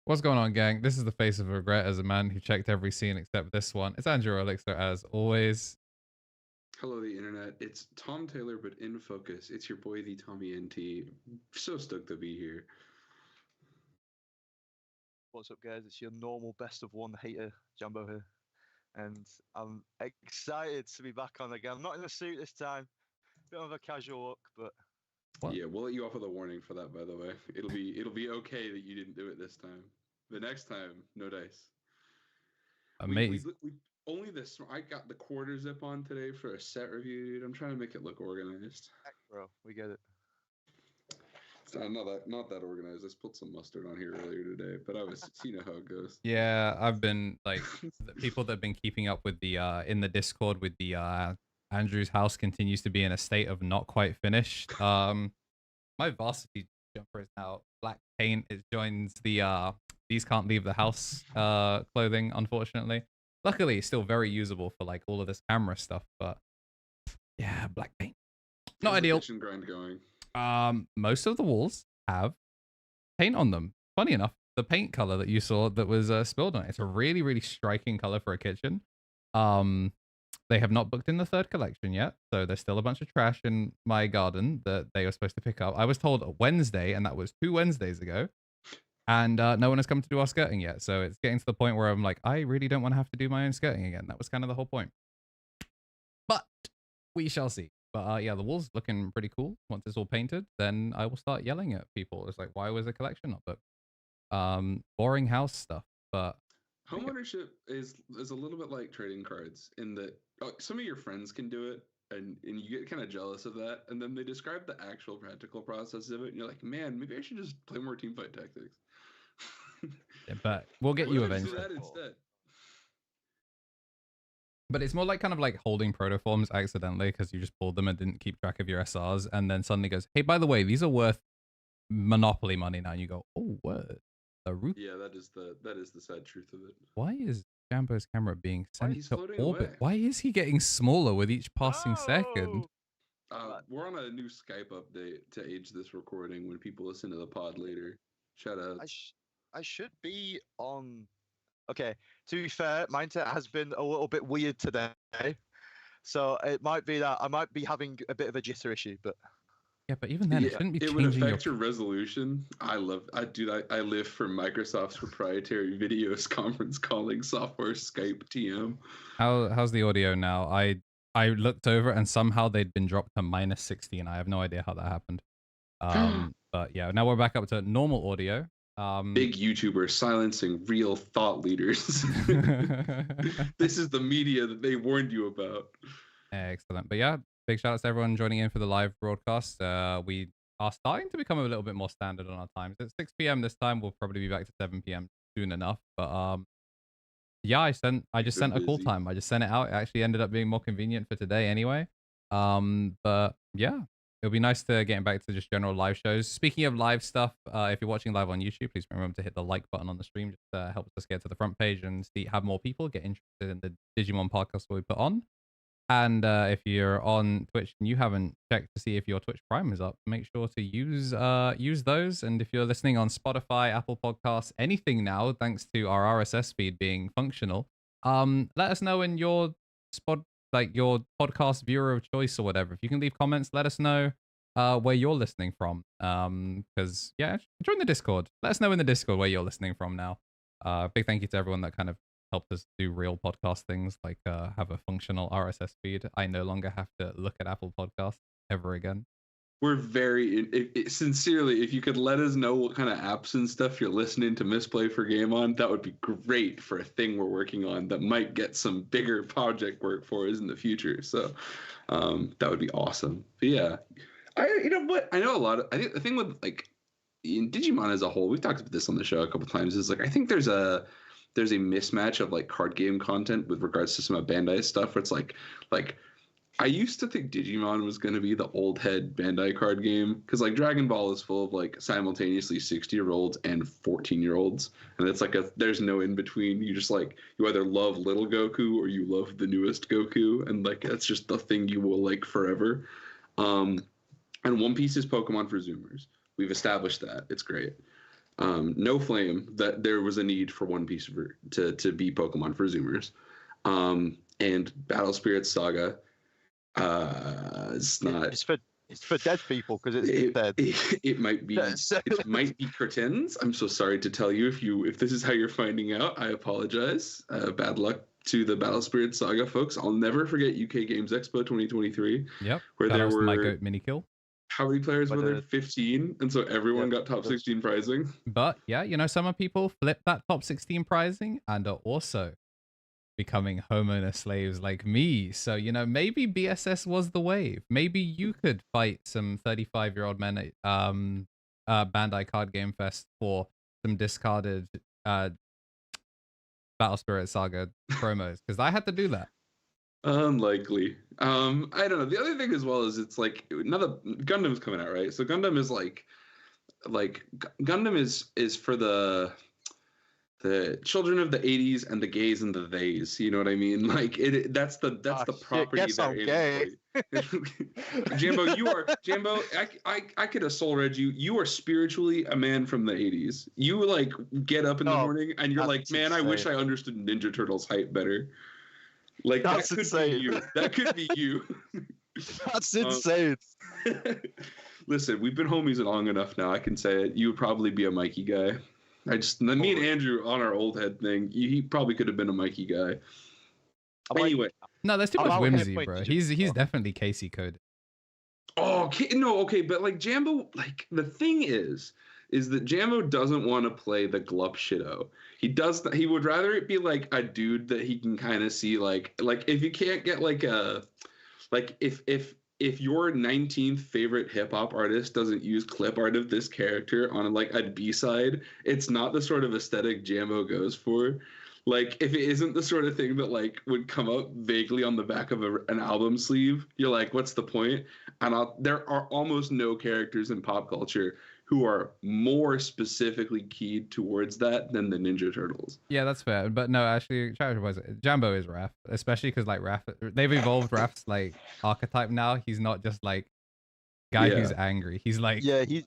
What's going on, gang? This is the face of regret as a man who checked every scene except this one. It's KnTElixar as always. Hello, the internet. It's Tom Taylor, but in focus. It's your boy, the TommyNT. So stoked to be here. What's up, guys? It's your normal best of one hater, Jumbo here. And I'm excited to be back on again. I'm not in a suit this time. Bit of a casual look, but What? Yeah, we'll let you off with a warning for that, by the way. It'll be okay that you didn't do it this time. The next time, no dice. Amazing. We only this. I got the quarter zip on today for a set review, dude. I'm trying to make it look organized. bro, we get it. It's not that organized. I spilled some mustard on here earlier today, but you know how it goes. Yeah, I've been like the people that have been keeping up with the in the Discord with the Andrew's house continues to be in a state of not quite finished. My varsity jumper is now black paint. It joins the these can't leave the house clothing, unfortunately. Luckily, it's still very usable for like all of this camera stuff, but yeah, black paint. Not How's ideal. The kitchen grind going? Most of the walls have paint on them. Funny enough, the paint color that you saw that was spilled on it, it's a really, really striking color for a kitchen. They have not booked in the third collection yet, so there's still a bunch of trash in my garden that they were supposed to pick up. I was told Wednesday, and that was 2 Wednesdays ago, and no one has come to do our skirting yet. So it's getting to the point where I'm like, I really don't want to have to do my own skirting again. That was kind of the whole point. But we shall see. But yeah, the wall's looking pretty cool. Once it's all painted, then I will start yelling at people. It's like, why was the collection not booked? Boring house stuff. But Homeownership is a little bit like trading cards in that some of your friends can do it, and you get kind of jealous of that, and then they describe the actual practical process of it, and you're like, man, maybe I should just play more teamfight tactics. yeah, but we'll get you What if I do eventually. that instead? But it's more like kind of like holding protoforms accidentally because you just pulled them and didn't keep track of your SRs, and then suddenly goes, hey, by the way, these are worth Monopoly money now. And you go, oh, word. The roof. Yeah, that is the sad truth of it. Why is Jambo's camera being sent he's to floating orbit? away. Why is he getting smaller with each passing second? We're on a new Skype update to age this recording when people listen to the pod later. Shout out. I should be on. Okay, to be fair, my internet has been a little bit weird today, so it might be that I might be having a bit of a jitter issue, but. Yeah, but even then, it shouldn't be changing. It would affect your resolution. I live for Microsoft's proprietary video conference calling software, Skype TM. How's the audio now? I looked over and somehow they'd been dropped to -60, and I have no idea how that happened. But yeah, now we're back up to normal audio. Big YouTubers silencing real thought leaders. This is the media that they warned you about. Excellent. But yeah, big shout out to everyone joining in for the live broadcast. We are starting to become a little bit more standard on our times. It's 6 p.m. this time. We'll probably be back to 7 p.m. soon enough. But yeah, I just sent a call time. I just sent it out. It actually ended up being more convenient for today anyway. But yeah, it'll be nice to get back to just general live shows. Speaking of live stuff, if you're watching live on YouTube, please remember to hit the like button on the stream. Just helps us get to the front page and have more people get interested in the Digimon podcast we put on. And if you're on Twitch and you haven't checked to see if your Twitch Prime is up, make sure to use those. And if you're listening on Spotify, Apple Podcasts, anything now, thanks to our RSS feed being functional, let us know in your your podcast viewer of choice or whatever. If you can leave comments, let us know where you're listening from. Because yeah, join the Discord. Let us know in the Discord where you're listening from now. Big thank you to everyone that kind of helped us do real podcast things like have a functional RSS feed. I no longer have to look at Apple Podcasts ever again. We're very sincerely, if you could let us know what kind of apps and stuff you're listening to Misplay for Game on, that would be great for a thing we're working on that might get some bigger project work for us in the future. So that would be awesome. But yeah, you know what? I know a lot of, I think the thing with like in Digimon as a whole, we've talked about this on the show a couple times, is like I think there's a mismatch of like card game content with regards to some of Bandai's stuff where it's like I used to think Digimon was going to be the old head Bandai card game because like Dragon Ball is full of like simultaneously 60-year-olds and 14-year-olds, and it's like there's no in between. You just like you either love little Goku or you love the newest Goku, and like that's just the thing you will like forever. And One Piece is Pokemon for Zoomers. We've established that. It's great. no flame, that there was a need for one piece to be Pokemon for Zoomers. And Battle Spirit Saga, it's not. It's for dead people because it's dead. It might be. It might be curtains. I'm so sorry to tell you if this is how you're finding out. I apologize. Bad luck to the Battle Spirit Saga folks. I'll never forget UK Games Expo 2023. Yep. Where there were my goat mini kill. How many players were there? 15, and so everyone got top 16 prizing. But yeah, some people flip that top 16 prizing and are also becoming homeowner slaves like me. So, maybe BSS was the wave. Maybe you could fight some 35-year-old men at Bandai Card Game Fest for some discarded Battle Spirit Saga promos, because I had to do that. Unlikely. I don't know. The other thing as well is it's like another Gundam's coming out, right? So Gundam is like Gundam is for the children of the 80s and the gays and the theys. You know what I mean? Like that's the property yes, I'm gay. Jambo, I could have soul read you. You are spiritually a man from the 80s. You like get up in the morning and you're like, man, insane. I wish I understood Ninja Turtles hype better. Like that's that could insane. Be you. That could be you. That's insane. Listen, we've been homies long enough now. I can say it. You would probably be a Mikey guy. Me and Andrew on our old head thing. He probably could have been a Mikey guy. Anyway, no, there's too much whimsy, bro. He's definitely Casey coded. Oh, no, okay, but like Jambo, like the thing is that Jambo doesn't want to play the glup shitto. He would rather it be like a dude that he can kind of see like if you can't get like if your 19th favorite hip hop artist doesn't use clip art of this character on like a B-side, it's not the sort of aesthetic Jambo goes for. Like if it isn't the sort of thing that like would come up vaguely on the back of an album sleeve, you're like, what's the point? And there are almost no characters in pop culture who are more specifically keyed towards that than the Ninja Turtles. Yeah, that's fair. But no, actually, Jambo is Raph, especially because like Raph, they've evolved Raph's like archetype now. He's not just like guy who's angry. He's like he's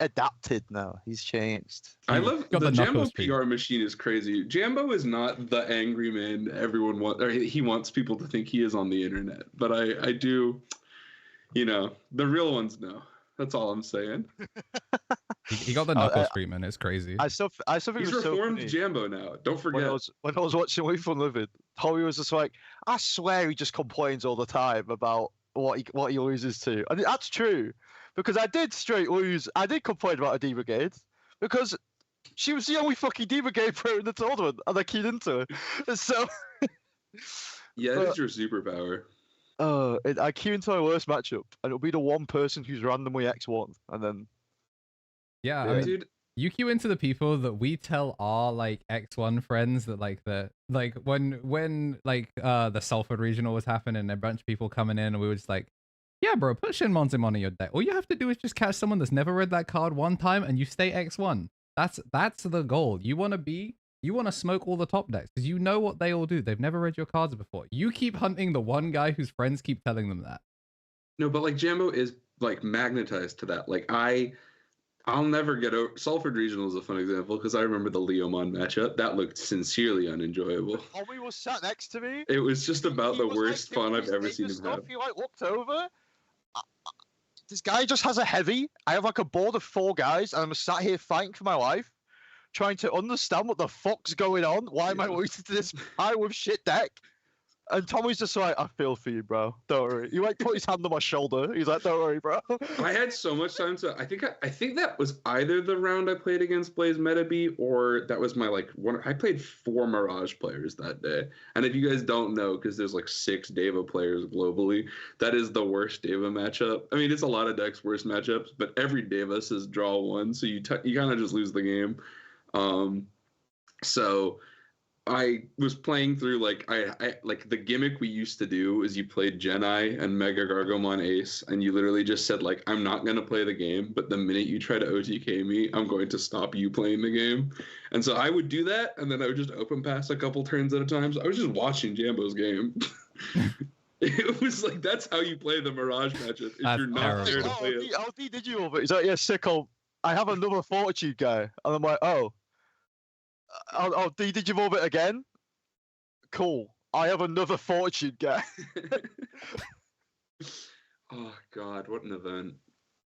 adapted now. He's changed. I love the Jambo PR machine is crazy. Jambo is not the angry man everyone wants, or he wants people to think he is on the internet. But I do, the real ones know. That's all I'm saying. He got the knuckles treatment. It's crazy. I still think he's reformed so Jambo now. Don't forget. When I was watching We Fun Living, Tommy was just like, I swear he just complains all the time about what he loses to, and that's true because I did straight lose. I did complain about a D Brigade because she was the only fucking D Brigade player in the tournament, and I keyed into her. So yeah, it's your superpower. I queue into my worst matchup, and it'll be the one person who's randomly X1, and then. Yeah, I mean, dude, you queue into the people that we tell our like X1 friends that like when the Salford regional was happening, and a bunch of people coming in, and we were just like, yeah, bro, put Shinmonzim on your deck. All you have to do is just catch someone that's never read that card one time, and you stay X1. That's the goal. You want to smoke all the top decks because you know what they all do. They've never read your cards before. You keep hunting the one guy whose friends keep telling them that. No, but like Jambo is like magnetized to that. Like I'll never get over Salford Regional is a fun example because I remember the Leomon matchup. That looked sincerely unenjoyable. Tommy was sat next to me. It was just about the worst fun I've ever seen him have. He like looked over. This guy just has a heavy. I have like a board of 4 guys, and I'm sat here fighting for my life, trying to understand what the fuck's going on. Why am I losing to this guy with shit deck? And Tommy's just like, I feel for you, bro. Don't worry. He like put his hand on my shoulder. He's like, don't worry, bro. I had so much time to. I think that was either the round I played against Blaze Metabee, or that was my like one. I played 4 Mirage players that day. And if you guys don't know, because there's like 6 Deva players globally, that is the worst Deva matchup. I mean, it's a lot of decks' worst matchups, but every Deva says draw 1, so you kind of just lose the game. So I was playing through like I like the gimmick we used to do is you played Genai and Mega Gargomon Ace, and you literally just said like, I'm not gonna play the game, but the minute you try to OTK me, I'm going to stop you playing the game. And so I would do that, and then I would just open pass a couple turns at a time. So I was just watching Jambo's game. It was like, that's how you play the Mirage matchup. If you're not there to play it. How did you over? He's like, yeah, sicko. I have another Fortitude guy. And I'm like, oh, did you move it again? Cool. I have another Fortitude guy. Oh God, what an event!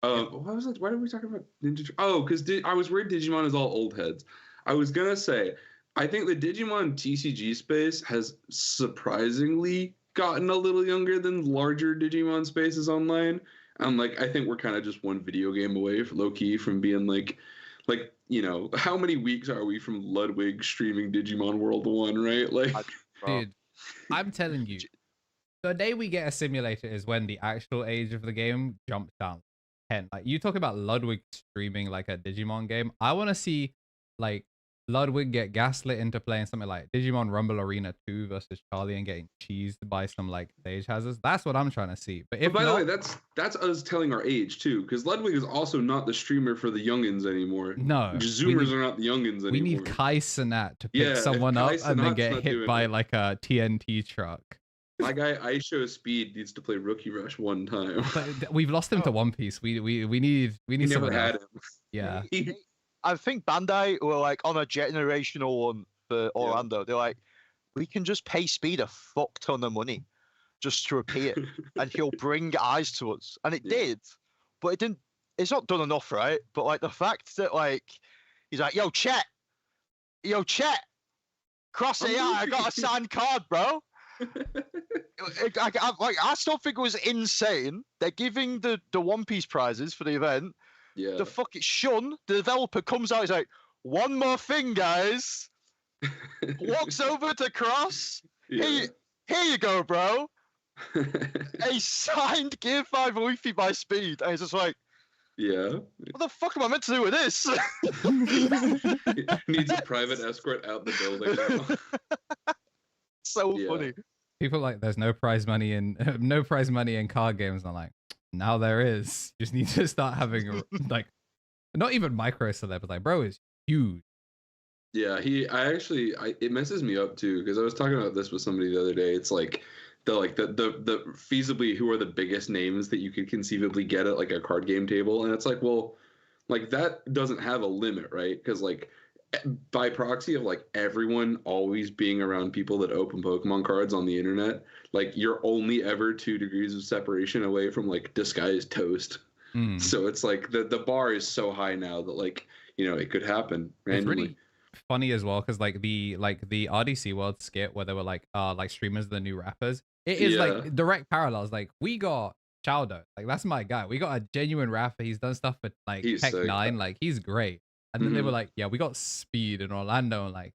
What was it? Why did we talk about Ninja? Oh, because I was worried Digimon is all old heads. I was gonna say, I think the Digimon TCG space has surprisingly gotten a little younger than larger Digimon spaces online. And like, I think we're kind of just one video game away, low key, from being like, how many weeks are we from Ludwig streaming Digimon World 1, right? Like, dude, I'm telling you, the day we get a simulator is when the actual age of the game jumps down 10. Like, you talk about Ludwig streaming like a Digimon game. I want to see like Ludwig get gaslit into playing something like Digimon Rumble Arena 2 versus Charlie and getting cheesed by some like stage hazards. That's what I'm trying to see. But if by not, the way, that's us telling our age too, because Ludwig is also not the streamer for the youngins anymore. no, Zoomers are not the youngins anymore. we need Kai Cenat to pick someone up and then get hit by like a TNT truck. My guy Aisho Speed needs to play Rookie Rush one time. But we've lost him to One Piece. We need never had him. Yeah. I think Bandai were like on a generational one for Orlando. They're like, we can just pay Speed a fuck ton of money just to appear, and he'll bring eyes to us. And it did, but it didn't. It's not done enough, right? But like the fact that like he's like, yo, Chet, Cross AI, I got a signed card, bro. I still think it was insane. They're giving the One Piece prizes for the event. Yeah. The fucking Shun, the developer, comes out. He's like, one more thing, guys. Walks over to Cross. Here you go, bro. A signed Gear 5 Luffy by Speed. And he's just like, what the fuck am I meant to do with this? Needs a private escort out the building now. So funny. People like, there's no prize money in card games. And I'm like, now there is. You just need to start having like, not even micro celebs. Like, bro is huge. Yeah, it messes me up too, because I was talking about this with somebody the other day. It's like the feasibly who are the biggest names that you could conceivably get at like a card game table, and it's like, well, like that doesn't have a limit, right? Because like by proxy of like everyone always being around people that open Pokemon cards on the internet, like you're only ever 2 degrees of separation away from like disguised toast. So it's like the bar is so high now that like, it could happen randomly. It's really funny as well, because like the RDC World skit where they were like streamers are the new rappers. It is like direct parallels. Like, we got Chowdo, like that's my guy. We got a genuine rapper. He's done stuff for like Tech 9. Like, he's great. And then they were like, yeah, we got Speed in Orlando. And like,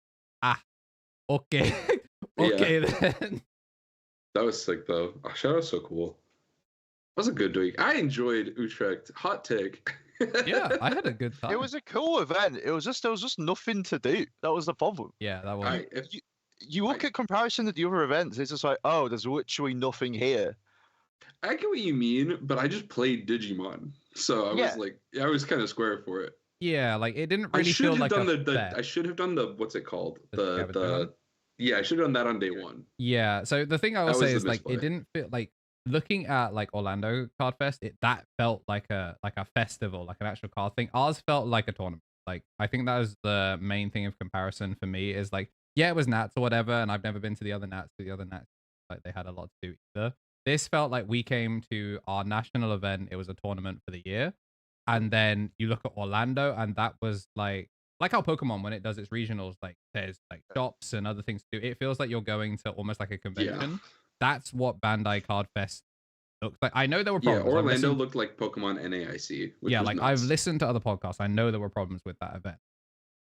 okay. Okay, then. That was sick, though. Oh, Shadow was so cool. That was a good week. I enjoyed Utrecht. Hot take. Yeah, I had a good time. It was a cool event. There was just nothing to do. That was the problem. Yeah, that was. You look at comparison to the other events, it's just like, oh, there's literally nothing here. I get what you mean, but I just played Digimon, so I was like, I was kind of square for it. Yeah, like it didn't really feel like I should have done the what's it called? Yeah, I should have done that on day one. Yeah, so the thing I will say is like it didn't feel like, looking at like Orlando Card Fest, that felt like a festival, like an actual card thing. Ours felt like a tournament. Like, I think that was the main thing of comparison for me, is like, yeah, it was Nats or whatever, and I've never been to the other Nats, like they had a lot to do either. This felt like we came to our national event. It was a tournament for the year. And then you look at Orlando, and that was like how Pokemon, when it does its regionals, like there's like shops and other things to do. It feels like you're going to almost like a convention. Yeah. That's what Bandai Card Fest looks like. I know there were problems. Yeah, Orlando looked like Pokemon NAIC. Yeah, like nuts. I've listened to other podcasts. I know there were problems with that event.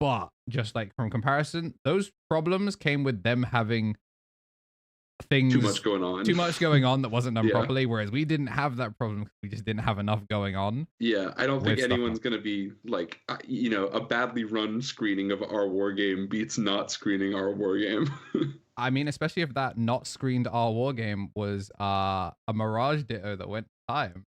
But just like from comparison, those problems came with them having things too much going on that wasn't done properly, whereas we didn't have that problem because we just didn't have enough going on. Yeah, I don't think anyone's going to be like, a badly run screening of our war game beats not screening our war game. I mean, especially if that not screened our war game was a Mirage Ditto that went time.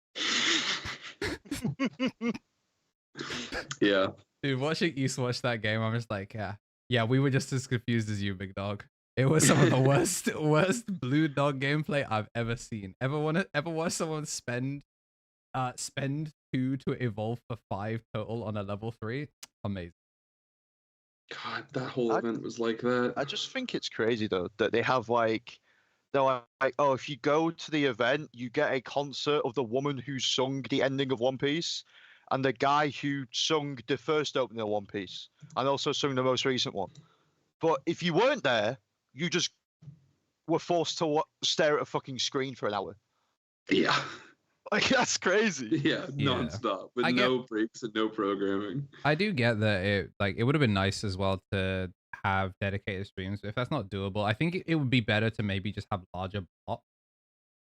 Yeah. Dude, watching East watch that game, I'm just like, yeah, we were just as confused as you, big dog. It was some of the worst blue dog gameplay I've ever seen. Ever watch someone spend spend 2 to evolve for 5 total on a level 3. Amazing. God, that whole event was like that. I just think it's crazy though that they have like they're like, oh, if you go to the event, you get a concert of the woman who sung the ending of One Piece, and the guy who sung the first opening of One Piece, and also sung the most recent one. But if you weren't there, you just were forced to stare at a fucking screen for an hour. Yeah. Like, that's crazy. Yeah, nonstop with no breaks and no programming. I do get that it would have been nice as well to have dedicated streams. If that's not doable, I think it would be better to maybe just have larger blocks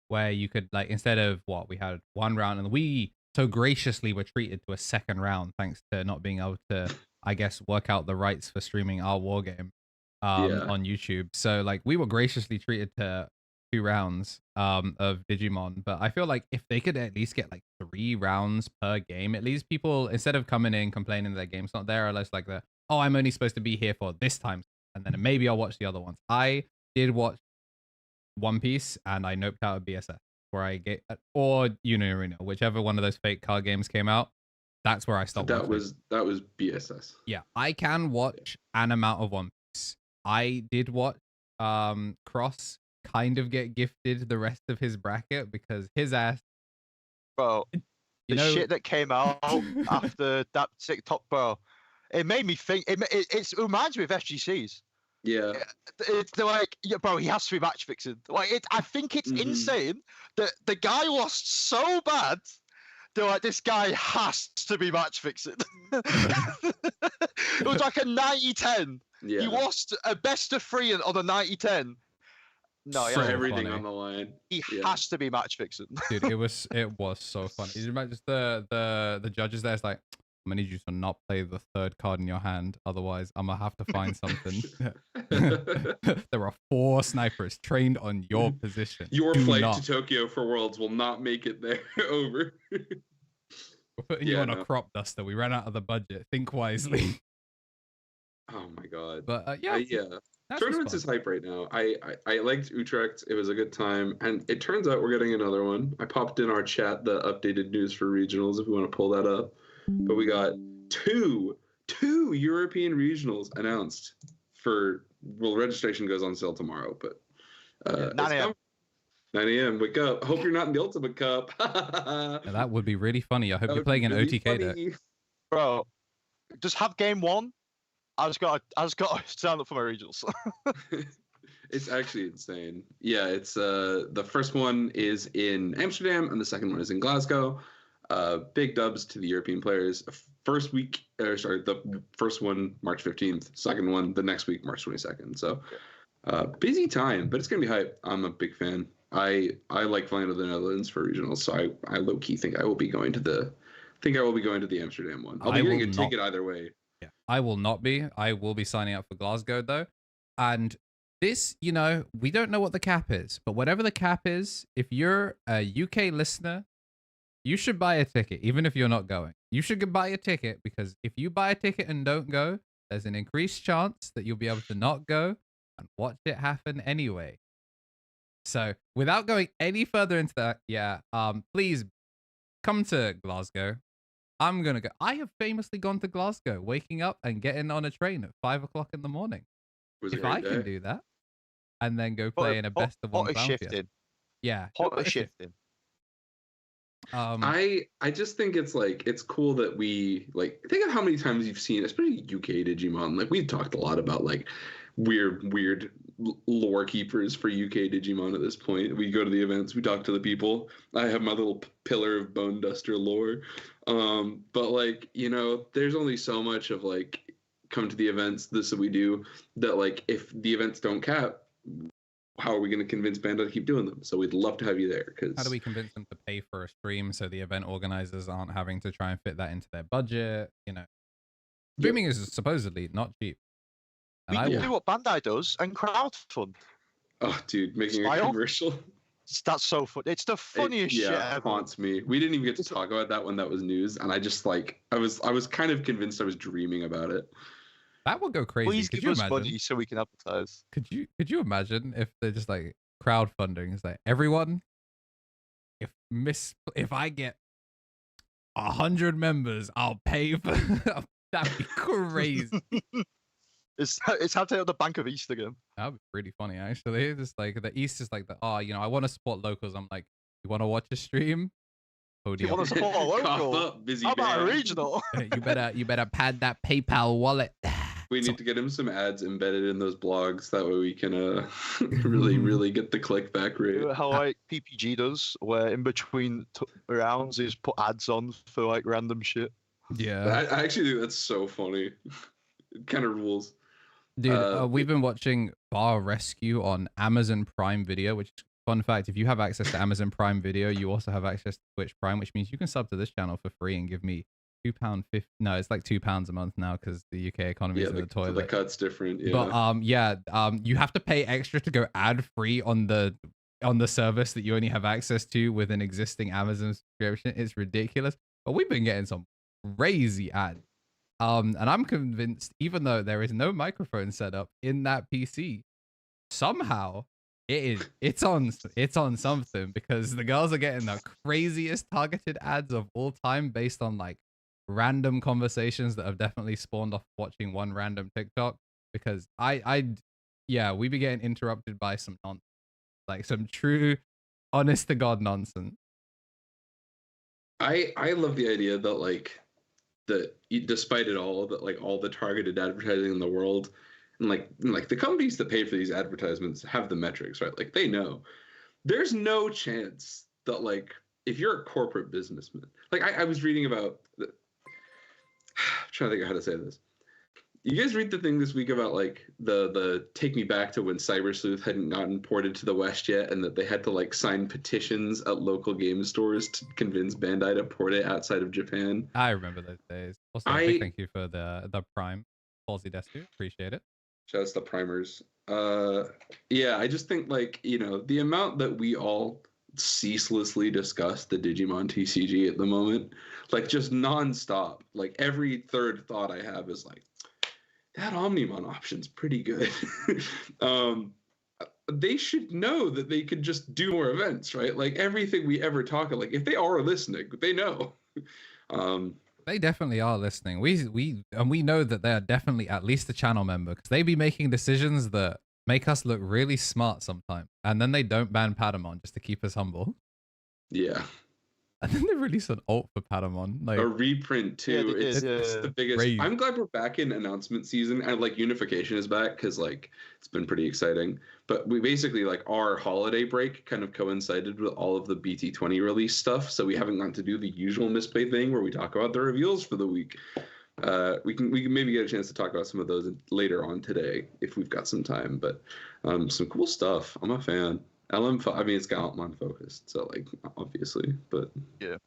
where you could, like, instead of what we had one round, and we so graciously were treated to a second round thanks to not being able to, I guess, work out the rights for streaming our war game on YouTube. So like we were graciously treated to 2 rounds of Digimon, but I feel like if they could at least get like 3 rounds per game, at least people, instead of coming in complaining their game's not there, or less like the, oh, I'm only supposed to be here for this time, and then maybe I'll watch the other ones. I did watch One Piece and I noped out of BSS where I get, or Arena, whichever one of those fake card games came out. That's where I stopped. That was BSS. Yeah, I can watch an amount of One Piece. I did watch Cross kind of get gifted the rest of his bracket because his ass, bro, shit that came out after that TikTok, bro, it made me think. It reminds me of FGCs. Yeah, they're like, yeah, bro, he has to be match fixing. Like, I think it's insane that the guy lost so bad. They're like, this guy has to be match fixing. It was like a 90-10. Yeah. He lost a best of 3 on a 90-10. No, for everything funny on the line. He has to be match fixing. Dude, it was so funny. You remember just the judges there? It's like, I'm gonna need you to not play the 3rd card in your hand, otherwise I'm gonna have to find something. There are 4 snipers trained on your position. Your flight to Tokyo for Worlds will not make it there. Over. We're putting you on a crop duster. We ran out of the budget. Think wisely. Oh my god. But Tournaments is hype right now. I liked Utrecht. It was a good time, and it turns out we're getting another one. I popped in our chat the updated news for regionals if we want to pull that up. But we got two European regionals announced for, well, registration goes on sale tomorrow, but 9 a.m. 9 a.m. Wake up. I hope you're not in the Ultimate Cup. That would be really funny. I hope you're playing an OTK deck. Bro, just have game 1. I just got to sign up for my regionals. It's actually insane. Yeah, it's the first one is in Amsterdam and the second one is in Glasgow. Big dubs to the European players. The first one March 15th, second one the next week March 22nd. So busy time, but it's gonna be hype. I'm a big fan. I like flying to the Netherlands for regionals, so I low key think I will be going to the Amsterdam one. I'll be getting a ticket either way. Yeah, I will not be. I will be signing up for Glasgow though, and this, we don't know what the cap is, but whatever the cap is, if you're a UK listener, you should buy a ticket, even if you're not going. You should buy a ticket because if you buy a ticket and don't go, there's an increased chance that you'll be able to not go and watch it happen anyway. So without going any further into that, please come to Glasgow. I'm going to go. I have famously gone to Glasgow, waking up and getting on a train at 5 o'clock in the morning. If I can do that and then go play in a best of one shifting. Yeah. Pot shifting. I just think it's cool that we think of how many times you've seen, especially UK Digimon. Like, we've talked a lot about weird lore keepers for UK Digimon at this point. We go to the events, we talk to the people. I have my little pillar of Bone Duster lore. But there's only so much of come to the events, this that we do, that if the events don't cap, how are we going to convince Bandai to keep doing them? So we'd love to have you there. How do we convince them to pay for a stream so the event organizers aren't having to try and fit that into their budget? Streaming is supposedly not cheap. And we do what Bandai does and crowdfund. Oh, dude, making a commercial. That's so fun. It's the funniest shit ever. It haunts me. We didn't even get to talk about that when that was news, and I just I was kind of convinced I was dreaming about it. That would go crazy. Please give us money so we can advertise. Could you imagine if they're just crowdfunding? It's everyone, if I get 100 members. I'll pay for. That'd be crazy. It's how to hit the Bank of East again. That'd be pretty funny, actually. It's like the East is like I want to support locals. I'm like, you want to watch a stream? You want to support a local? Up, busy How about a man. regional? you better pad that PayPal wallet. We need to get him some ads embedded in those blogs. That way we can really get the click back rate. You know how like PPG does, where in between rounds is put ads on for like random shit. Yeah, I actually think that's so funny. It kind of rules. Dude, we've been watching Bar Rescue on Amazon Prime Video, which, fun fact, if you have access to Amazon Prime Video, you also have access to Twitch Prime, which means you can sub to this channel for free and give me £2.50. No, it's like £2 a month now because the UK economy is in the toilet. The cut's different. Yeah. But you have to pay extra to go ad free on the service that you only have access to with an existing Amazon subscription. It's ridiculous. But we've been getting some crazy ads. And I'm convinced, even though there is no microphone set up in that PC, somehow it's on something, because the girls are getting the craziest targeted ads of all time based on like random conversations that have definitely spawned off watching one random TikTok. Because we be getting interrupted by some nonsense, like some true, honest to God nonsense. I love the idea that like despite it all, that like all the targeted advertising in the world, and like the companies that pay for these advertisements have the metrics, right? Like they know there's no chance that like if you're a corporate businessman, like I was reading about I'm trying to think of how to say this. You guys read the thing this week about like the take me back to when Cyber Sleuth hadn't gotten ported to the West yet, and that they had to like sign petitions at local game stores to convince Bandai to port it outside of Japan. I remember those days. Also, big thank you for the Prime, Palsy Destu. Appreciate it. Shouts to primers. Yeah, I just think like, you know, the amount that we all ceaselessly discuss the Digimon TCG at the moment, like just nonstop. Like every third thought I have is like, that Omnimon option's pretty good. They should know that they could just do more events, right? Like everything we ever talk about, like if they are listening, they know. They definitely are listening. We know that they are definitely at least a channel member, because they be making decisions that make us look really smart sometimes, and then they don't ban Patamon just to keep us humble. Yeah. And then they release an alt for Patamon, like a reprint too. Yeah, it's the biggest. Great. I'm glad we're back in announcement season, and like unification is back, because like it's been pretty exciting. But we basically like our holiday break kind of coincided with all of the BT20 release stuff, so we haven't gotten to do the usual Misplay thing where we talk about the reveals for the week. We can maybe get a chance to talk about some of those later on today if we've got some time. But some cool stuff. I'm a fan. LM, I mean, it's Galantmon focused, so like obviously, but yeah.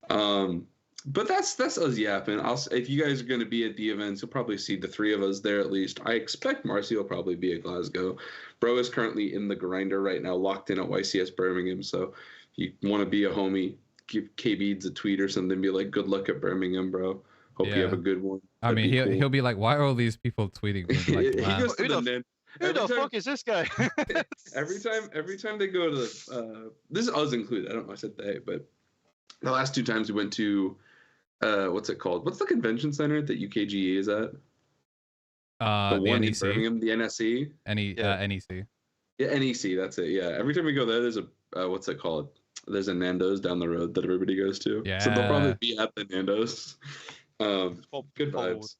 But that's us yapping. If you guys are going to be at the events, you'll probably see the three of us there at least. I expect Marcy will probably be at Glasgow. Bro is currently in the grinder right now, locked in at YCS Birmingham. So if you want to be a homie, give K-Beads a tweet or something. Be like, good luck at Birmingham, bro. Hope you have a good one. I mean, he'll be like, why are all these people tweeting me? Like, he goes to the NIN. Who the fuck is this guy? every time they go to the this is us included. I don't know. I said they, but the last two times we went to what's it called? What's the convention center that UKGE is at? The one NEC. in Birmingham, the NSE. NEC. Yeah, NEC. That's it. Yeah. Every time we go there, there's a what's it called? There's a Nando's down the road that everybody goes to. Yeah. So they'll probably be at the Nando's. Good vibes.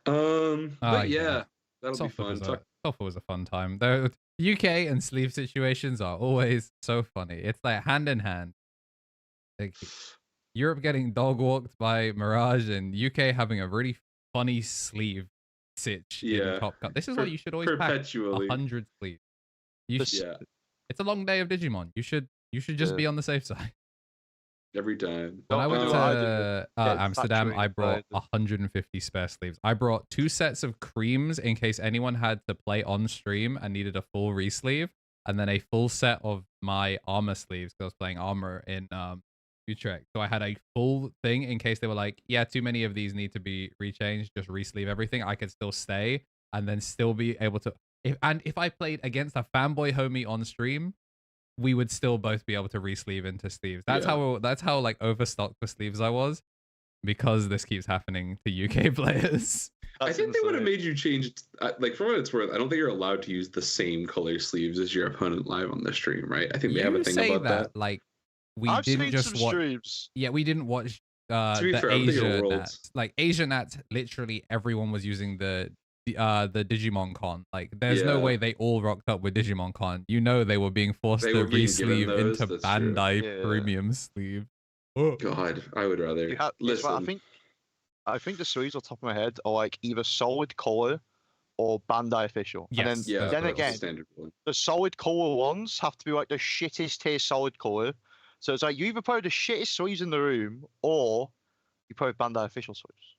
But yeah. That'll be fun. Sofa was a fun time. The UK and sleeve situations are always so funny. It's like hand in hand. Like Europe getting dog walked by Mirage, and UK having a really funny sleeve sitch in Top Cut. This is what you should always perpetually. pack 100 sleeves. It's a long day of Digimon. You should just be on the safe side. Every time. When I went to Amsterdam, I brought 150 spare sleeves. I brought 2 sets of creams in case anyone had to play on stream and needed a full re-sleeve, and then a full set of my armor sleeves because I was playing armor in Utrecht. So I had a full thing in case they were like, yeah, too many of these need to be rechanged, just re-sleeve everything. I could still stay and then still be able to. If I played against a fanboy homie on stream, we would still both be able to re-sleeve into sleeves. That's Yeah. how like overstocked for sleeves I was, because this keeps happening to UK players. I That's think they would have insane. made you change it. Like, for what it's worth, I don't think you're allowed to use the same color sleeves as your opponent live on the stream, right? I think they have a You thing say about that. like we I've didn't seen just some watch. streams. Yeah, we didn't watch To be the fair, I don't think it Asia worlds. Nats. Like Asia Nats, literally everyone was using the Digimon Con. Like there's no Yeah. way they all rocked up with Digimon Con. You know they were being forced They to were being given re-sleeve those, into that's true. Bandai Yeah. premium sleeve. Oh. God, I would rather. You have, it's Listen, right, I think the sleeves on top of my head are like either solid color or Bandai official. Yes, And yeah, then that's that's the again, standard one. the solid color ones have to be like the shittest tier solid color. So it's like you either play the shittest sleeves in the room or you play Bandai official sleeves.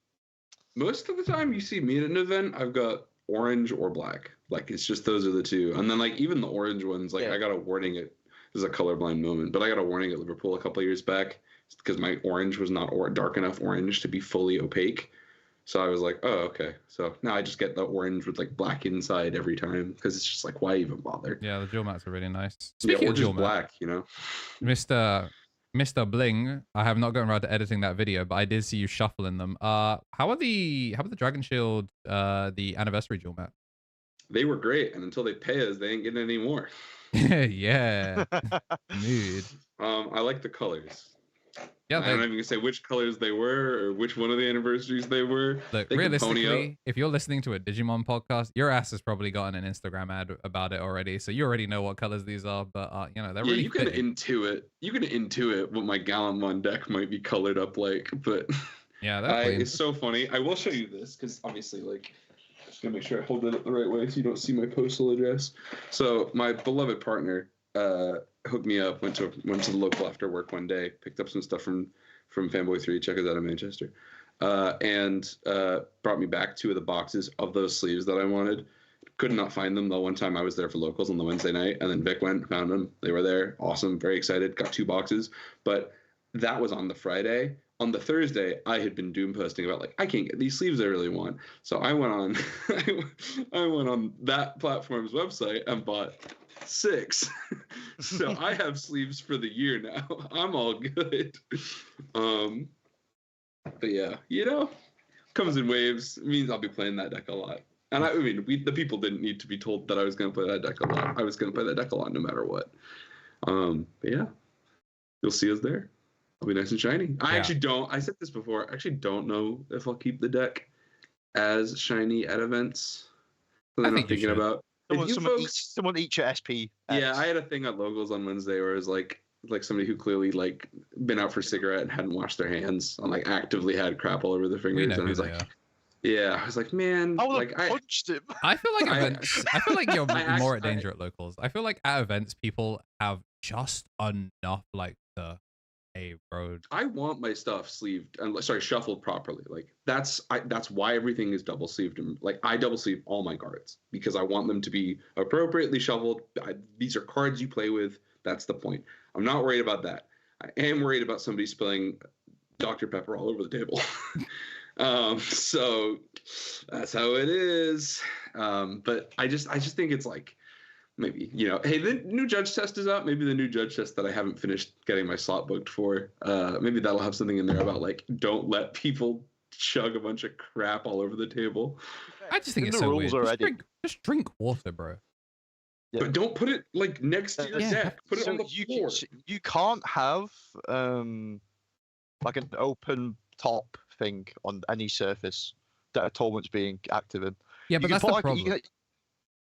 Most of the time you see me at an event, I've got orange or black. Like, it's just those are the two. And then, like, even the orange ones, like, Yeah. I got a warning at, this is a colorblind moment, but I got a warning at Liverpool a couple of years back because my orange was not dark enough orange to be fully opaque. So I was like, oh, okay. So now I just get the orange with, like, black inside every time because it's just like, why even bother? Yeah, the dual mats are really nice. Yeah, Speaking or of just dual mat, black, you know? Mr. Bling, I have not gotten around to editing that video, but I did see you shuffling them. How are the Dragon Shield the anniversary dual mat? They were great, and until they pay us, they ain't getting any more. Yeah, mood. I like the colors. Yeah, I'm not even gonna say which colors they were or which one of the anniversaries they were. look, They can pony up. realistically, if you're listening to a Digimon podcast, your ass has probably gotten an Instagram ad about it already, so you already know what colors these are. But you know, they're Yeah, really you can fitting. intuit. You can intuit what my Gallimon deck might be colored up like, but Yeah, they're clean. it's so funny. I will show you this because obviously, like, just gonna make sure I hold it up the right way so you don't see my postal address. So my beloved partner hooked me up. Went to the local after work one day, picked up some stuff from Fanboy 3. Check us out in Manchester, and brought me back 2 of the boxes of those sleeves that I wanted. Could not find them the one time I was there for locals on the Wednesday night, and then Vic went, found them. They were there. Awesome. Very excited. Got 2 boxes. But that was on the Friday. On the Thursday, I had been doom posting about, like, I can't get these sleeves I really want. So I went on I went on that platform's website and bought 6. So I have sleeves for the year now. I'm all good. But yeah, you know, comes in waves. It means I'll be playing that deck a lot. And I mean, the people didn't need to be told that I was going to play that deck a lot. I was going to play that deck a lot no matter what. But yeah, you'll see us there. I'll be nice and shiny. I actually don't. I said this before. I actually don't know if I'll keep the deck as shiny at events. Something I'm thinking about. Someone eat your SP. Yeah, I had a thing at Locals on Wednesday where it was like somebody who clearly like been out for a cigarette and hadn't washed their hands and like actively had crap all over their fingers. And I was like, yeah, I was like, man, I would like have punched him. I feel like events. I feel like you're more at I- danger at locals. I feel like at events people have just enough like the bro. I want my stuff sleeved and shuffled properly. Like that's why everything is double sleeved. And like I double sleeve all my cards because I want them to be appropriately shuffled. These are cards you play with. That's the point. I'm not worried about that. I am worried about somebody spilling Dr. Pepper all over the table. So that's how it is. But I just think it's like, maybe, you know, hey, the new judge test is out. Maybe the new judge test that I haven't finished getting my slot booked for. Maybe that'll have something in there about like, don't let people chug a bunch of crap all over the table. I just think In it's the so rules weird. already. Just drink water, bro. Yeah. But don't put it like next to your deck. Put it on the floor. You can't have like an open top thing on any surface that a tournament's being active in. Yeah, but You that's can the put, problem.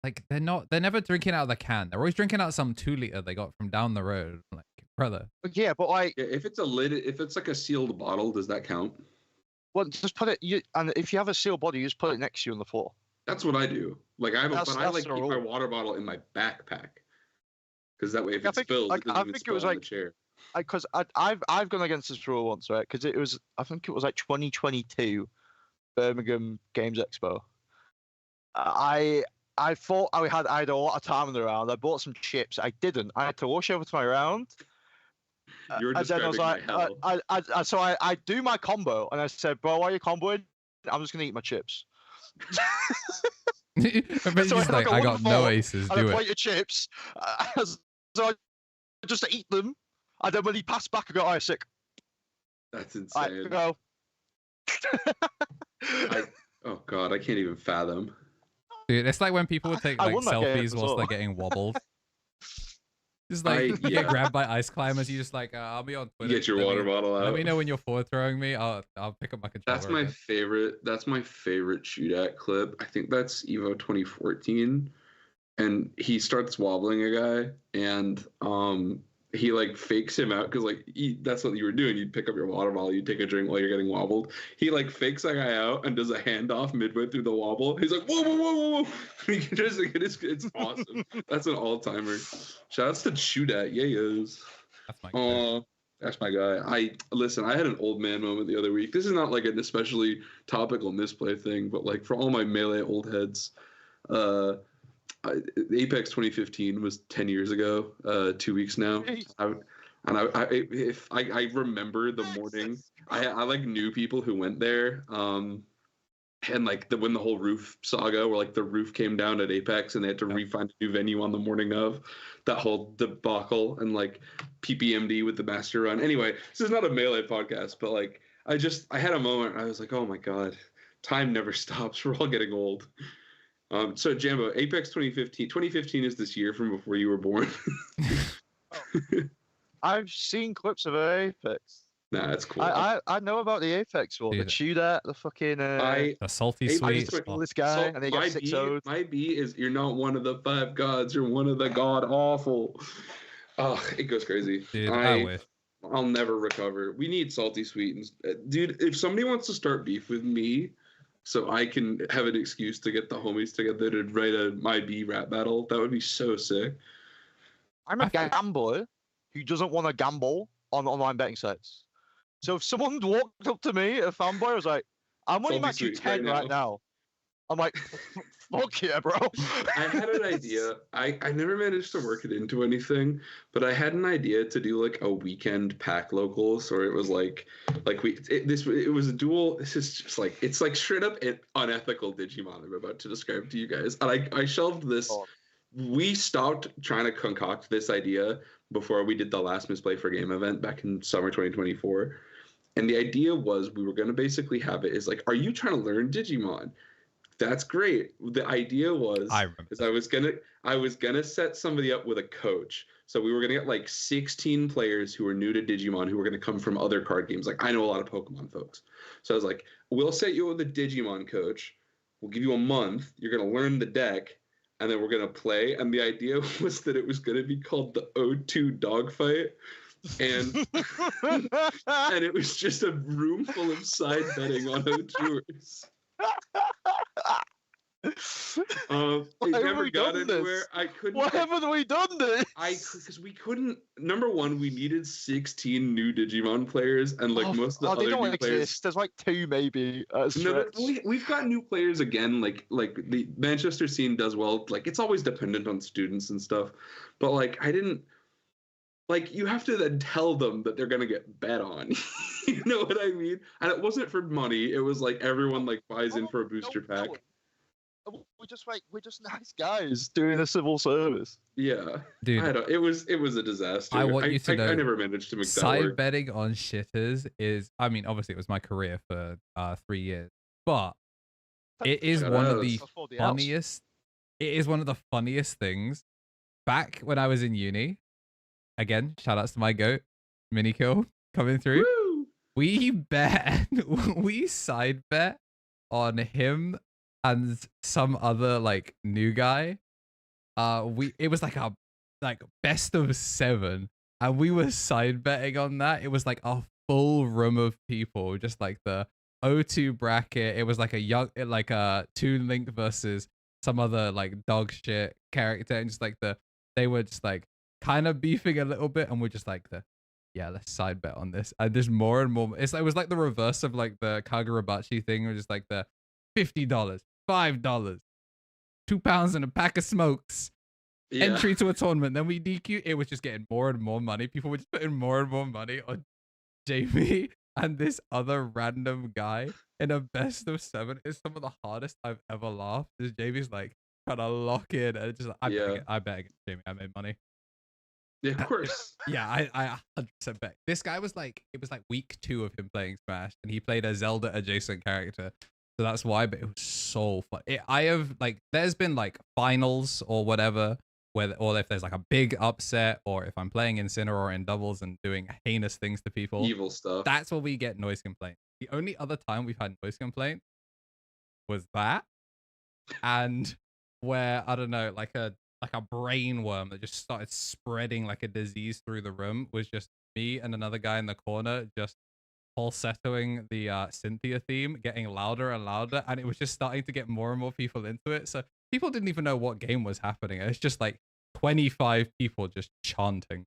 Like they're never drinking out of the can. They're always drinking out some 2-liter they got from down the road. Like, brother. Yeah, but like, Yeah, if it's a lid, if it's like a sealed bottle, does that count? well, just put it. And if you have a sealed body, you just put it next to you on the floor. That's what I do. Like I That's like the keep my rule. water bottle in my backpack because that way if I it think- spills, like, it doesn't I even think it spill was on like- the chair. Because I've gone against this rule once, right? Because it was, I think it was like 2022 Birmingham Games Expo. I thought I had a lot of time in the round. I bought some chips. I didn't. I had to rush over to my round. You're And then I was describing like, my hell. so I do my combo, and I said, bro, why are you comboing? I'm just gonna eat my chips. But So just like, I got no aces, And do a it. plate of chips. So I just to eat them. And then when he passed back, I go, "Oh, you're sick." That's Right, insane. go. Oh god, I can't even fathom. Dude, it's like when people would take I like won that game selfies as whilst well. they're getting wobbled. Just like you yeah. get grabbed by ice climbers, you just like I'll be on Twitter. Get your water bottle out. Let me know when you're forward throwing me. I'll pick up my controller. That's my again. favorite. That's my favorite shoot at clip. I think that's Evo 2014, and he starts wobbling a guy, and he like fakes him out because like that's what you were doing. You'd pick up your water bottle, you'd take a drink while you're getting wobbled. He like fakes a guy out and does a handoff midway through the wobble. He's like, whoa, whoa, whoa, whoa, whoa. It's awesome. That's an all timer. Shoutouts to shoot at yayos. That's my guy. That's my guy. I had an old man moment the other week. This is not like an especially topical misplay thing, but like for all my Melee old heads, Apex 2015 was 10 years ago, 2 weeks now. I remember the morning. I like knew people who went there. And like when the whole roof saga, where like the roof came down at Apex and they had to re-find a new venue on the morning of that whole debacle, and like PPMD with the master run. Anyway, this is not a Melee podcast, but like I had a moment. I was like, oh my god, time never stops. We're all getting old. So Jambo, Apex 2015. 2015 is this year from before you were born. I've seen clips of Apex. Nah, that's cool. I know about the Apex one. Dude. The shooter, the fucking The salty sweet. this guy, and they got 6 O's. My B is you're not one of the 5 gods. You're one of the god awful. Oh, it goes crazy. Dude, I wish. I'll never recover. We need salty sweet. Dude, if somebody wants to start beef with me, so I can have an excuse to get the homies together to write a my B rap battle, that would be so sick. I'm a gambler who doesn't want to gamble on online betting sites. So if someone walked up to me, a fanboy, I was like, "I'm only match you 10 right now." I'm like, "Fuck yeah, bro." I had an idea. I never managed to work it into anything, but I had an idea to do like a weekend pack locals, or it was like it was a dual. This is just like it's like straight up unethical Digimon I'm about to describe to you guys, and I shelved this. Oh. We stopped trying to concoct this idea before we did the last Misplay for Game event back in summer 2024. And the idea was we were going to basically have it is like, are you trying to learn Digimon? That's great. The idea was I was gonna set somebody up with a coach. So we were gonna get like 16 players who were new to Digimon who were gonna come from other card games. Like I know a lot of Pokemon folks. So I was like, we'll set you with a Digimon coach. We'll give you a month. You're gonna learn the deck, and then we're gonna play. And the idea was that it was gonna be called the O2 Dogfight. And and it was just a room full of side betting on O2ers. It never got anywhere. I couldn't. Why haven't we done this? Because we couldn't. Number one, we needed 16 new Digimon players, and like most of the other they don't new players. Exist. There's like 2 maybe. No, we've got new players again. Like the Manchester scene does well. Like it's always dependent on students and stuff, but like I didn't. Like, you have to then tell them that they're going to get bet on. You know what I mean? And it wasn't for money. It was like everyone like buys in for a booster pack. We're just nice guys doing a civil service. Yeah. Dude. It was a disaster. I want you to know. I never managed to make that work. Side betting on shitters is, I mean, obviously it was my career for 3 years, but it is one of the funniest. It is one of the funniest things. Back when I was in uni, again, shout outs to my goat, Minikill, coming through. Woo! We side bet on him and some other like new guy. It was like a best of 7, and we were side betting on that. It was like a full room of people, just like the O2 bracket. It was like a Toon Link versus some other like dog shit character, and just like they were just like kind of beefing a little bit, and we're just like let's side bet on this. And there's more and more. It was like the reverse of like the Kagurabachi thing, or just like the $50, $5, £2 and a pack of smokes. Yeah. Entry to a tournament. Then we DQ. It was just getting more and more money. People were just putting more and more money on Jamie and this other random guy in a best of 7. It's some of the hardest I've ever laughed. This Jamie's like trying to lock in, and just I bet against Jamie. I made money. Yeah, of course. Yeah, I 100% bet. This guy was like, it was like week 2 of him playing Smash, and he played a Zelda adjacent character. So that's why, but it was so fun. I have like, there's been like finals or whatever, where, or if there's like a big upset, or if I'm playing Incineroar in doubles and doing heinous things to people, Evil stuff. that's where we get noise complaint. The only other time we've had noise complaint was that, and where, I don't know, like a brain worm that just started spreading like a disease through the room, was just me and another guy in the corner just falsettoing the Cynthia theme, getting louder and louder, and it was just starting to get more and more people into it. So people didn't even know what game was happening. It's just like 25 people just chanting.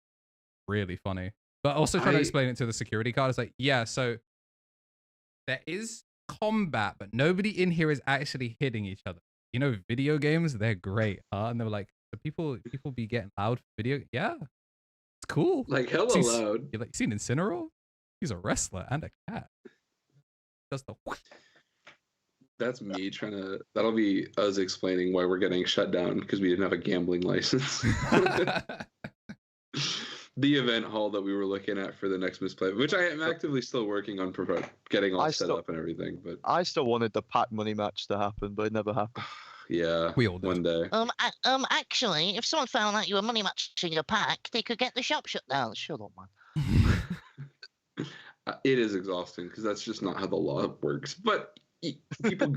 Really funny. But also trying to explain it to the security guard. It's like, yeah, so there is combat, but nobody in here is actually hitting each other. You know, video games, they're great, huh? And they were like, so people be getting loud for video. Yeah, it's cool. Like hella loud. You seen Incineroar? He's a wrestler and a cat. Just the. That's me trying to. That'll be us explaining why we're getting shut down because we didn't have a gambling license. The event hall that we were looking at for the next Misplay, which I am actively still working on getting all set up and everything. But I still wanted the pack money match to happen, but it never happened. Yeah, we all did. One day. Actually, if someone found out you were money matching a pack, they could get the shop shut down. Shut up, man. It is exhausting because that's just not how the law works. But people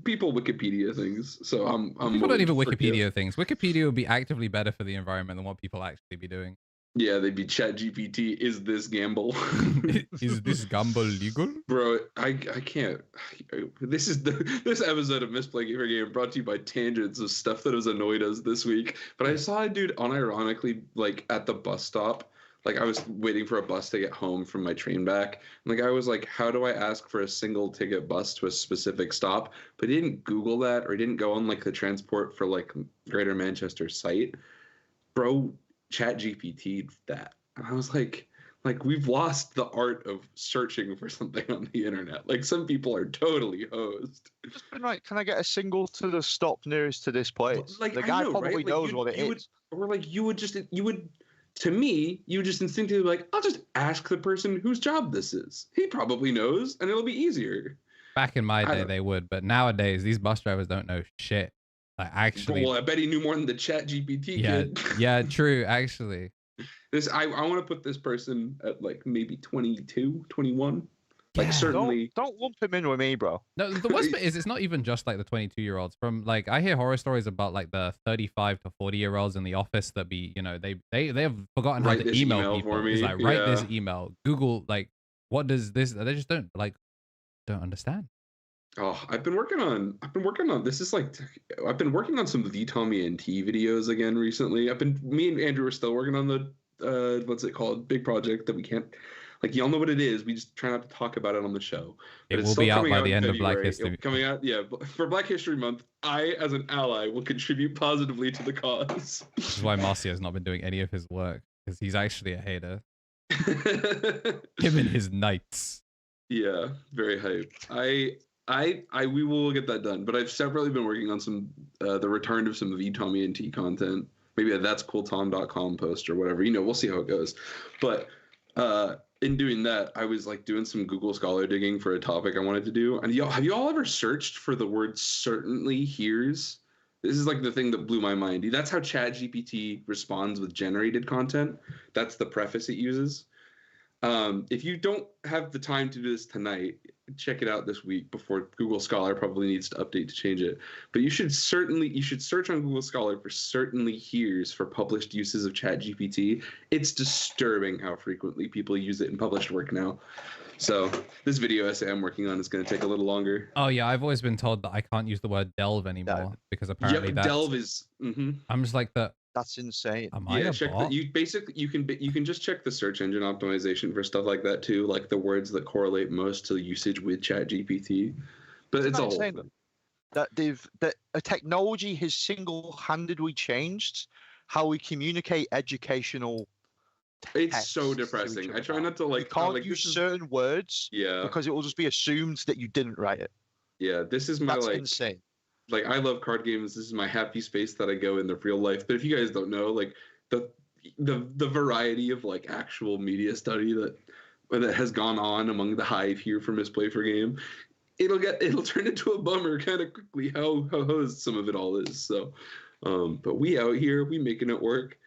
people Wikipedia things, so I'm people don't even Wikipedia things. Wikipedia would be actively better for the environment than what people actually be doing. Yeah, they'd be ChatGPT. Is this gamble? Is this gamble legal? Bro, I can't. This episode of Misplay Gamer Game brought to you by tangents of stuff that has annoyed us this week. But I saw a dude unironically like at the bus stop. Like I was waiting for a bus to get home from my train back. And the guy was like, how do I ask for a single ticket bus to a specific stop? But he didn't Google that, or he didn't go on like the transport for like Greater Manchester site. Bro, ChatGPT that. And I was like we've lost the art of searching for something on the internet. Like some people are totally hosed. Just been like, can I get a single to the stop nearest to this place? Like the guy know, probably right? knows what it is. Or like you would to me, you would just instinctively be like, I'll just ask the person whose job this is. He probably knows, and it'll be easier. Back in my day, they would, but nowadays these bus drivers don't know shit. Like actually, well, I bet he knew more than the ChatGPT kid. Yeah, true. Actually, I want to put this person at like maybe 22, 21. Like Yeah. certainly. Don't lump him in with me, bro. no. The worst bit is it's not even just like the 22-year-olds. From like I hear horror stories about like the 35 to 40-year-olds in the office that be, you know, they have forgotten how Write to this email email people. for me. It's like write this Yeah. email. Google like what does this? They just don't understand. Oh, I've been working on this is like I've been working on some of the TommyNT videos again recently. Me and Andrew are still working on the what's it called? Big project that we can't, like, y'all know what it is. We just try not to talk about it on the show. But It it's will still be out coming by the in end of Black February. History. Coming out, yeah, for Black History Month. I, as an ally, will contribute positively to the cause. This is why Marcia has not been doing any of his work because he's actually a hater. Him and his knights. Yeah, very hype. We will get that done, but I've separately been working on some the return of some TommyNT content. Maybe a that's cooltom.com post or whatever. You know, we'll see how it goes. But in doing that, I was like doing some Google Scholar digging for a topic I wanted to do. And have y'all ever searched for the word certainly hears? This is like the thing that blew my mind. That's how ChatGPT responds with generated content. That's the preface it uses. If you don't have the time to do this tonight, check it out this week before Google Scholar probably needs to update to change it. But you should search on Google Scholar for certainly hears for published uses of ChatGPT. It's disturbing how frequently people use it in published work now. So this video essay I'm working on is going to take a little longer. Oh yeah, I've always been told that I can't use the word delve anymore because apparently delve is. Mm-hmm. I'm just like that. That's insane. Am I a check bot? you can just check the search engine optimization for stuff like that too, like the words that correlate most to usage with ChatGPT. But it's a whole thing. That a technology has single-handedly changed how we communicate educational. It's so depressing. I try not to You can't use certain words, because it will just be assumed that you didn't write it. Yeah, this is my That's insane. Like, I love card games. This is my happy space that I go in the real life. But if you guys don't know, like, the variety of like actual media study that has gone on among the hive here for Misplay for Game, it'll turn into a bummer kind of quickly how hosed some of it all is. So, but we out here, we making it work,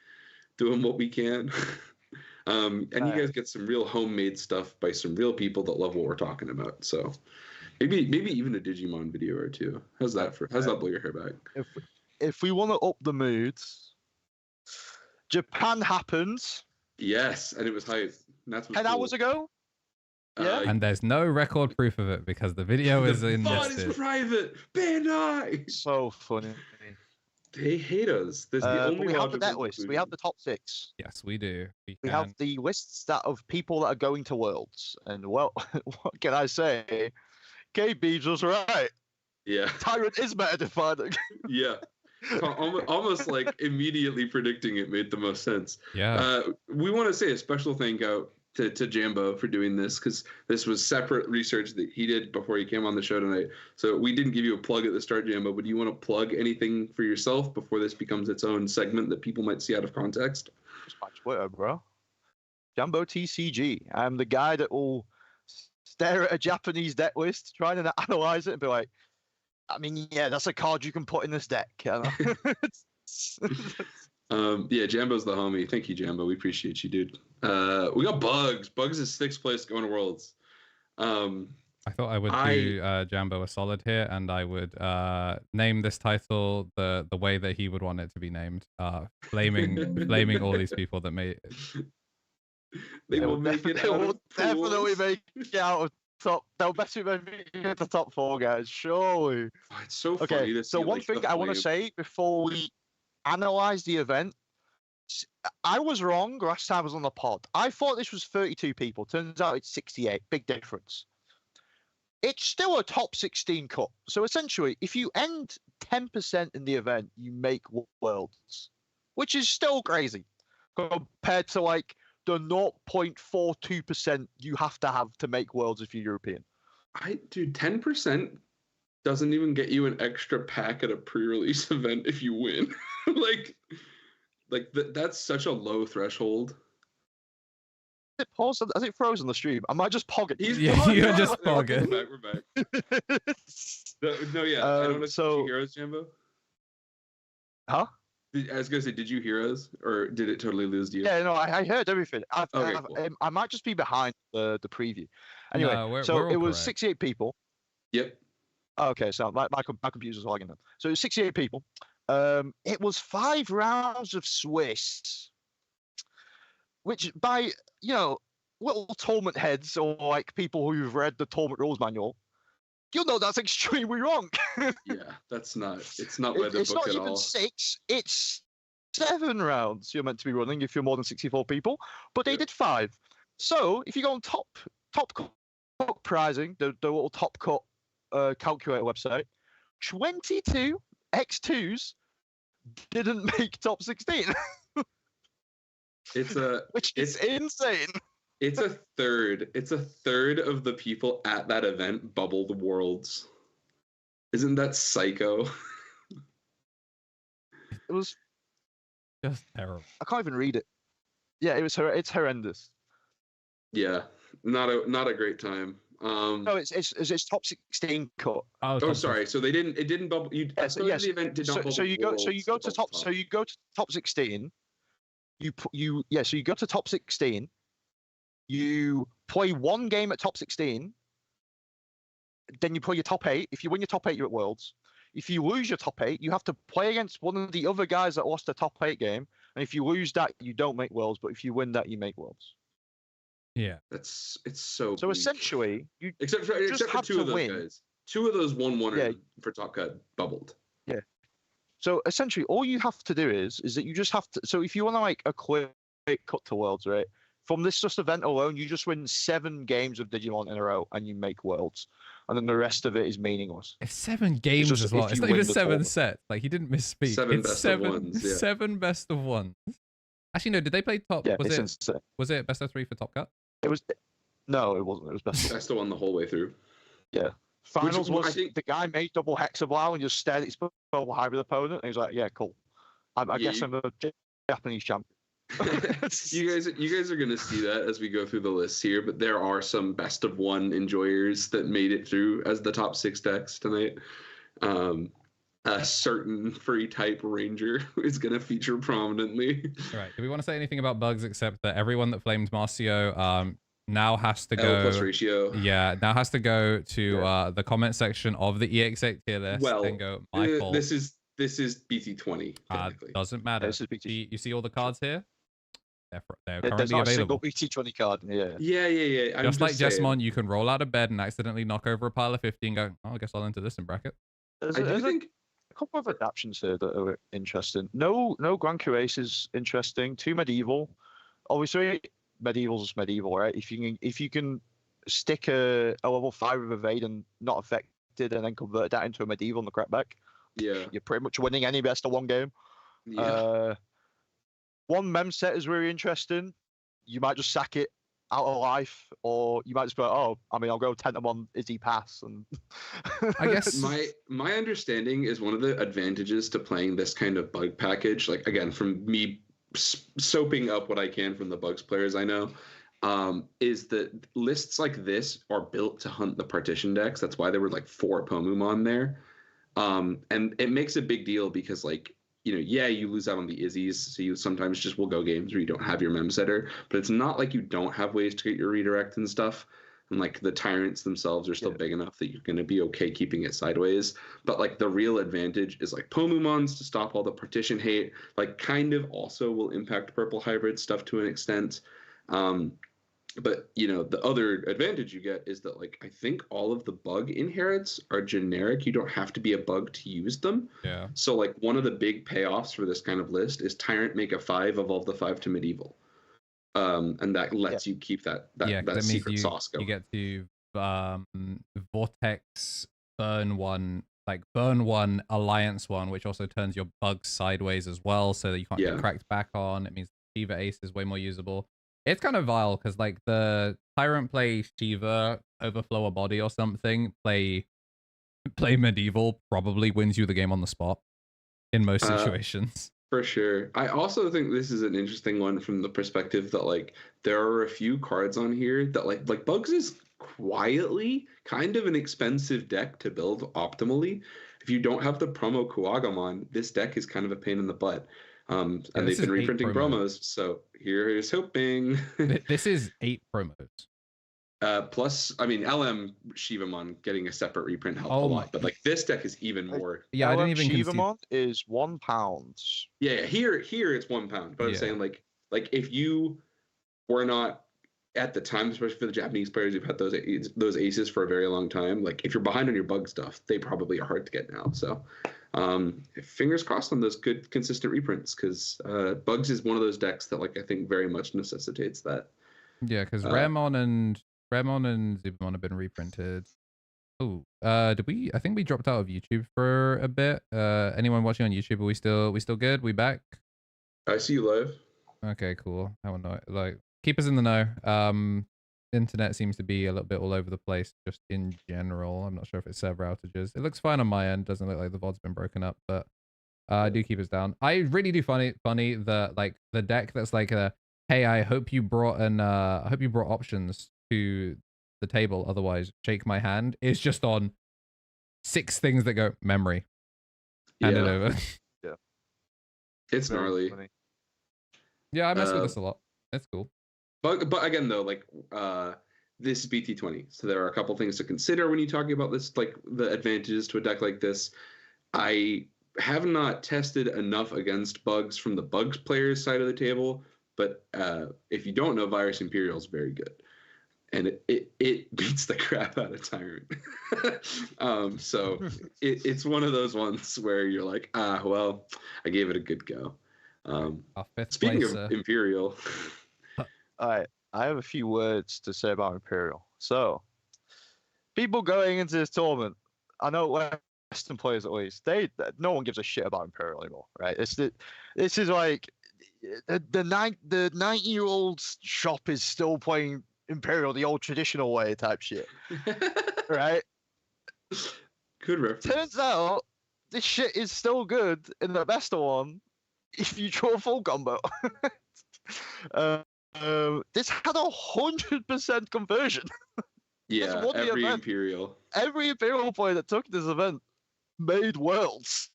doing what we can. And you guys get some real homemade stuff by some real people that love what we're talking about. So maybe even a Digimon video or two. How's that blow your hair back? If we want to up the moods, Japan happened. Yes, and it was hype. 10 hours ago. Yeah, and there's no record proof of it because the video is in VOD is private. Bandai. So funny. They hate us. There's the only we have the net list. We have the top 6. Yes, we do. We have the lists of people that are going to Worlds. And well, what can I say? KB's was right. Yeah. Tyrant is better defined. Yeah. Almost like immediately predicting it made the most sense. Yeah. We want to say a special thank out to Jambo for doing this, because this was separate research that he did before he came on the show tonight. So we didn't give you a plug at the start, Jambo, but do you want to plug anything for yourself before this becomes its own segment that people might see out of context? Just my Twitter, bro. Jambo TCG. I'm the guy that will stare at a Japanese deck list, trying to analyze it and be like, I mean, yeah, that's a card you can put in this deck. Yeah, Jambo's the homie. Thank you, Jambo. We appreciate you, dude. We got Bugs. Bugs is 6th place going to Worlds. I thought I would do Jambo a solid here, and I would name this title the way that he would want it to be named. Blaming all these people that made it. They will make it. They will definitely make it out of top. They'll definitely make it the top 4, guys. Surely. Oh, it's so funny. Okay, to so see, one like, thing I want to say before we analyze the event, I was wrong last time I was on the pod. I thought this was 32 people. Turns out it's 68. Big difference. It's still a top 16 cut. So essentially, if you end 10% in the event, you make Worlds, which is still crazy compared to like the 0.42% you have to make Worlds if you're European. Dude, 10% doesn't even get you an extra pack at a pre-release event if you win. That's such a low threshold. Is it paused? Has it frozen the stream? Am I just pogging? You're just pogging. We're back. No, yeah. I don't know. So, did you hear us, Jambo? Huh? I was gonna say, did you hear us, or did it totally lose you? Yeah, no, I heard everything. Cool. I might just be behind the preview. Anyway, No, so it was correct. 68 people. Yep. Okay, so my computer's lagging then. So it was 68 people. It was 5 rounds of Swiss, which by, little tournament heads or like people who've read the tournament rules manual, you'll know that's extremely wrong. Yeah, it's not by the It's book not at even all. 6, it's 7 rounds you're meant to be running if you're more than 64 people, but they did 5. So if you go on top cut pricing, the little top cut calculator website, 22 X2s didn't make top 16. Which is insane. It's a third of the people at that event bubbled Worlds. Isn't that psycho? It was Just terrible. I can't even read it. Yeah, it's horrendous. Yeah, not a great time. No, it's top 16 cut. Oh, sorry. So it didn't bubble. The event did not bubble. So you go to top 16. So you go to top 16. You play one game at top 16. Then you play your top 8. If you win your top 8, you're at Worlds. If you lose your top 8, you have to play against one of the other guys that lost the top 8 game. And if you lose that, you don't make Worlds. But if you win that, you make Worlds. Yeah, it's so. So bleak. essentially, you except for 2 of those guys. 2 of those 1-1 for top cut bubbled. Yeah. So essentially, all you have to do is that you just have to. So if you want to like a quick cut to Worlds, right? From this just event alone, you just win 7 games of Digimon in a row, and you make Worlds, and then the rest of it is meaningless. It's 7 games as well. It's not even 7 sets. Like he didn't misspeak. 7 it's best 7, of ones. Yeah. 7 best of ones. Actually, no. Did they play top? Yeah, was it best of 3 for Top Cut? No, it wasn't. It was best of 1 the whole way through. Yeah. Finals Which, was I think, the guy made double Hexablow and just stared at his double hybrid opponent, and he was like, "Yeah, cool. I guess I'm a Japanese champion." You guys are gonna see that as we go through the list here, but there are some best of one enjoyers that made it through as the top 6 decks tonight. A certain free type ranger is gonna feature prominently. All right. Do we want to say anything about bugs except that everyone that flamed Marcio now has to go L plus ratio. Yeah, now has to go to the comment section of the EX8 tier list Well, and go my fault. this is BT20 technically. Doesn't matter. This is BT. You see all the cards here? They're There's currently not a single available. BT20 card. Yeah. Yeah. Just like Jessamon, you can roll out of bed and accidentally knock over a pile of 50 and go, oh, I guess I'll enter this in bracket. There's I do think a couple of adaptions here that are interesting. No Grand Cuirass is interesting. 2 medieval. Obviously, medieval's medieval, right? If you can stick a level 5 of evade and not affected, and then convert that into a medieval in the crackback, yeah. you're pretty much winning any best of 1 game. Yeah. One mem set is really interesting. You might just sack it out of life, or you might just go, I'll go Tentamon Izzy Pass. And I guess my understanding is one of the advantages to playing this kind of bug package, like again from me soaping up what I can from the bugs players I know, is that lists like this are built to hunt the partition decks. That's why there were like 4 Pomumon there, and it makes a big deal because like, you lose out on the Izzies, so you sometimes just will go games where you don't have your mem setter, but it's not like you don't have ways to get your redirect and stuff. And like the tyrants themselves are still big enough that you're going to be okay keeping it sideways. But like the real advantage is like Pomumons to stop all the partition hate, like kind of also will impact purple hybrid stuff to an extent. But the other advantage you get is that like I think all of the bug inherits are generic. You don't have to be a bug to use them. Yeah. So like one of the big payoffs for this kind of list is Tyrant make a 5, evolve the 5 to medieval. And that lets you keep that secret sauce going. You get to Vortex burn one Alliance one, which also turns your bugs sideways as well, so that you can't get cracked back on. It means Shiva Ace is way more usable. It's kind of vile because like the Tyrant play Shiva, overflow a body or something, play medieval probably wins you the game on the spot in most situations. For sure. I also think this is an interesting one from the perspective that like there are a few cards on here that like Bugs is quietly kind of an expensive deck to build optimally. If you don't have the promo Kuagamon, this deck is kind of a pain in the butt. And they've been reprinting promos, so here's hoping. This is 8 promos. Plus, I mean, LM Shivamon getting a separate reprint helped a lot, but like this deck is even more. Yeah, I didn't even Shivamon is £1. Yeah, here it's £1. But I'm saying like if you were not at the time, especially for the Japanese players who've had those aces for a very long time, like if you're behind on your bug stuff, they probably are hard to get now. So fingers crossed on those good consistent reprints, because Bugs is one of those decks that like I think very much necessitates that. Yeah, because Ramon and Zubamon have been reprinted. Oh, I think we dropped out of YouTube for a bit. Anyone watching on YouTube, are we still good? We back? I see you live. Okay, cool. I don't know. Like, keep us in the know. Internet seems to be a little bit all over the place just in general. I'm not sure if it's server outages. It looks fine on my end. Doesn't look like the VOD's been broken up, but do keep us down. I really do funny that like the deck that's like hey, I hope you brought options to the table, otherwise shake my hand, is just on 6 things that go memory. Hand it over. Yeah. It's gnarly. Funny. Yeah, I mess with this a lot. It's cool. But again though, like this is BT20, so there are a couple things to consider when you're talking about this, like the advantages to a deck like this. I have not tested enough against Bugs from the Bugs players side of the table, but if you don't know, Virus Imperial is very good, and it beats the crap out of Tyrant. So it's one of those ones where you're like, well, I gave it a good go. Speaking of Imperial. All right, I have a few words to say about Imperial. So, people going into this tournament, I know Western players at least, no one gives a shit about Imperial anymore, right? This is like the 90-year-old shop is still playing Imperial the old traditional way type shit, right? Good reference. Turns out this shit is still good in the best of one if you draw a full combo. This had 100% conversion. Yeah, won the every event. Imperial. Every Imperial player that took this event made worlds.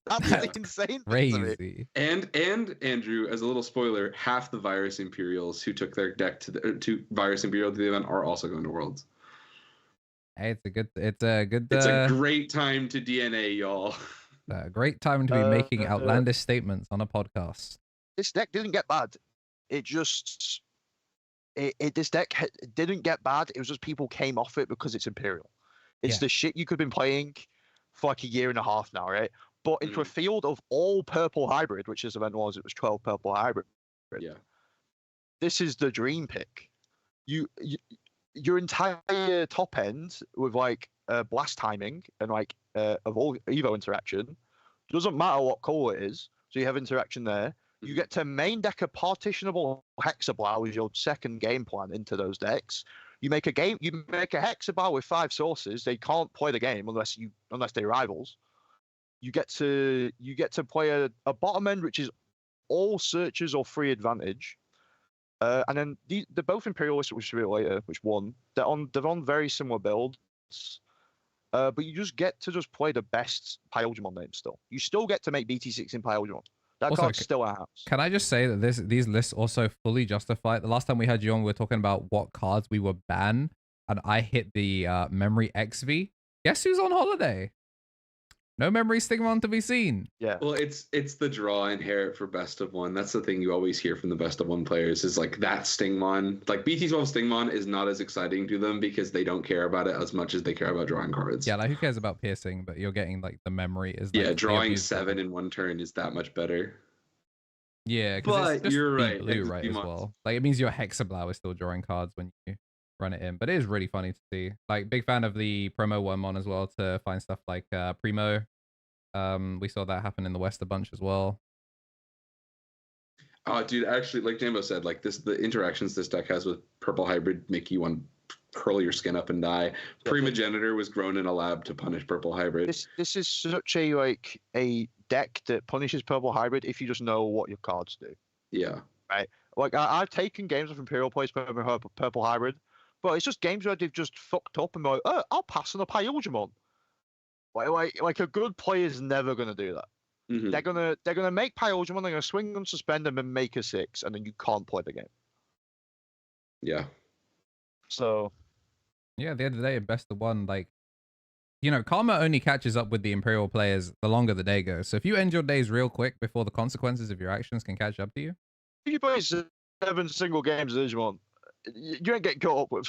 That's Yeah. the insane thing to me. Crazy. And Andrew, as a little spoiler, half the Virus Imperials who took their deck to Virus Imperial to the event are also going to Worlds. Hey, it's a good It's a great time to DNA, y'all. great time to be making outlandish statements on a podcast. This deck didn't get bad. It just this deck didn't get bad. It was just people came off it because it's Imperial. It's the shit you could have been playing for like a year and a half now, right? But into a field of all purple hybrid, which this event was, it was 12 purple hybrid. Yeah. This is the dream pick. Your entire top end with like blast timing and like Evo interaction doesn't matter what color it is. So you have interaction there. You get to main deck a partitionable Hexablow as your second game plan into those decks. You make a Hexablow with 5 sources. They can't play the game unless they're rivals. You get to play a bottom end which is all searches or free advantage. And then they're both Imperialists, which will be later, which won. They're on very similar builds. But you just get to play the best Pyogimon names still. You still get to make BT6 in Pyogimon. That Also, card's still out. Can I just say that these lists also fully justify. The last time we had you on, we were talking about what cards we would ban, and I hit the Memory XV. Guess who's on holiday? No Memory Stigmon to be seen. Yeah. Well, it's the draw inherit for best of one. That's the thing you always hear from the best of one players is like that Stingmon. Like BT12 Stingmon is not as exciting to them because they don't care about it as much as they care about drawing cards. Yeah, like who cares about piercing? But you're getting like the memory is. Like, drawing 7 in one turn is that much better. Yeah, but it's you're right. Blue, right, as well. Like it means your Hexablow is still drawing cards when you run it in, but it is really funny to see. Like big fan of the promo Wormmon as well to find stuff like Primo. We saw that happen in the West a bunch as well. Oh, dude, actually, like Jambo said, like the interactions this deck has with Purple Hybrid make you want to curl your skin up and die. Primogenitor was grown in a lab to punish Purple Hybrid. This is such a deck that punishes Purple Hybrid if you just know what your cards do. Yeah. Right. Like I've taken games of Imperial plays Purple Hybrid, but it's just games where they've just fucked up and be like, oh, I'll pass on a Pyogimon. Like a good player is never gonna do that. Mm-hmm. They're gonna make Pyogimon, they're gonna swing them, suspend them, and make a 6, and then you can't play the game. Yeah. So. Yeah, at the end of the day, best of one, like, you know, karma only catches up with the Imperial players the longer the day goes. So if you end your days real quick before the consequences of your actions can catch up to you. If you play 7 single games of Digimon, you ain't getting caught up with.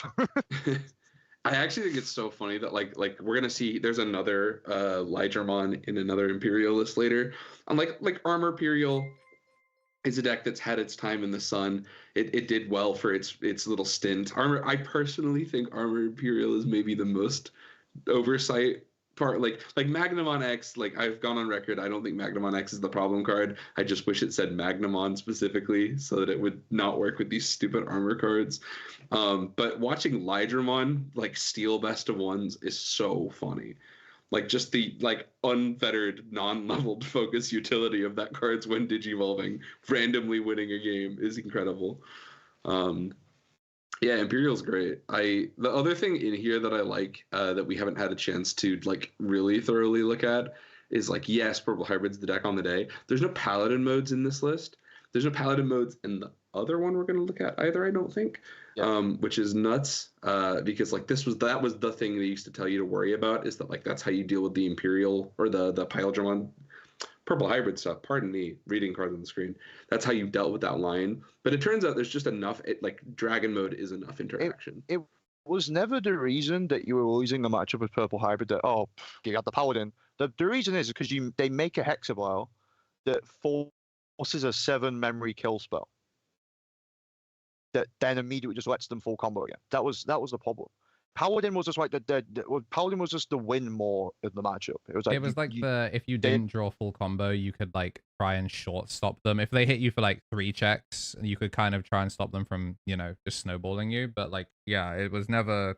I actually think it's so funny that like we're gonna see there's another Lydramon in another Imperial list later. And like Armor Imperial is a deck that's had its time in the sun. It did well for its little stint. I personally think Armor Imperial is maybe the most oversight part. Like Magnamon X, like I've gone on record, I don't think Magnamon X is the problem card. I just wish it said Magnamon specifically so that it would not work with these stupid armor cards. But watching Lydramon like steal best of ones is so funny. Like just the unfettered, non-leveled focus utility of that card's when digivolving, randomly winning a game is incredible. Yeah, Imperial's great. The other thing in here that I like that we haven't had a chance to like really thoroughly look at is like, yes, Purple Hybrid's the deck on the day. There's no Paladin modes in this list. There's no Paladin modes in the other one we're going to look at either, I don't think. Yeah. Which is nuts because like that was the thing they used to tell you to worry about, is that like that's how you deal with the Imperial or the Pyodramon Purple Hybrid stuff. Pardon me, reading cards on the screen. That's how you dealt with that line. But it turns out there's just enough. Like Dragon mode is enough interaction. It was never the reason that you were losing the matchup with Purple Hybrid. That you got the Paladin. The reason is because they make a Hexablow that forces a 7 memory kill spell. That then immediately just lets them full combo again. That was the problem. Paladin was just like Paladin was just the win more of the matchup. It was like if you didn't draw full combo, you could like try and short stop them. If they hit you for like 3 checks, you could kind of try and stop them from, you know, just snowballing you. But like, yeah, it was never.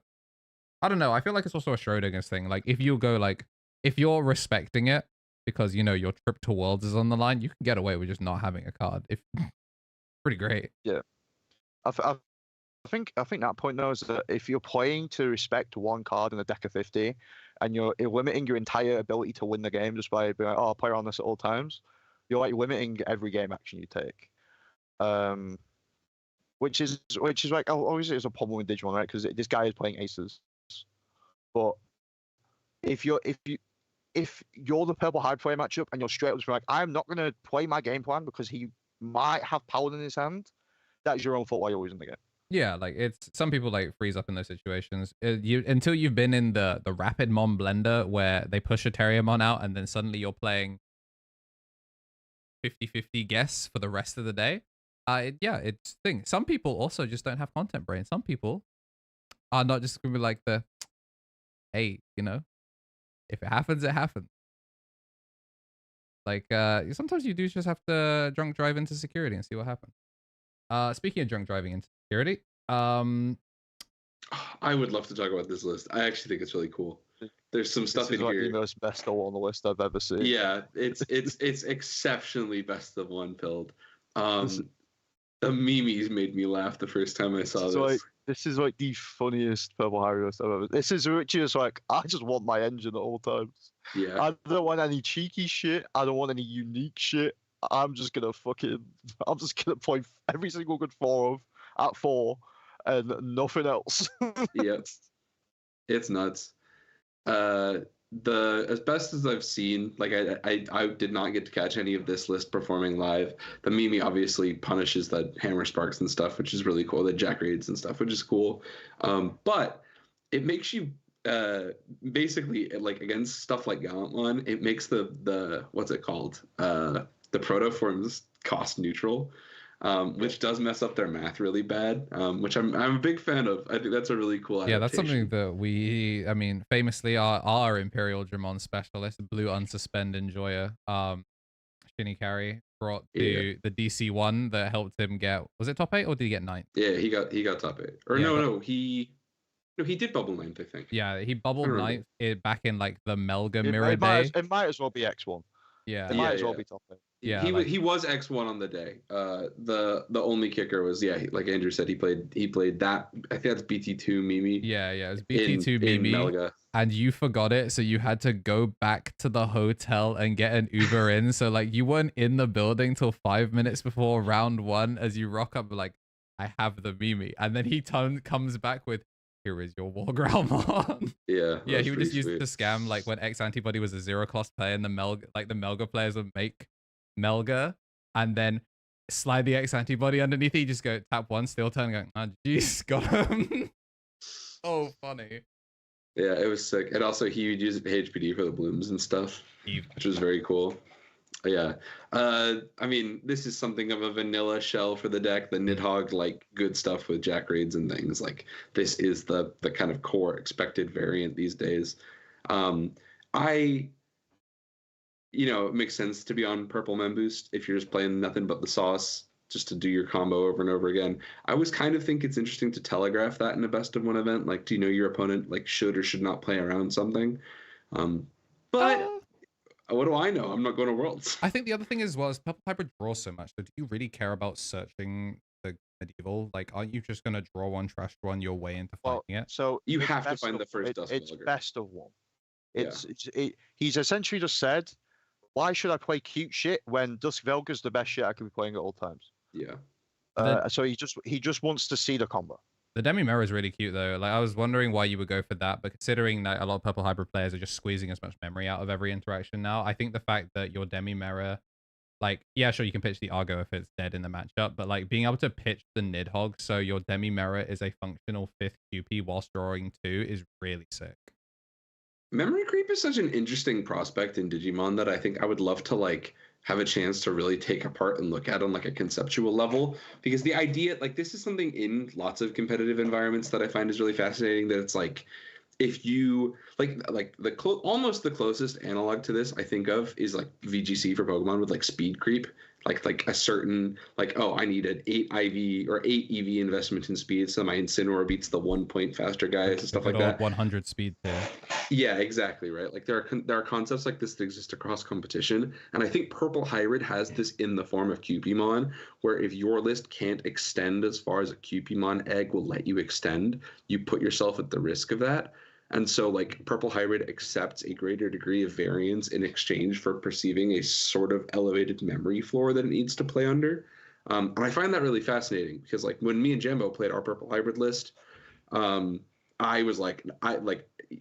I don't know. I feel like it's also a Schrodinger's thing. Like if you're respecting it because you know your trip to Worlds is on the line, you can get away with just not having a card. Pretty great. I think that point though is that if you're playing to respect one card in a deck of 50, and you're limiting your entire ability to win the game just by being like, oh, I'll play around this at all times, you're like limiting every game action you take. Which is like, obviously it's a problem with Digimon, right? Because this guy is playing aces, but if you're the purple hybrid player matchup and you're straight up just like, I'm not gonna play my game plan because he might have power in his hand, that's your own fault why you're losing the game. Yeah, like it's some people like freeze up in those situations. Until you've been in the rapid mon blender where they push a Terriermon out and then suddenly you're playing 50-50 guess for the rest of the day. It's thing. Some people also just don't have content brain. Some people are not just gonna be like hey, if it happens, it happens. Like sometimes you do just have to drunk drive into security and see what happens. Speaking of drunk driving into security, I would love to talk about this list. I actually think it's really cool. There's some stuff in here. This is the most best of one on the list I've ever seen. Yeah, it's exceptionally best of one pilled. The memes made me laugh the first time I saw this. This is like the funniest Purple Harry list I've ever. This is just like, I just want my engine at all times. Yeah. I don't want any cheeky shit. I don't want any unique shit. I'm just gonna play every single good 4 of at 4 and nothing else. Yep. It's nuts. As best as I've seen, like I did not get to catch any of this list performing live. The Mimi obviously punishes the hammer sparks and stuff, which is really cool. The jack raids and stuff, which is cool. But it makes you basically, like, against stuff like Gallantmon, it makes the what's it called? The protoforms cost neutral. Which does mess up their math really bad, which I'm a big fan of. I think that's a really cool adaptation. Yeah, that's something that famously our Imperial Dramon specialist, Blue Unsuspend Enjoyer, Shinny Carry, brought to the DC one that helped him get, was it top 8 or did he get 9th? Yeah, he got top 8. Or yeah, he did bubble 9th, I think. Yeah, he bubbled 9th back in like the Melga Mirror Day. It might as well be X1. Yeah. It might as well be top 8. Yeah, he was X1 on the day. The only kicker was, like Andrew said, he played that. I think that's BT2 Mimi. Yeah, it was BT2 Mimi. Melga. And you forgot it, so you had to go back to the hotel and get an Uber in. So like you weren't in the building till 5 minutes before round 1. As you rock up, like, I have the Mimi, and then he comes back with, here is your Wargroundmon. Yeah, he would just use it to scam, like when X Antibody was a 0-cost player, and the Melga players would make Melga and then slide the X Antibody underneath it. You just go tap 1, still turn, going, oh jeez, got him. Oh, funny. Yeah, it was sick. And also he would use it to HPD for the blooms and stuff, which was very cool. Yeah. This is something of a vanilla shell for the deck. The Nidhogg, like, good stuff with jack raids and things. Like, this is the kind of core expected variant these days. It makes sense to be on Purple Mem Boost if you're just playing nothing but the sauce, just to do your combo over and over again. I always kind of think it's interesting to telegraph that in a best of one event. Like, do you know your opponent like should or should not play around something? But what do I know? I'm not going to Worlds. I think the other thing is Purple Hybrid draws so much. So do you really care about searching the medieval? Like, aren't you just going to draw one, trash one your way into fighting it? So you have to find the first Dust It's Mulligan. best of one. He's essentially just said, why should I play cute shit when Dusk Velga's the best shit I could be playing at all times? Yeah. So he just wants to see the combo. The Demi Mirror is really cute though. Like, I was wondering why you would go for that, but considering that a lot of Purple Hybrid players are just squeezing as much memory out of every interaction now, I think the fact that your Demi Mirror, like, yeah, sure, you can pitch the Argo if it's dead in the matchup, but like being able to pitch the Nidhogg so your Demi Mirror is a functional 5th QP whilst drawing 2 is really sick. Memory creep is such an interesting prospect in Digimon that I think I would love to like have a chance to really take apart and look at on like a conceptual level, because the idea, like, this is something in lots of competitive environments that I find is really fascinating, that it's like, if you almost the closest analog to this I think of is like VGC for Pokemon with like speed creep. like a certain I need an 8 IV or 8 EV investment in speed, so my Incineroar beats the 1 point faster guys and stuff like that. 100 speed tier. Yeah, exactly, right. Like there are concepts like this that exist across competition, and I think Purple Hybrid has this in the form of Cupimon, where if your list can't extend as far as a Cupimon egg will let you extend, you put yourself at the risk of that. And so, like, Purple Hybrid accepts a greater degree of variance in exchange for perceiving a sort of elevated memory floor that it needs to play under. And I find that really fascinating because, like, when me and Jambo played our Purple Hybrid list, I was like,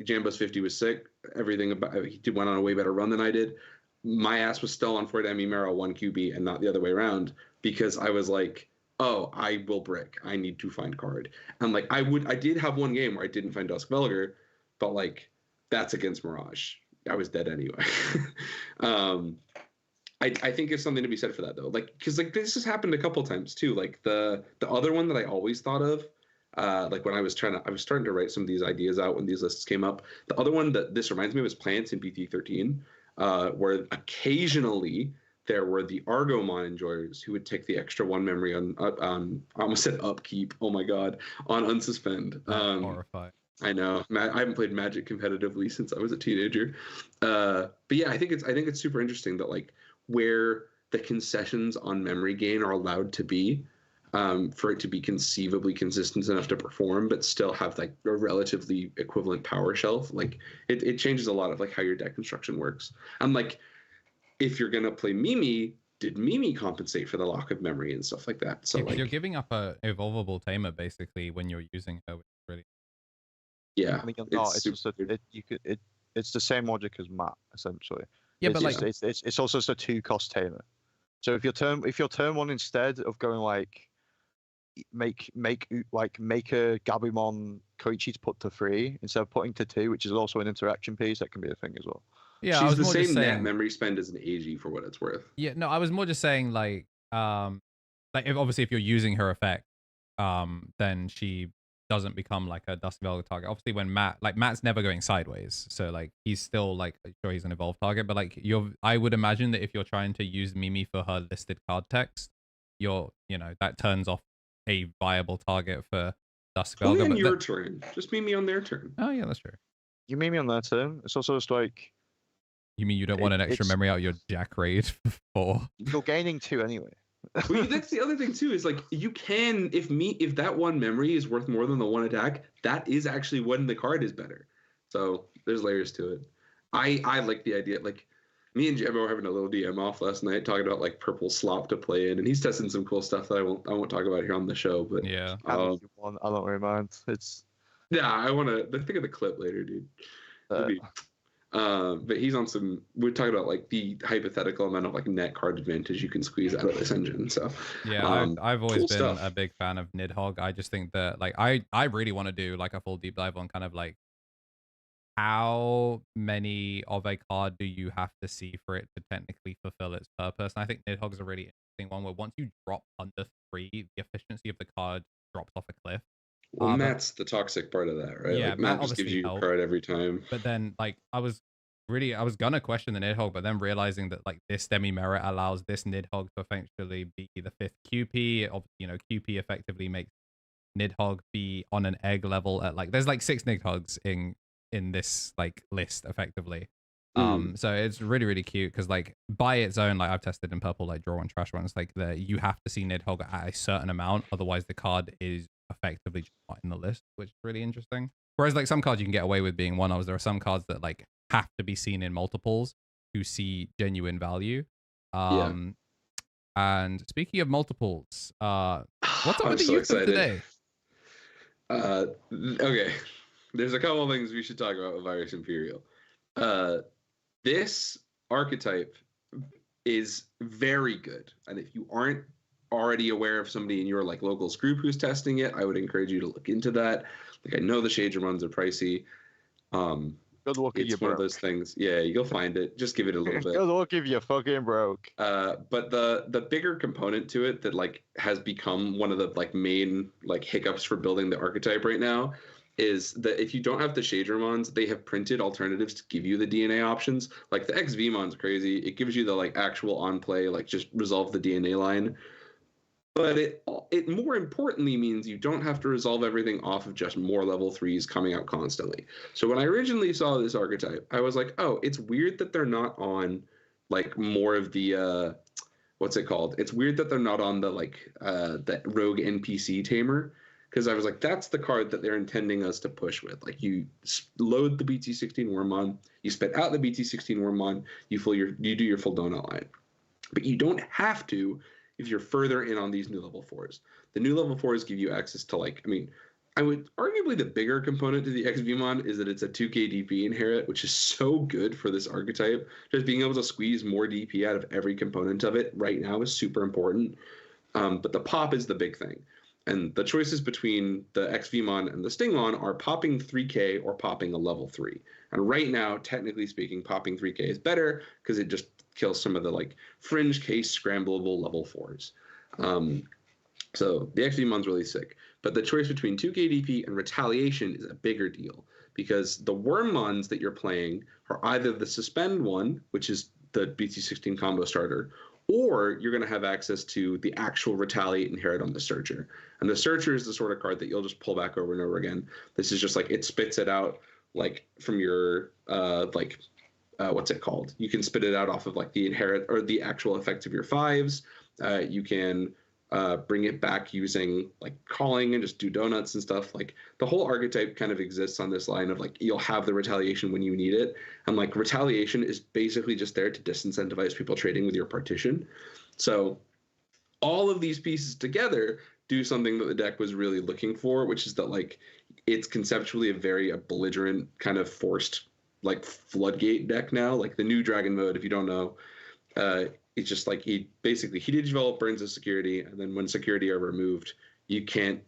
Jambo's 50 was sick. Everything about he went on a way better run than I did. My ass was still on Fort Emimero 1 QB and not the other way around because I was like, oh, I will brick. I need to find card. And like I did have one game where I didn't find Dusk Velgar, but like that's against Mirage. I was dead anyway. I think there's something to be said for that though. Like because like this has happened a couple times too. Like the other one that I always thought of. Like when I was starting to write some of these ideas out when these lists came up. The other one that this reminds me of is Plants in BT13, where occasionally there were the Argomon enjoyers who would take the extra 1 memory on I almost said upkeep. Oh my god, on unsuspend. Horrified. I know. I haven't played Magic competitively since I was a teenager. But yeah, I think it's super interesting that like where the concessions on memory gain are allowed to be. For it to be conceivably consistent enough to perform, but still have like a relatively equivalent power shelf, like it changes a lot of like how your deck construction works. And like, if you're gonna play Mimi, did Mimi compensate for the lock of memory and stuff like that? So like, you're giving up a evolvable tamer basically when you're using her, which is really yeah. I mean, it's the same logic as Matt essentially. Yeah, but like it's also just a 2-cost tamer. So if your turn 1 instead of going like make a Gabumon Koichi to put to 3 instead of putting to 2, which is also an interaction piece, that can be a thing as well. Yeah, she's the same net memory spend as an AG for what it's worth. Yeah, no, I was more just saying like if you're using her effect, then she doesn't become like a Dusk Velgar target. Obviously, when Matt's never going sideways, so like he's still like sure he's an evolved target, but like I would imagine that if you're trying to use Mimi for her listed card text, that turns off a viable target for Dusk Velgar. Only on your turn. Just Mimi on their turn. Oh yeah, that's true. You Mimi on their turn. It's also just like. You mean you don't want an extra memory out of your Jack raid for? You're gaining 2 anyway. Well, that's the other thing too. Is like you can if that 1 memory is worth more than the 1 attack, that is actually when the card is better. So there's layers to it. I like the idea. Like me and Jemmo were having a little DM off last night talking about like purple slop to play in, and he's testing some cool stuff that I won't talk about here on the show. But yeah, I don't really mind. It's I want to think of the clip later, dude. But he's on some. We're talking about like the hypothetical amount of like net card advantage you can squeeze out of this engine. So yeah, I've always been a big fan of Nidhogg. I just think that like I really want to do like a full deep dive on kind of like how many of a card do you have to see for it to technically fulfill its purpose. And I think Nidhogg's a really interesting one where once you drop under 3, the efficiency of the card drops off a cliff. Well, Matt's the toxic part of that, right? Yeah, like, Matt just gives you your card every time. But then, like, I was gonna question the Nidhogg, but then realizing that like this Demi Merit allows this Nidhogg to effectively be the 5th QP. QP effectively makes Nidhogg be on an egg level at like there's like 6 Nidhoggs in this like list effectively. So it's really, really cute because like by its own, like I've tested in purple, like draw and trash ones, like you have to see Nidhogg at a certain amount, otherwise the card is effectively just not in the list, which is really interesting. Whereas like some cards you can get away with being one-offs, there are some cards that like have to be seen in multiples to see genuine value. And speaking of multiples, what's up with the youth today? Okay, there's a couple of things we should talk about with Virus Imperial. This archetype is very good, and if you aren't already aware of somebody in your like locals group who's testing it, I would encourage you to look into that. Like I know the Shadra runs are pricey. Good luck if you're one of those things. Yeah, you'll find it. Just give it a little bit. Good luck if you're fucking broke. But the bigger component to it that like has become one of the like main like hiccups for building the archetype right now is that if you don't have the Shadramons, they have printed alternatives to give you the DNA options. Like the XVmon's crazy. It gives you the like actual on play, like just resolve the DNA line. But it more importantly means you don't have to resolve everything off of just more level 3s coming out constantly. So when I originally saw this archetype, I was like, oh, it's weird that they're not on like more of the what's it called? It's weird that they're not on the like that rogue NPC tamer, because I was like, that's the card that they're intending us to push with. Like you load the BT16 Wormmon, you spit out the BT16 Wormmon, you do your full donut line, but you don't have to if you're further in on these new level 4s. The new level 4s give you access to like, I mean, I would arguably the bigger component to the XVmon is that it's a 2k DP inherit, which is so good for this archetype. Just being able to squeeze more DP out of every component of it right now is super important. But the pop is the big thing. And the choices between the XVmon and the Stingmon are popping 3k or popping a level 3. And right now, technically speaking, popping 3k is better because it just kills some of the like fringe case scramblable level 4s. So the XVmon's really sick. But the choice between 2k DP and retaliation is a bigger deal because the Wormmons that you're playing are either the suspend one, which is the BT16 combo starter, or you're going to have access to the actual retaliate inherit on the Searcher. And the Searcher is the sort of card that you'll just pull back over and over again. This is just like it spits it out like from your what's it called? You can spit it out off of like the inherit or the actual effects of your 5s. You can bring it back using like calling and just do donuts and stuff. Like the whole archetype kind of exists on this line of like you'll have the retaliation when you need it, and like retaliation is basically just there to disincentivize people trading with your partition. So all of these pieces together do something that the deck was really looking for, which is that like it's conceptually a very belligerent kind of forced like floodgate deck now. Like the new dragon mode, if you don't know, it's just like he develop burns of security, and then when security are removed, you can't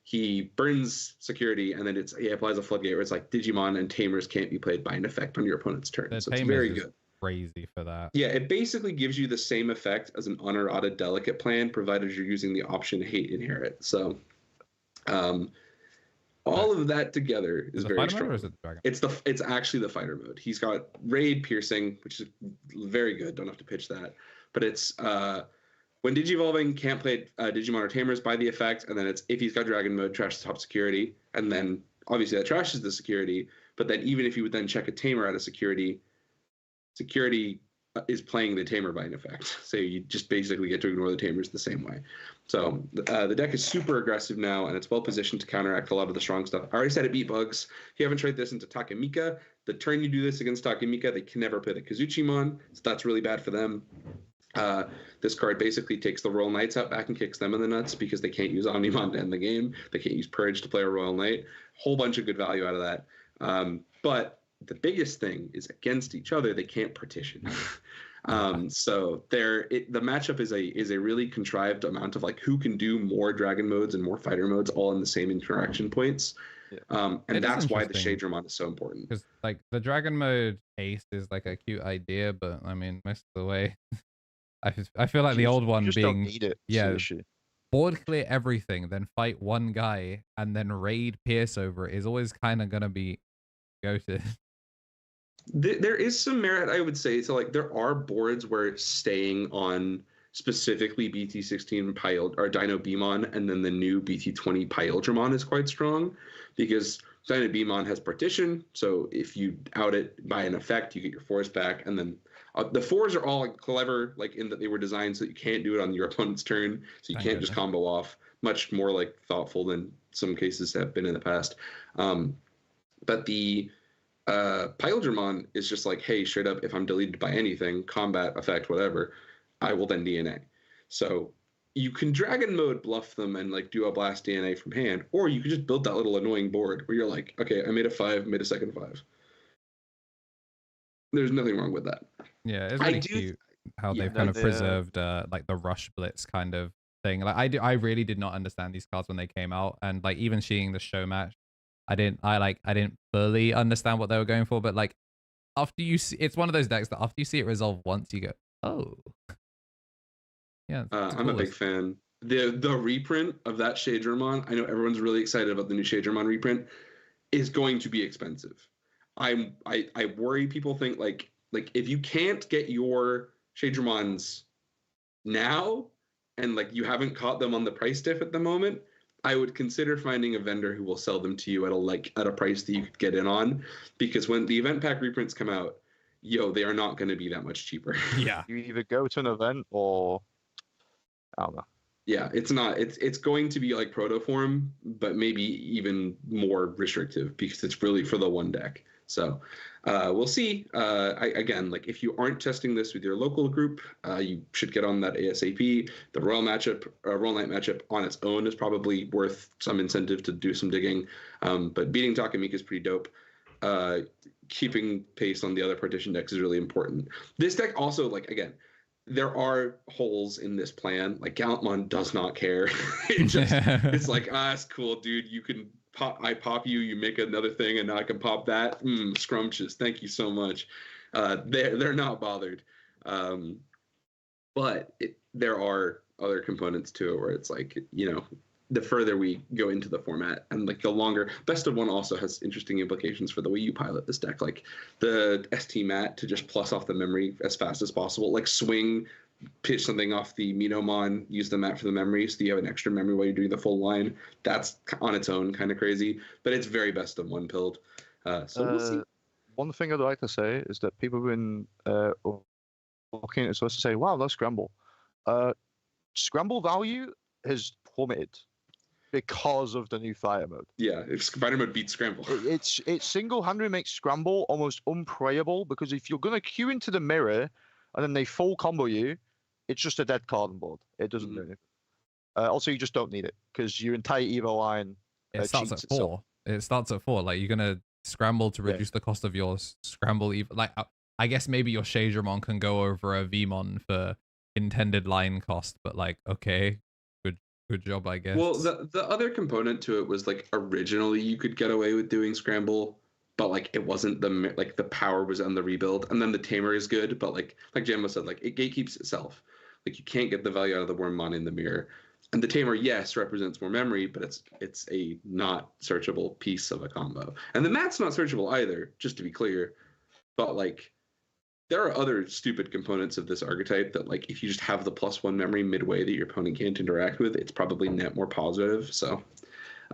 he burns security, and then he applies a floodgate where it's like Digimon and Tamers can't be played by an effect on your opponent's turn. So it's very good. Crazy for that. Yeah, it basically gives you the same effect as an unerrata delicate plan, provided you're using the option hate inherit. So all of that together is very strong. Or is it the dragon? It's actually the fighter mode. He's got raid piercing, which is very good. Don't have to pitch that. But it's when Digivolving, can't play Digimon or Tamers by the effect, and then it's if he's got dragon mode, trash the top security, and then obviously that trashes the security. But then even if you would then check a Tamer out of security is playing the Tamer by an effect. So you just basically get to ignore the Tamers the same way. So the deck is super aggressive now, and it's well positioned to counteract a lot of the strong stuff. I already said it beat bugs. If you haven't tried this into Takemika, the turn you do this against Takemika, they can never play the Kazuchimon, so that's really bad for them. This card basically takes the Royal Knights out back and kicks them in the nuts because they can't use Omnimon to end the game. They can't use Purge to play a Royal Knight. Whole bunch of good value out of that. But the biggest thing is against each other, they can't partition. So the matchup is a really contrived amount of like who can do more dragon modes and more fighter modes all in the same interaction points. Yeah. And that's why the Shadramon is so important. Because like the dragon mode ace is like a cute idea, but I mean most of the way, I feel like the old one just being don't need it, yeah. seriously. Board clear everything, then fight one guy, and then raid Pierce over it is always kind of gonna be go-to. There is some merit, I would say. So like there are boards where staying on specifically BT16 or Dino Beamon and then the new BT20 Pyldramon is quite strong because Dino Beamon has partition. So if you out it by an effect, you get your 4s back, and then the 4s are all like clever, like in that they were designed so that you can't do it on your opponent's turn, so you can't just combo off. Much more like thoughtful than some cases have been in the past. But the Pyldramon is just like, hey, straight up, if I'm deleted by anything, combat, effect, whatever, I will then DNA. So you can dragon mode bluff them and like do a blast DNA from hand, or you could just build that little annoying board where you're like, okay, I made a 5, made a second 5. There's nothing wrong with that. Yeah, it's really cute how they've kind of preserved like the rush blitz kind of thing. Like I really did not understand these cards when they came out, and like even seeing the show match, I didn't fully understand what they were going for. But like after you see, it's one of those decks that after you see it resolve once, you go, oh, yeah. I'm a big fan. the reprint of that Shadramon, I know everyone's really excited about the new Shadramon reprint, is going to be expensive. I worry people think like if you can't get your Shadramons now and like you haven't caught them on the price diff at the moment, I would consider finding a vendor who will sell them to you at a price that you could get in on, because when the event pack reprints come out, they are not going to be that much cheaper. Yeah. You either go to an event or I don't know. Yeah, it's not. It's going to be like Protoform, but maybe even more restrictive because it's really for the one deck. So we'll see. Again, like if you aren't testing this with your local group, you should get on that ASAP. The Royal Knight matchup on its own is probably worth some incentive to do some digging. But beating Takamika is pretty dope. Keeping pace on the other partition decks is really important. This deck also, like, again, there are holes in this plan. Like Gallantmon does not care. It's like, it's cool, dude. You can I pop you, you make another thing, and now I can pop that. Scrumptious. Thank you so much. They're not bothered. But there are other components to it where it's like, the further we go into the format and like the longer, Best of One also has interesting implications for the way you pilot this deck. Like the ST mat to just plus off the memory as fast as possible, like swing, pitch something off the Minomon, use the mat for the memory so you have an extra memory while you're doing the full line. That's on its own kind of crazy, but it's very Best of One pilled. So we'll see. One thing I'd like to say is that people have been looking at us to say, wow, that's Scramble. Scramble value has plummeted because of the new Fire Mode. Yeah, if Fire Mode beats Scramble. It single-handedly makes Scramble almost unplayable, because if you're going to queue into the mirror and then they full combo you, it's just a dead card on board. It doesn't do anything. Also, you just don't need it, because your entire Evo line it starts at 4. Itself. It starts at 4. Like, you're going to scramble to reduce the cost of your Scramble. Like, I guess maybe your Shadramon can go over a Vmon for intended line cost, but like, okay. Good job, I guess. Well, the other component to it was like originally you could get away with doing Scramble, but like it wasn't the power was on the rebuild, and then the Tamer is good, but like Jambo said, like it gatekeeps itself. Like you can't get the value out of the Wormmon in the mirror, and the Tamer, yes, represents more memory, but it's a not searchable piece of a combo, and the mat's not searchable either, just to be clear. But like, there are other stupid components of this archetype that, like, if you just have the +1 memory midway that your opponent can't interact with, it's probably net more positive. So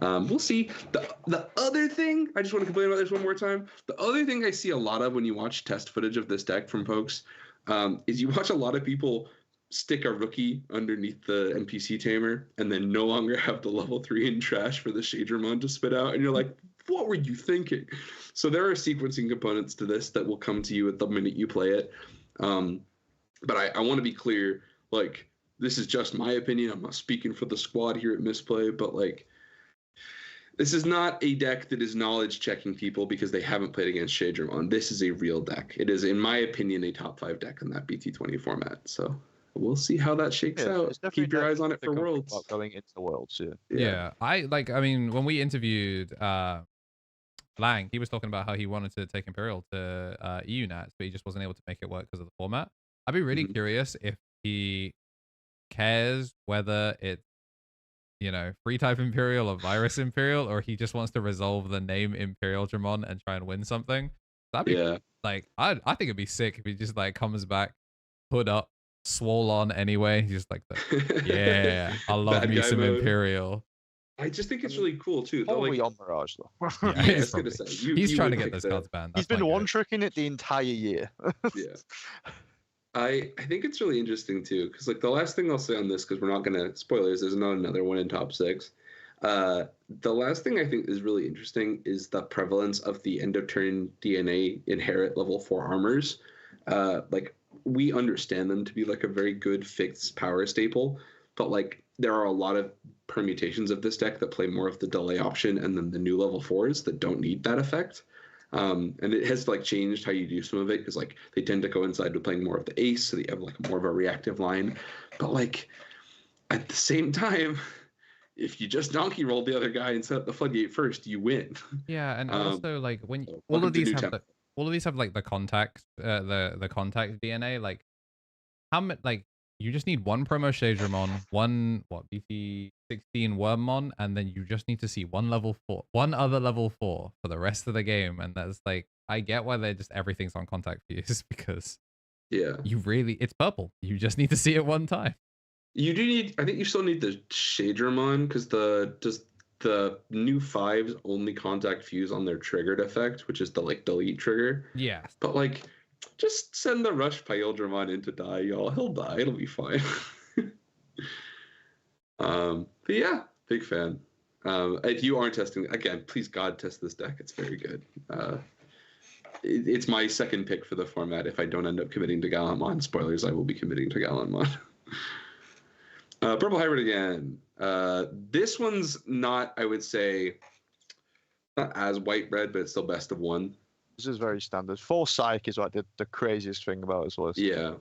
we'll see. The other thing, I just want to complain about this one more time. The other thing I see a lot of when you watch test footage of this deck from folks is you watch a lot of people stick a rookie underneath the NPC tamer and then no longer have the level 3 in trash for the Shadramon to spit out. And you're like, what were you thinking? So there are sequencing components to this that will come to you at the minute you play it. But I want to be clear, like, this is just my opinion. I'm not speaking for the squad here at Misplay, but like, this is not a deck that is knowledge checking people because they haven't played against Shadramon. This is a real deck. It is, in my opinion, a top 5 deck in that BT20 format. So we'll see how that shakes out. Keep your eyes on it for Worlds. Going into the Worlds, yeah. I mean, when we interviewed Lang, he was talking about how he wanted to take Imperial to EU Nats, but he just wasn't able to make it work because of the format. I'd be really curious if he cares whether it's, free type Imperial or virus Imperial, or he just wants to resolve the name Imperial Dramon and try and win something. That'd be like, I think it'd be sick if he just like comes back, hood up, swole on anyway. He's just like, I love me some mode. Imperial. I just think it's really cool too. Probably on Mirage though. Yeah, he's trying to get those cards banned. He's been one-tricking it the entire year. Yeah. I think it's really interesting too, because like the last thing I'll say on this, because we're not gonna spoilers, there's not another one in top 6. The last thing I think is really interesting is the prevalence of the end of turn DNA inherit level 4 armors. Like, we understand them to be like a very good fixed power staple, but like there are a lot of permutations of this deck that play more of the delay option and then the new level 4s that don't need that effect. And it has like changed how you do some of it, because like they tend to coincide with playing more of the ace, so that you have like more of a reactive line. But like at the same time, if you just donkey roll the other guy and set up the floodgate first, you win. Yeah, and also like when all of these have like the contact the contact DNA, like how much, like you just need one promo Shadramon, one BT16 Wormmon, and then you just need to see one other level 4 for the rest of the game. And that's like, I get why they're just everything's on contact views because it's purple. You just need to see it one time. You do need. I think you still need the Shadramon because the new 5s only contact fuse on their triggered effect, which is the like delete trigger. Yeah. But like, just send the Rush Pyldramon in to die, y'all. He'll die. It'll be fine. But yeah, big fan. If you aren't testing, again, please God test this deck. It's very good. It's my second pick for the format. If I don't end up committing to Gallantmon, spoilers, I will be committing to Gallantmon. Purple Hybrid again. This one's not, I would say, not as white bread, but it's still best of one. This is very standard. 4 Psych is like the craziest thing about this list. Yeah.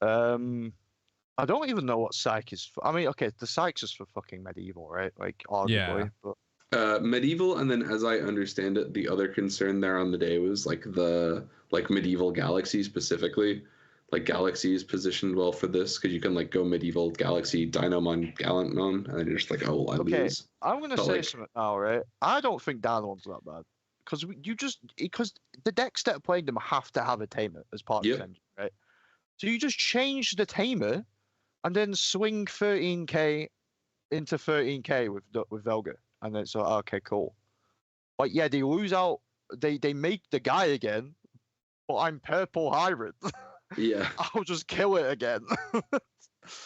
I don't even know what Psych is for. I mean, okay, the Psych's just for fucking medieval, right? Like, arguably. Yeah. But medieval, and then as I understand it, the other concern there on the day was like the medieval galaxy specifically. Like Galaxy is positioned well for this because you can like go medieval Galaxy, Dynamon, Gallantmon, and then you're just like, oh, well, I lose. I'm gonna say something now, right? I don't think Dynamon's that bad because the decks that are playing them have to have a tamer as part of the engine, right? So you just change the tamer and then swing 13k into 13k with Velga, and then it's like, okay, cool. Like, yeah, they lose out, they make the guy again, but I'm purple hybrid. Yeah, I'll just kill it again.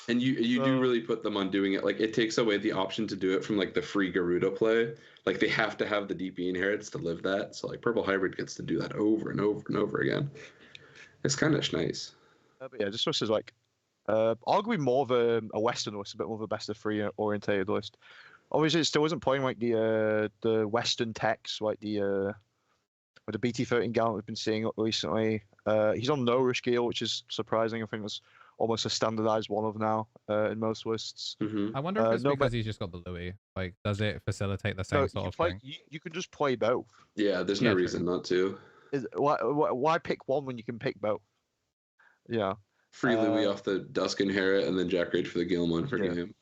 And you do really put them on doing it. Like, it takes away the option to do it from like the free Garuda play. Like, they have to have the DP inherits to live that. So like Purple Hybrid gets to do that over and over and over again. It's kind of nice. But yeah, this list is like arguably more of a Western list, a bit more of a best of 3 orientated list. Obviously, it still isn't playing like the Western techs, like the BT13 Gallant we've been seeing recently. He's on no Rush Geel, which is surprising. I think that's almost a standardized one of now in most lists. Mm-hmm. I wonder if it's because he's just got the Louis. Like, does it facilitate the same sort of thing? You can just play both. Yeah, there's no reason not to. Why pick one when you can pick both? Yeah. Free Louis off the Dusk Inherit, and then Jack Rage for the Gilmon for game.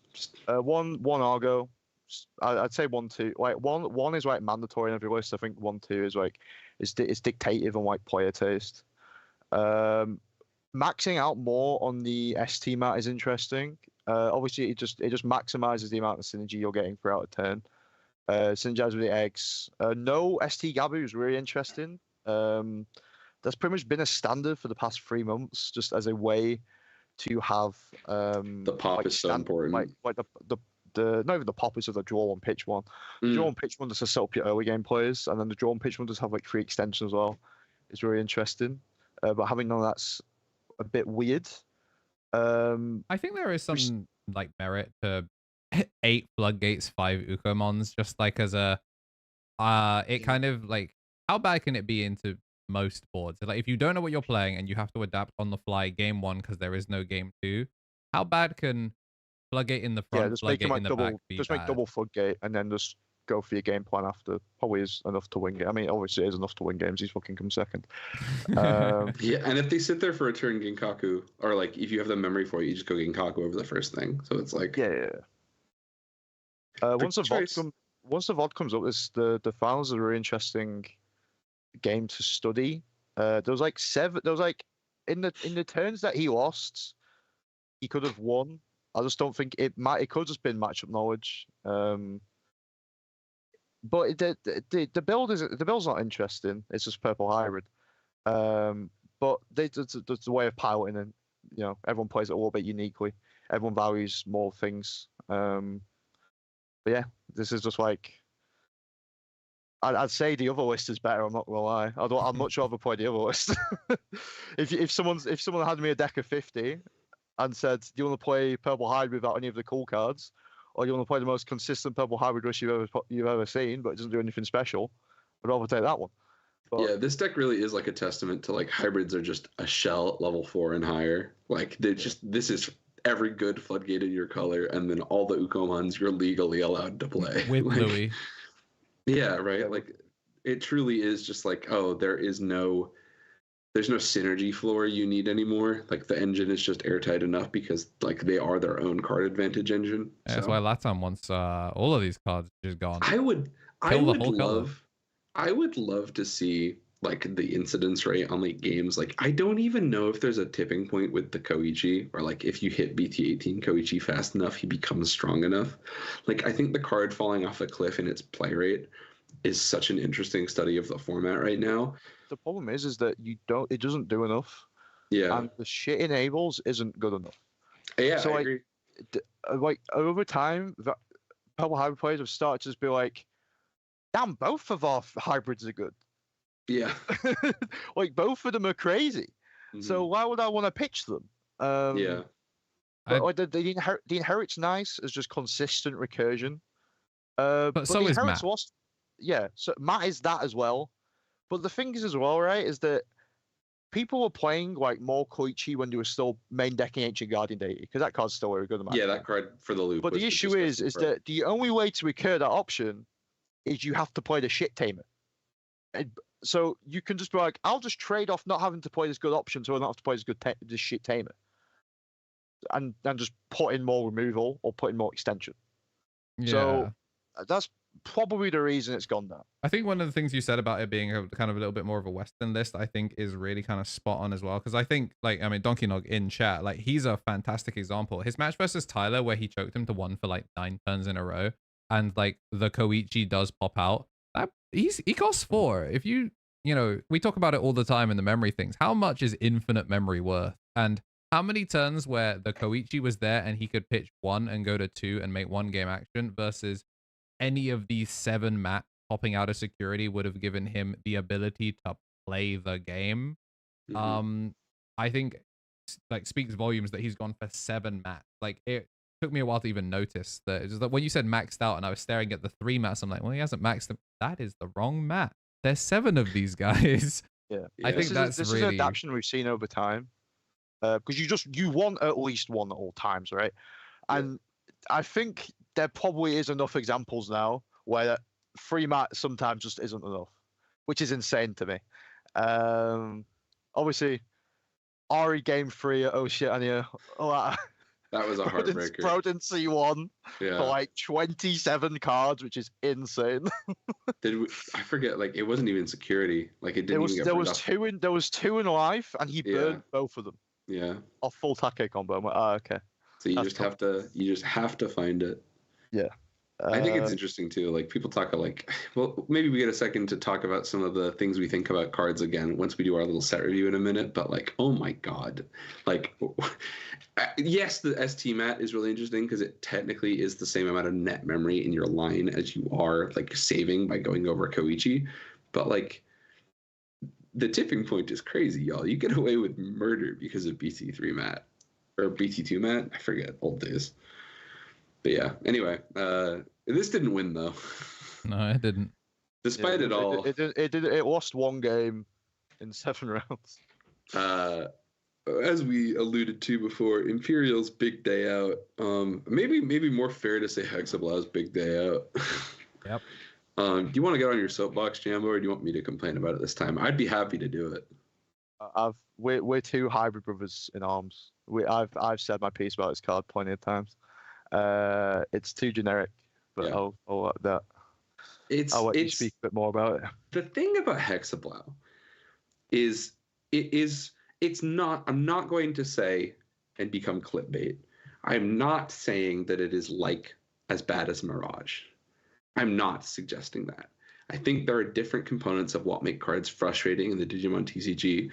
One Argo. I'd say 1, 2. Like one is like mandatory in every list. I think 1, 2 is like it's dictative on like player taste. Maxing out more on the ST mat is interesting. Obviously, it just maximizes the amount of synergy you're getting throughout a turn. Synergize with the eggs. No ST Gabu is really interesting. That's pretty much been a standard for the past 3 months, just as a way to have the pop is so important. Like the not even the pop is of the draw on pitch one. The draw on pitch one does to set up your early game players, and then the draw on pitch one does have like 3 extensions as well. It's really interesting. But having none of that's a bit weird. I think there is some like merit to 8 floodgates, 5 Ukomons, just like as a it kind of like, how bad can it be into most boards? Like, if you don't know what you're playing and you have to adapt on the fly game 1 because there is no game 2, how bad can floodgate in the front, floodgate in the back be? Just make double floodgate and then just go for your game plan after. Probably is enough to win. I mean, obviously it is enough to win games. He's fucking come second. Yeah, and if they sit there for a turn Ginkaku, or like if you have the memory for it, you just go Ginkaku over the first thing. So it's like once the VOD comes up, the finals is a really interesting game to study. There was like in the turns that he lost, he could have won. I just don't think it could have just been matchup knowledge. But the build's not interesting. It's just purple hybrid. But there's a way of piloting, and you know, everyone plays it a little bit uniquely. Everyone values more things. But yeah, this is just like, I'd say the other list is better. I'm not gonna lie. I'd much rather play the other list. if someone had me a deck of 50 and said, "Do you want to play purple hybrid without any of the cool cards, or do you want to play the most consistent purple hybrid rush you've ever seen, but it doesn't do anything special?" I'd rather take that one. But yeah, this deck really is like a testament to like hybrids are just a shell at level 4 and higher. Like this is every good floodgate in your color, and then all the Ukomons you're legally allowed to play with like, Louis. Yeah, right. Like, it truly is just like, oh, there is no there's no synergy floor you need anymore. Like the engine is just airtight enough because like they are their own card advantage engine. Yeah, that's why Latam wants all of these cards just gone. I would Kill the whole color. I would love to see like the incidence rate on like games. Like I don't even know if there's a tipping point with the Koichi, or like if you hit BT18 Koichi fast enough, he becomes strong enough. Like I think the card falling off a cliff in its play rate is such an interesting study of the format right now. The problem is that it doesn't do enough. Yeah. And the shit enables isn't good enough. Yeah, so I like, agree. Like over time, a couple hybrid players have started to just be like, damn, both of our hybrids are good. Yeah. Like both of them are crazy. So why would I want to pitch them? Yeah. But the Inherit's nice as just consistent recursion. But so is Matt. Yeah, so Matt is that as well. But the thing is as well, right, is that people were playing like more Koichi when they were still main decking Ancient Guardian Deity, because that card's still very good. Yeah, that card for the loop. But the issue is that the only way to recur that option is you have to play the shit tamer. So you can just be like, I'll just trade off not having to play this good option so I don't have to play this shit tamer. And just put in more removal or put in more extension. Yeah. So that's probably the reason it's gone down. I think one of the things you said about it being kind of a little bit more of a Western list, I think is really kind of spot on as well. Because I think, like, I mean, Donkey Nog in chat, like, he's a fantastic example. His match versus Tyler, where he choked him to 1 for like 9 turns in a row, and like the Koichi does pop out. He costs 4. If you know, we talk about it all the time in the memory things. How much is infinite memory worth? And how many turns where the Koichi was there and he could pitch 1 and go to 2 and make 1 game action versus any of these 7 mats popping out of security would have given him the ability to play the game. I think like speaks volumes that he's gone for 7 mats. Like it took me a while to even notice that. It's just like when you said maxed out and I was staring at the 3 mats, I'm like, well, he hasn't maxed them. That is the wrong mat. There's 7 of these guys. Yeah, I think this really is an adaptation we've seen over time. Because you want at least 1 at all times, right? And I think there probably is enough examples now where 3 mat sometimes just isn't enough, which is insane to me. Obviously, Ari game 3 at Oceania. That was a heartbreaker. Broden C1 for like 27 cards, which is insane. I forget, like it wasn't even security. Like it didn't even get there was two in life, and he burned both of them. Yeah. Off full Take combo. I'm like, oh, okay. So you just have to find it. Yeah. I think it's interesting too. Like people talk like, well, maybe we get a second to talk about some of the things we think about cards again once we do our little set review in a minute. But like, oh my god, like, yes, the ST mat is really interesting because it technically is the same amount of net memory in your line as you are like saving by going over Koichi, but like. The tipping point is crazy, y'all. You get away with murder because of BT3 mat or BT2 mat. I forget, old days. But yeah, anyway, this didn't win though. No, it didn't. Despite it all, it lost 1 game in 7 rounds. As we alluded to before, Imperial's big day out. Maybe more fair to say Hexablau's big day out. Yep. Do you want to get on your soapbox, Jambo, or do you want me to complain about it this time? I'd be happy to do it. We're 2 hybrid brothers in arms. I've said my piece about this card plenty of times. It's too generic, but yeah. I'll let that. I'll let you speak a bit more about it. The thing about Hexablau is it's not. I'm not going to say and become clickbait. I'm not saying that it is like as bad as Mirage. I'm not suggesting that. I think there are different components of what make cards frustrating in the Digimon TCG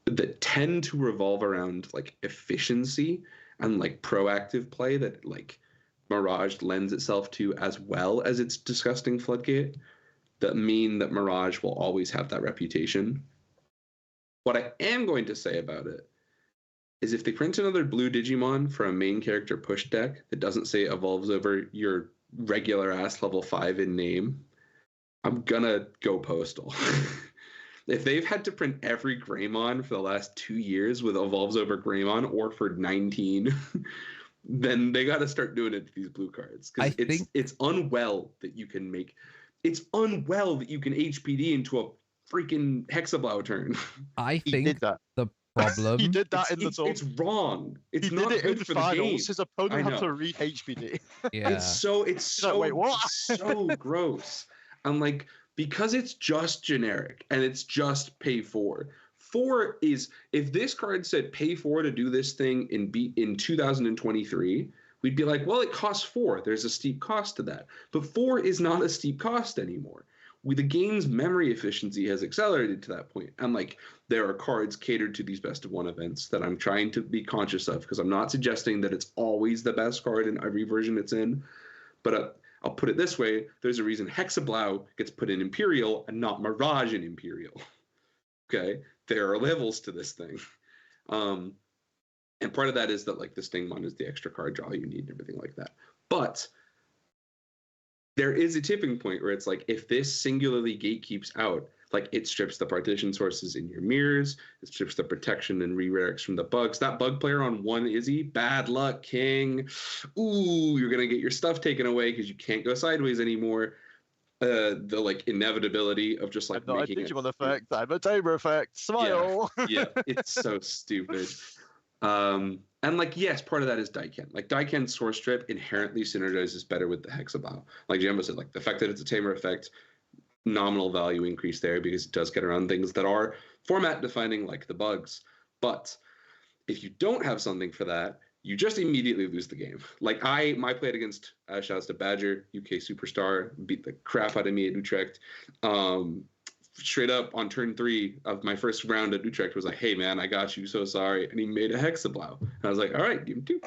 that tend to revolve around like efficiency and like proactive play that like Mirage lends itself to, as well as its disgusting floodgate, that mean that Mirage will always have that reputation. What I am going to say about it is if they print another blue Digimon for a main character push deck that doesn't say evolves over your regular ass level 5 in name, I'm gonna go postal. If they've had to print every Greymon for the last 2 years with evolves over Greymon or for 19, then they got to start doing it to these blue cards, because it's unwell that you can HPD into a freaking Hexablow turn. I He think did that. the problem. He did that in the It's wrong. It's He not did it in good the for the game. finals. His opponent I had know. to read HBD. Yeah. It's so Wait, what? so gross. I'm like, because it's just generic and it's just pay 4. 4 is, if this card said pay 4 to do this thing in 2023, we'd be like, well, it costs 4. There's a steep cost to that. But 4 is not a steep cost anymore. The game's memory efficiency has accelerated to that point. And like, there are cards catered to these best of 1 events that I'm trying to be conscious of, because I'm not suggesting that it's always the best card in every version it's in. But I'll put it this way. There's a reason Hexablow gets put in Imperial and not Mirage in Imperial. Okay? There are levels to this thing. And part of that is that like the Stingmon is the extra card draw you need and everything like that. But there is a tipping point where it's like, if this singularly gatekeeps out, like it strips the partition sources in your mirrors, it strips the protection and redirects from the bugs. That bug player on 1 Izzy, bad luck, king. Ooh, you're gonna get your stuff taken away because you can't go sideways anymore. The like inevitability of just like I'm not a making Digimon effect. I'm a Tamer effect. Smile. yeah, it's so stupid. And like, yes, part of that is Daiken. Like Daiken's Source Strip inherently synergizes better with the Hexablow. Like Jambo said, like the fact that it's a Tamer effect, nominal value increase there because it does get around things that are format defining, like the bugs. But if you don't have something for that, you just immediately lose the game. Like my played against shouts to Badger, UK superstar, beat the crap out of me at Utrecht. Straight up on turn 3 of my first round at Utrecht was like, hey man, I got you, so sorry. And he made a Hexablow. And I was like, all right, give him 2.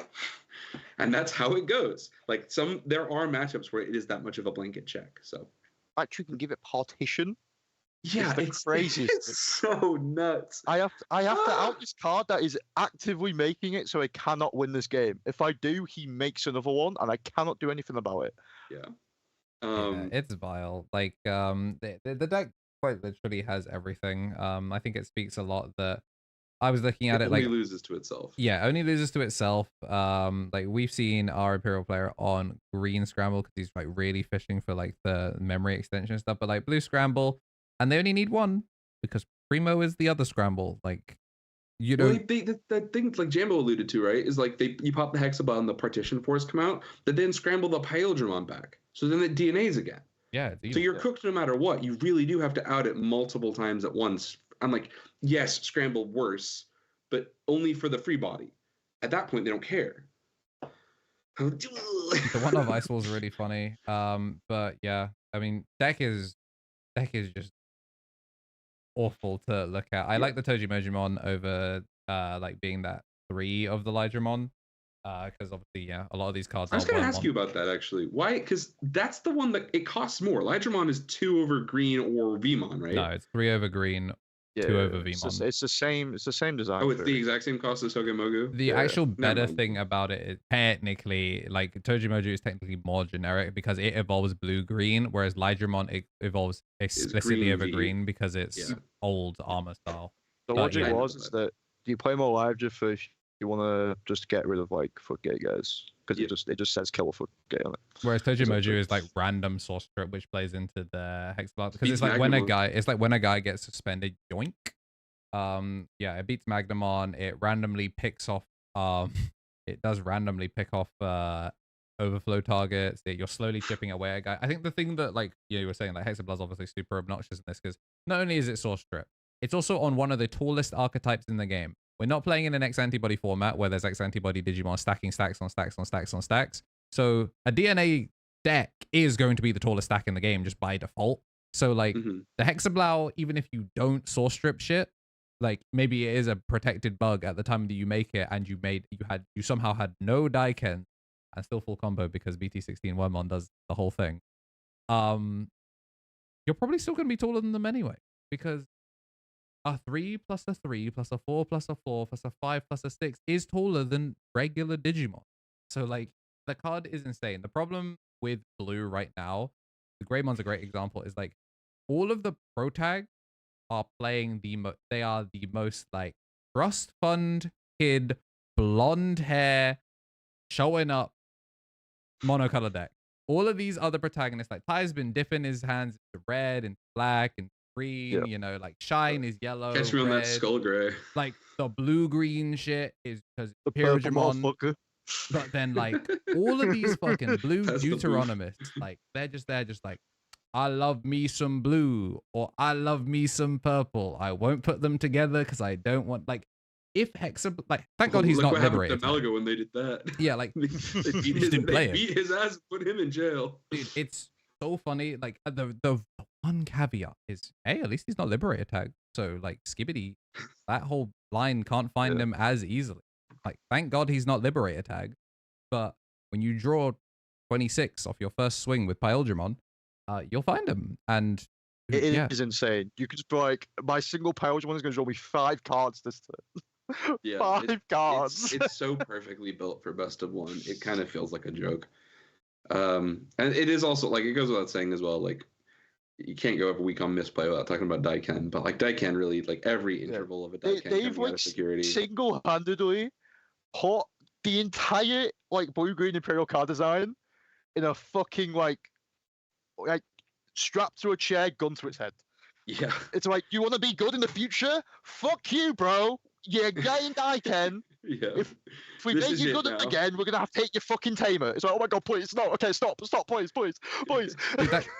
And that's how it goes. Like there are matchups where it is that much of a blanket check. So Actually, can give it partition. yeah, the craziest it's so nuts. I have to out this card that is actively making it so I cannot win this game. If I do, he makes another one, and I cannot do anything about it. Yeah. Yeah, it's vile. Like the deck quite literally has everything. I think it speaks a lot that I was looking at it only like loses to itself. Yeah, only loses to itself. Like we've seen our Imperial player on green scramble because he's like really fishing for like the memory extension stuff, but like blue scramble, and they only need 1 because Primo is the other scramble. Like you Well, don't. the thing like Jambo alluded to, right, is like you pop the Hexablow and the partition force come out, but then scramble the Pyeldramon back. So then it DNAs again. Yeah. So you're cooked no matter what. You really do have to out it multiple times at once. I'm like, yes, scramble worse, but only for the free body. At that point, they don't care. The one of Ice Wall is really funny. But yeah, I mean, deck is just awful to look at. I like the TommyNT over like being that 3 of the Lydramon. Because obviously, yeah, a lot of these cards. I was going to ask you about that actually. Why? Because that's the one that it costs more. Lydramon is 2 over green or Vmon, right? No, it's 3 over green, 2 over Vmon. It's the same design. Oh, it's the exact same cost as Hogemogu? The actual better thing about it is technically, like TommyNT is technically more generic because it evolves blue-green, whereas Lydramon evolves explicitly over green because it's old armor style. The logic is that you play more live just if you want to just get rid of like Footgate guys because it just says kill a Footgate on it. Whereas TommyNT is like random Source Strip, which plays into the Hexablow because it's like when a guy gets suspended, yoink. Yeah, it beats Magnamon. It randomly picks off. It does randomly pick off overflow targets. You're slowly chipping away at a guy. I think the thing that like you were saying, like Hexablow's obviously super obnoxious in this because not only is it Source Strip, it's also on one of the tallest archetypes in the game. We're not playing in an X-Antibody format where there's X-Antibody Digimon stacking stacks on stacks on stacks on stacks. So a DNA deck is going to be the tallest stack in the game just by default. So like the Hexablow, even if you don't Source Strip shit, like maybe it is a protected bug at the time that you make it and you somehow had no Daiken and still full combo because BT16 Wormmon does the whole thing. You're probably still going to be taller than them anyway because a 3 plus a 3 plus a 4 plus a 4 plus a 5 plus a 6 is taller than regular Digimon. So like the card is insane. The problem with blue right now, the Greymon's a great example, is like all of the pro tags are playing they are the most like trust fund kid, blonde hair, showing up monocolor deck. All of these other protagonists, like Ty's been dipping his hands into red and black and green. You know, like Shine is yellow. Catch me on that red. Skull Gray. Like the blue-green shit is because The Imperial purple Digimon. motherfucker. But then like all of these fucking blue That's the Deuteronomists, like they're just there, just like, I love me some blue or I love me some purple. I won't put them together because I don't want like if Hexa like thank God he's Look not what happened liberated. to Malga when they did that. Yeah, like they beat his, didn't play him. beat his ass, and put him in jail. Dude, it's so funny. Like the one caveat is, hey, at least he's not liberator tag. So like Skibbity, that whole line can't find him as easily. Like thank God he's not liberator tag. But when you draw 26 off your first swing with Pyldramon, you'll find him. And it is insane. You could just be like, my single Pyldramon is going to draw me 5 cards this turn. Yeah, 5 cards. It's so perfectly built for best of one. It kind of feels like a joke. And it is also like it goes without saying as well. Like you can't go every week on Misplay without talking about Daiken. But like Daiken really like every interval of a Daiken They've coming out like of security. single-handedly put the entire like blue-green Imperial card design in a fucking like strapped to a chair, gun to its head. Yeah. It's like, you want to be good in the future? Fuck you, bro. You're getting Daiken. Yeah. If we This make is you it good now. again, we're gonna have to take your fucking tamer. It's like, oh my god, please, no, okay, stop, please. Dude,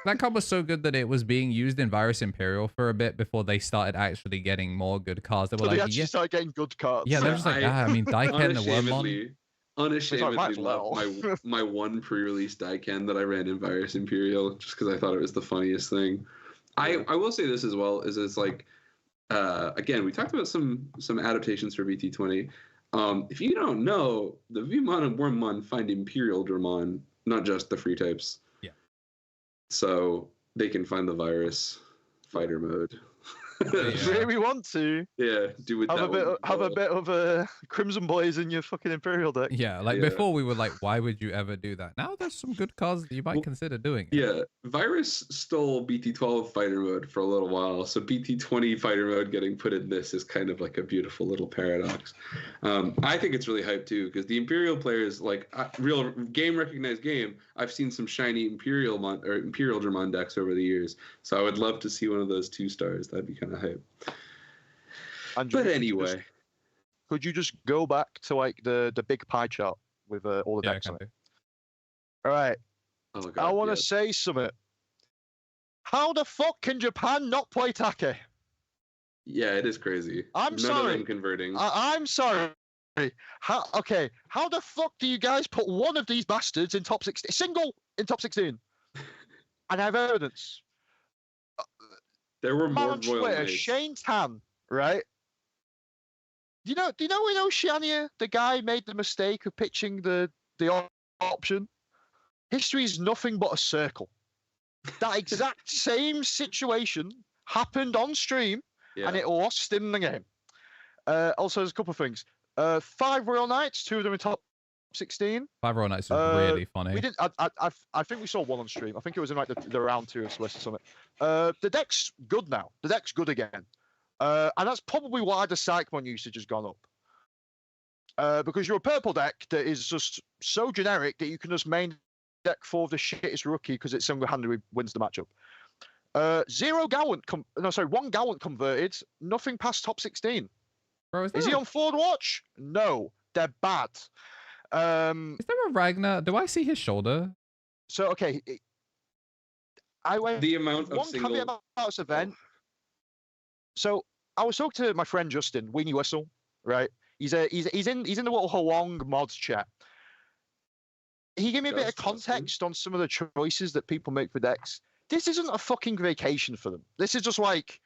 that card was so good that it was being used in Virus Imperial for a bit before they started actually getting more good cards. They were So they like, actually started getting good cards. yeah, they're just like, I mean, Daiken the Wormmon. Unashamedly might as well. love my one pre-release Daiken that I ran in Virus Imperial just because I thought it was the funniest thing. I will say this as well, is it's like again, we talked about some adaptations for BT20. If you don't know, the Vmon and Wormmon find Imperial Dramon, not just the free types. Yeah. So they can find the virus fighter mode. Really want to. Yeah, do with Have that a bit of a Crimson Blaze in your fucking Imperial deck. Yeah, like before we were like, why would you ever do that? Now there's some good cards that you might consider doing it. Yeah, Virus stole BT12 fighter mode for a little while, so BT20 fighter mode getting put in this is kind of like a beautiful little paradox. I think it's really hype too, because the Imperial players, like real game recognized game, I've seen some shiny Imperial Dramon decks over the years, so I would love to see one of those 2 stars. That'd be kind of hype. Andrew, But anyway, could you just go back to like the big pie chart with all the Yeah, decks I on can it? All right, oh God, I want to yes. say something. How the fuck can Japan not play Take? Yeah, it is crazy. I'm None sorry. of them converting. I'm sorry. How the fuck do you guys put one of these bastards in top 16, single in top 16? And I have evidence. There were Man more on Royal Twitter, Knights. Shane Tan, right? Do you know in Oceania, the guy made the mistake of pitching the option? History is nothing but a circle. That exact same situation happened on stream, Yeah. and it lost him the game. Also, there's a couple of things. 5 Royal Knights, 2 of them in top 16. 5 Royal Knights is really funny. We didn't. I think we saw 1 on stream. I think it was in like the round 2 of Celeste Summit. The deck's good now. The deck's good again, and that's probably why the Psychmon usage has gone up. Because you're a purple deck that is just so generic that you can just main deck 4 of the shittest rookie because it single-handedly wins the matchup. 1 Gallant converted, nothing past top 16. Bro, Is he on forward watch? No, they're bad. Is there a Ragnar? Do I see his shoulder? So okay, I went The amount of one single. caveat about this event. So I was talking to my friend Justin, Weenie Whistle, right? He's in the little Hwang mods chat. He gave me a bit of Justin. context on some of the choices that people make for decks. This isn't a fucking vacation for them. This is just like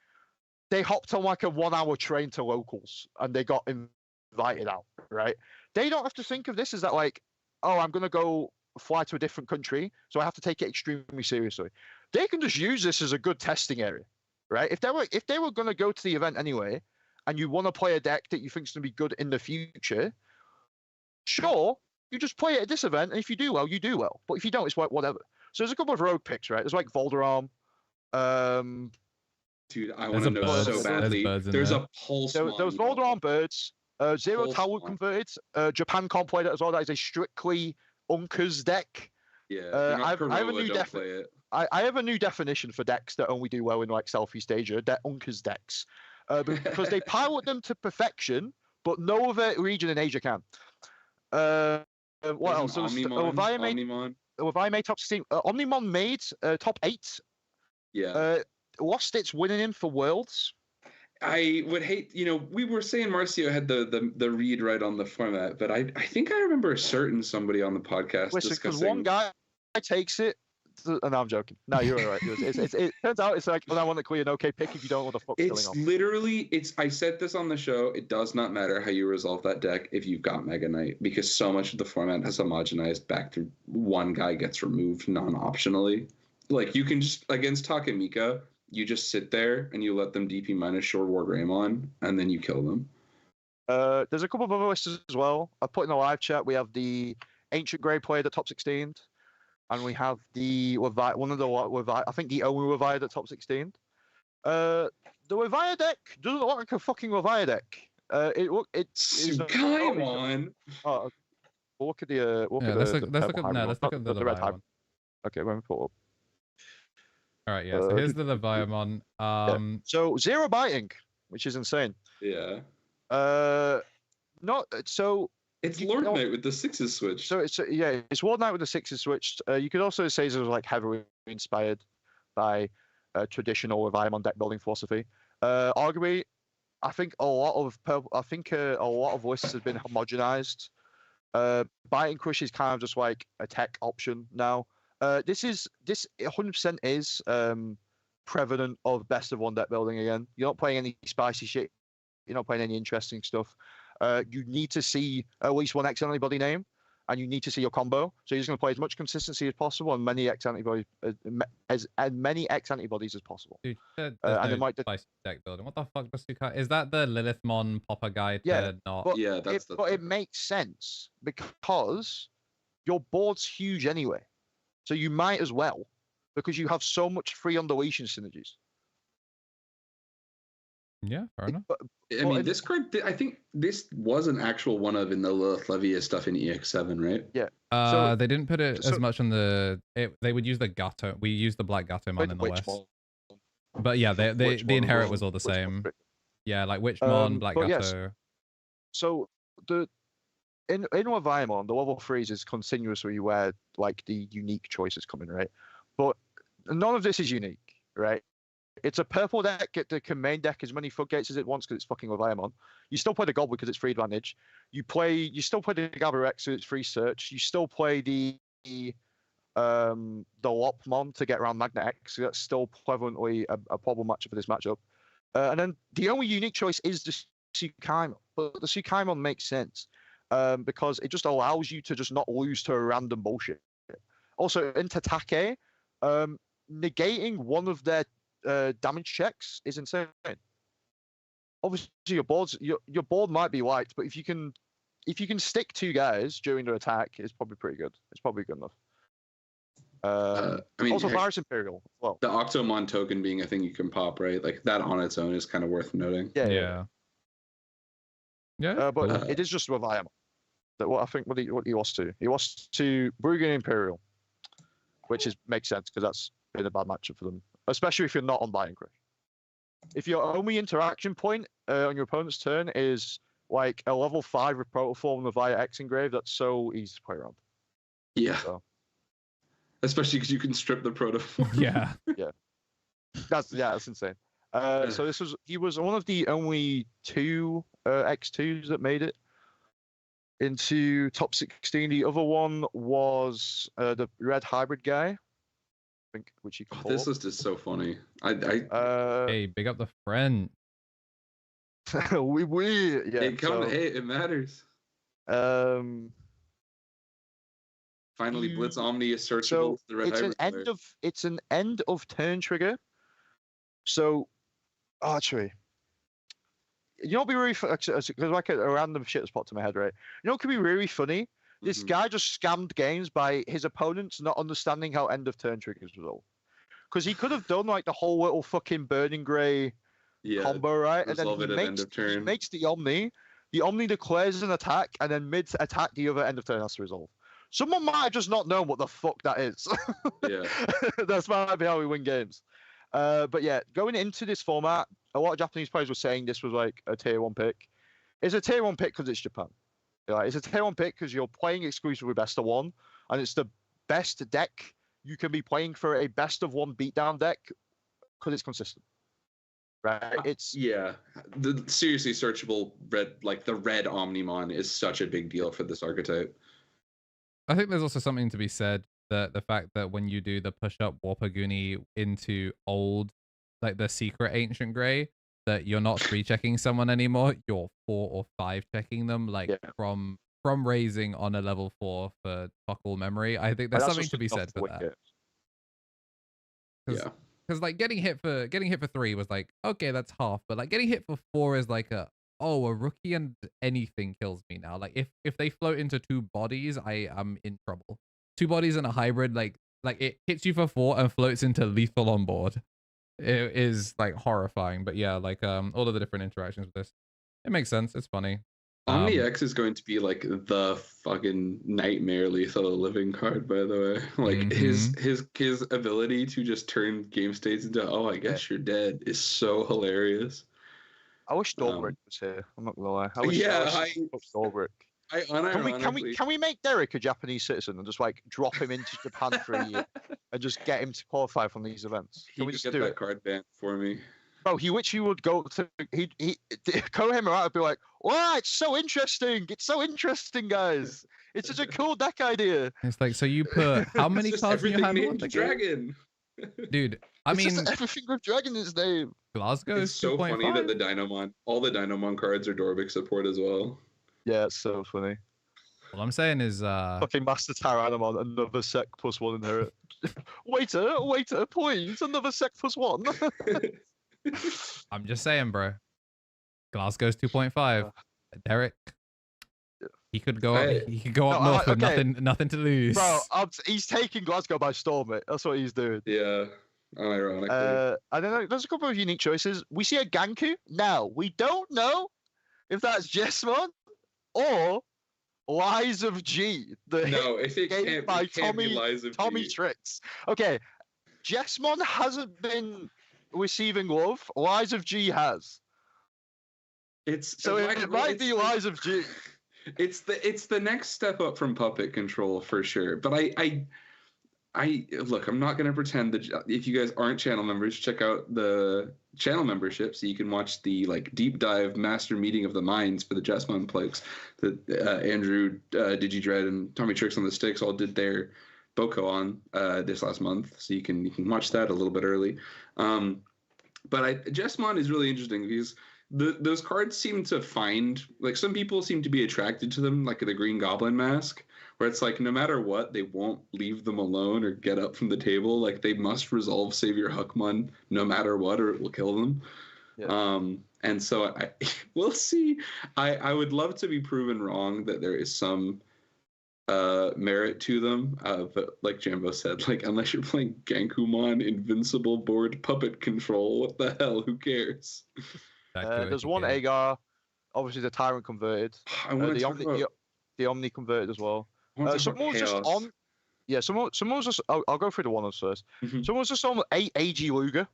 they hopped on like a 1-hour train to locals and they got invited out, right? They don't have to think of this as that like, oh, I'm gonna go fly to a different country, so I have to take it extremely seriously. They can just use this as a good testing area, right? If they were gonna go to the event anyway, and you want to play a deck that you think is gonna be good in the future, sure, you just play it at this event, and if you do well, you do well. But if you don't, it's like whatever. So there's a couple of rogue picks, right? There's like Volderarm. Dude, I There's want to a know bird. so There's badly. birds in There's there. a pulse. There was Volderarm birds. Zero Pulse Talwood Mon. converted. Japan can't play that as well. That is a strictly Uncas deck. Yeah, I have a new don't deck. play it. I have a new definition for decks that only do well in like Southeast Asia. They're Uncas decks, because they pilot them to perfection, but no other region in Asia can. What else? So Omnimon top 16. Omnimon made top 8. Yeah. Lost its winning in for Worlds. I would hate, we were saying Marcio had the read right on the format, but I think I remember certain somebody on the podcast Listen, because discussing. one guy takes it. No, I'm joking. No, you're all right. It turns out it's like, I want to clear an okay pick if you don't know what the fuck's going on. It's literally, I said this on the show, it does not matter how you resolve that deck if you've got Mega Knight, because so much of the format has homogenized back to one guy gets removed non-optionally. Like, you can just, against Takamika, you just sit there and you let them DP minus Shore War Greymon, and then you kill them. There's a couple of other lists as well. I put in the live chat, we have the Ancient Grey player at top 16. And we have the I think the only Leviathan at top 16. The Leviathan deck doesn't look like a fucking Leviathan deck. It's Sukaimon. Oh, look at the let's look at the red Leviathan. Okay, let me pull up. All right, yeah. So here's the Leviathan. So 0 biting, which is insane. Yeah. Not so. It's Lord Knight with the 6s switched. So it's Lord Knight with the 6s switched. You could also say it was like heavily inspired by traditional Leviathan deck building philosophy. Arguably, I think a lot of lists have been homogenized. Biting Crush is kind of just like a tech option now. This 100% is prevalent of best of one deck building again. You're not playing any spicy shit. You're not playing any interesting stuff. You need to see at least one X antibody name, and you need to see your combo. So you're just going to play as much consistency as possible and many X antibodies as possible. Dude, and no might spicy deck building. What the fuck does Sukai? Is that the Lilithmon popper guide? Not. But, it makes sense because your board's huge anyway, so you might as well, because you have so much free undeletion synergies. Yeah, fair enough. This card, I think this was an actual one of in the Lilith Levia stuff in EX7, right? Yeah. They didn't put it as much on the. They would use the Gato. We used the Black Gatomon in the West. But yeah, the inherit was all the same. Yeah, like Witchmon, Black Gato. Yes. So in Leviathan, the level 3s is continuously where like the unique choices come in, right? But none of this is unique, right? It's a purple deck that can main deck as many floodgates as it wants because it's fucking Leviathan. You still play the Goblin because it's free advantage. You still play the Gabarex because it's free search. You still play the Lopmon to get around Magnet X. So that's still prevalently a problem matchup for this matchup. And then the only unique choice is the Sukaimon. But the Sukaimon makes sense because it just allows you to just not lose to a random bullshit. Also, in Tatake, negating one of their damage checks is insane. Obviously, your board might be light, but if you can stick 2 guys during their attack, it's probably pretty good. It's probably good enough. Also, Virus Imperial. Well, the Octomon token being a thing you can pop, right? Like that on its own is kind of worth noting. Yeah. But it is just Leviathan. That what I think what he lost to. He lost to Bruggen Imperial, which makes sense because that's been a bad matchup for them. Especially if you're not on Biting Crush. If your only interaction point on your opponent's turn is like a level 5 with Protoform and the Via X engrave, that's so easy to play around. Yeah. So. Especially because you can strip the Protoform. Yeah. Yeah. That's insane. So he was one of the only 2 X2s that made it into top 16. The other one was the red hybrid guy. Which you can this list is so funny. Hey, big up the friend. It matters. Finally, Blitz Omni is searchable. So the red it's an end of turn trigger. So archery. You know, it'd be really because like a random shit that's popped to my head, right? You know, it could be really funny. This guy just scammed games by his opponents not understanding how end of turn triggers resolve. Because he could have done like the whole little fucking Burning Grey combo, right? And then he makes the Omni. The Omni declares an attack, and then mid-attack, the other end of turn has to resolve. someone might have just not known what the fuck that is. Yeah. That's might be how we win games. But yeah, going into this format, a lot of Japanese players were saying this was like a tier 1 pick. It's a tier 1 pick because it's Japan. Like, it's a tier 1 pick because you're playing exclusively best of 1, and it's the best deck you can be playing for a best of 1 beatdown deck because it's consistent. Right? It's the seriously searchable red, like the red Omnimon, is such a big deal for this archetype. I think there's also something to be said that the fact that when you do the push up Warpaguni into old, like the secret ancient gray, that you're not 3-checking someone anymore, you're 4 or 5-checking them, like from raising on a level 4 for Tuckle memory. I think there's something to be said for that. Yeah. Because like getting hit for 3 was like, okay, that's half, but like getting hit for 4 is like a rookie and anything kills me now. Like if they float into 2 bodies, I am in trouble. 2 bodies and a hybrid, like it hits you for 4 and floats into lethal on board. It is like horrifying. But yeah, like all of the different interactions with this, it makes sense. It's funny. Omni X is going to be like the fucking nightmare lethal living card, by the way. Like his ability to just turn game states into I guess you're dead is so hilarious. I wish Dolbrick was here. I'm not gonna lie. I wish Dolbrick. Can we make Derek a Japanese citizen and just like drop him into Japan for a year and just get him to qualify from these events? Can we just do that card banned for me? Bro, he would go to Kohei would be like, wow, it's so interesting. It's so interesting, guys. It's such a cool deck idea. It's like, so you put how many cards in your hand on the dragon? Dude, I mean, just everything with dragon in his name. Glasgow is so funny that all the Dynamon cards are Dorbic support as well. Yeah, it's so funny. What I'm saying is fucking Master Tyrannomon, another sec +1 inherit. waiter, please, another sec +1. I'm just saying, bro. Glasgow's 2.5. Derek, he could go up north with nothing to lose. Bro, he's taking Glasgow by storm, mate. That's what he's doing. Yeah, unironically. I don't know. There's a couple of unique choices. We see a Ganku. Now, we don't know if that's Jesmon or Lies of G. If it can't be Lies of Tommy G. Tricks. Okay, Jesmon hasn't been receiving love. Lies of G has. It might be Lies of G. It's the next step up from puppet control for sure. But I look, I'm not going to pretend that if you guys aren't channel members, check out the channel membership so you can watch the like deep dive master meeting of the minds for the Jesmon Plagues that Andrew, DigiDread, and Tommy Tricks on the Sticks all did their Boko on this last month. So you can watch that a little bit early. But Jesmon is really interesting because those cards seem to find, like, some people seem to be attracted to them, like the Green Goblin Mask, where it's like no matter what, they won't leave them alone or get up from the table. Like, they must resolve Savior Huckmon no matter what, or it will kill them. Yeah. And so we'll see. I would love to be proven wrong that there is some merit to them, but like Jambo said, like, unless you're playing Gankumon Invincible board puppet control, what the hell? Who cares? There's one Agar, obviously the Tyrant converted. The Omni converted as well. Someone was just on. Yeah, someone was just. I'll go through the one first. Mm-hmm. Someone was just on 8 AG Luger.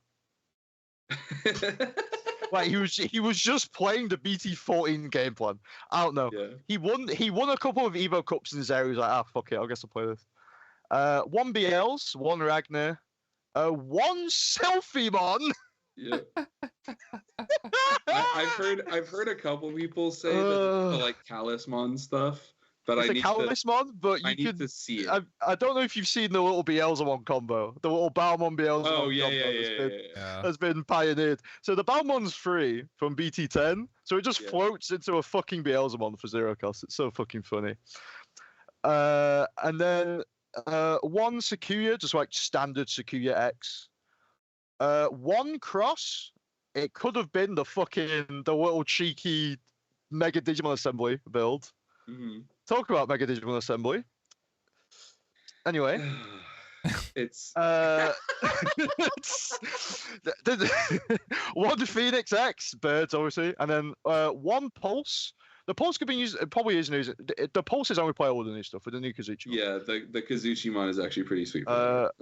Like he was just playing the BT14 game plan. I don't know. Yeah. He won a couple of Evo Cups in his area. He was like, fuck it, I guess I'll play this. 1 BLs, 1 Ragnar, 1 Selfie-mon. Yeah. I've heard a couple people say that like Talismon stuff, but I need to see it. I don't know if you've seen the little Beelzemon combo, the little Balmon Beelzemon combo has been pioneered. So the Balmon's free from BT10, so it just floats into a fucking Beelzemon for 0 cost. It's so fucking funny. And then 1 Sakuya, just like standard Sakuya X. 1 cross, it could have been the little cheeky Mega Digimon Assembly build. Mm-hmm. Talk about Mega Digimon Assembly. Anyway, it's 1 Phoenix X birds, obviously, and then 1 Pulse, The Pulse could be used. It probably is news. The Pulse is only playable with the new stuff, with the new Kazuchimon. Yeah, the Kazuchimon is actually pretty sweet. But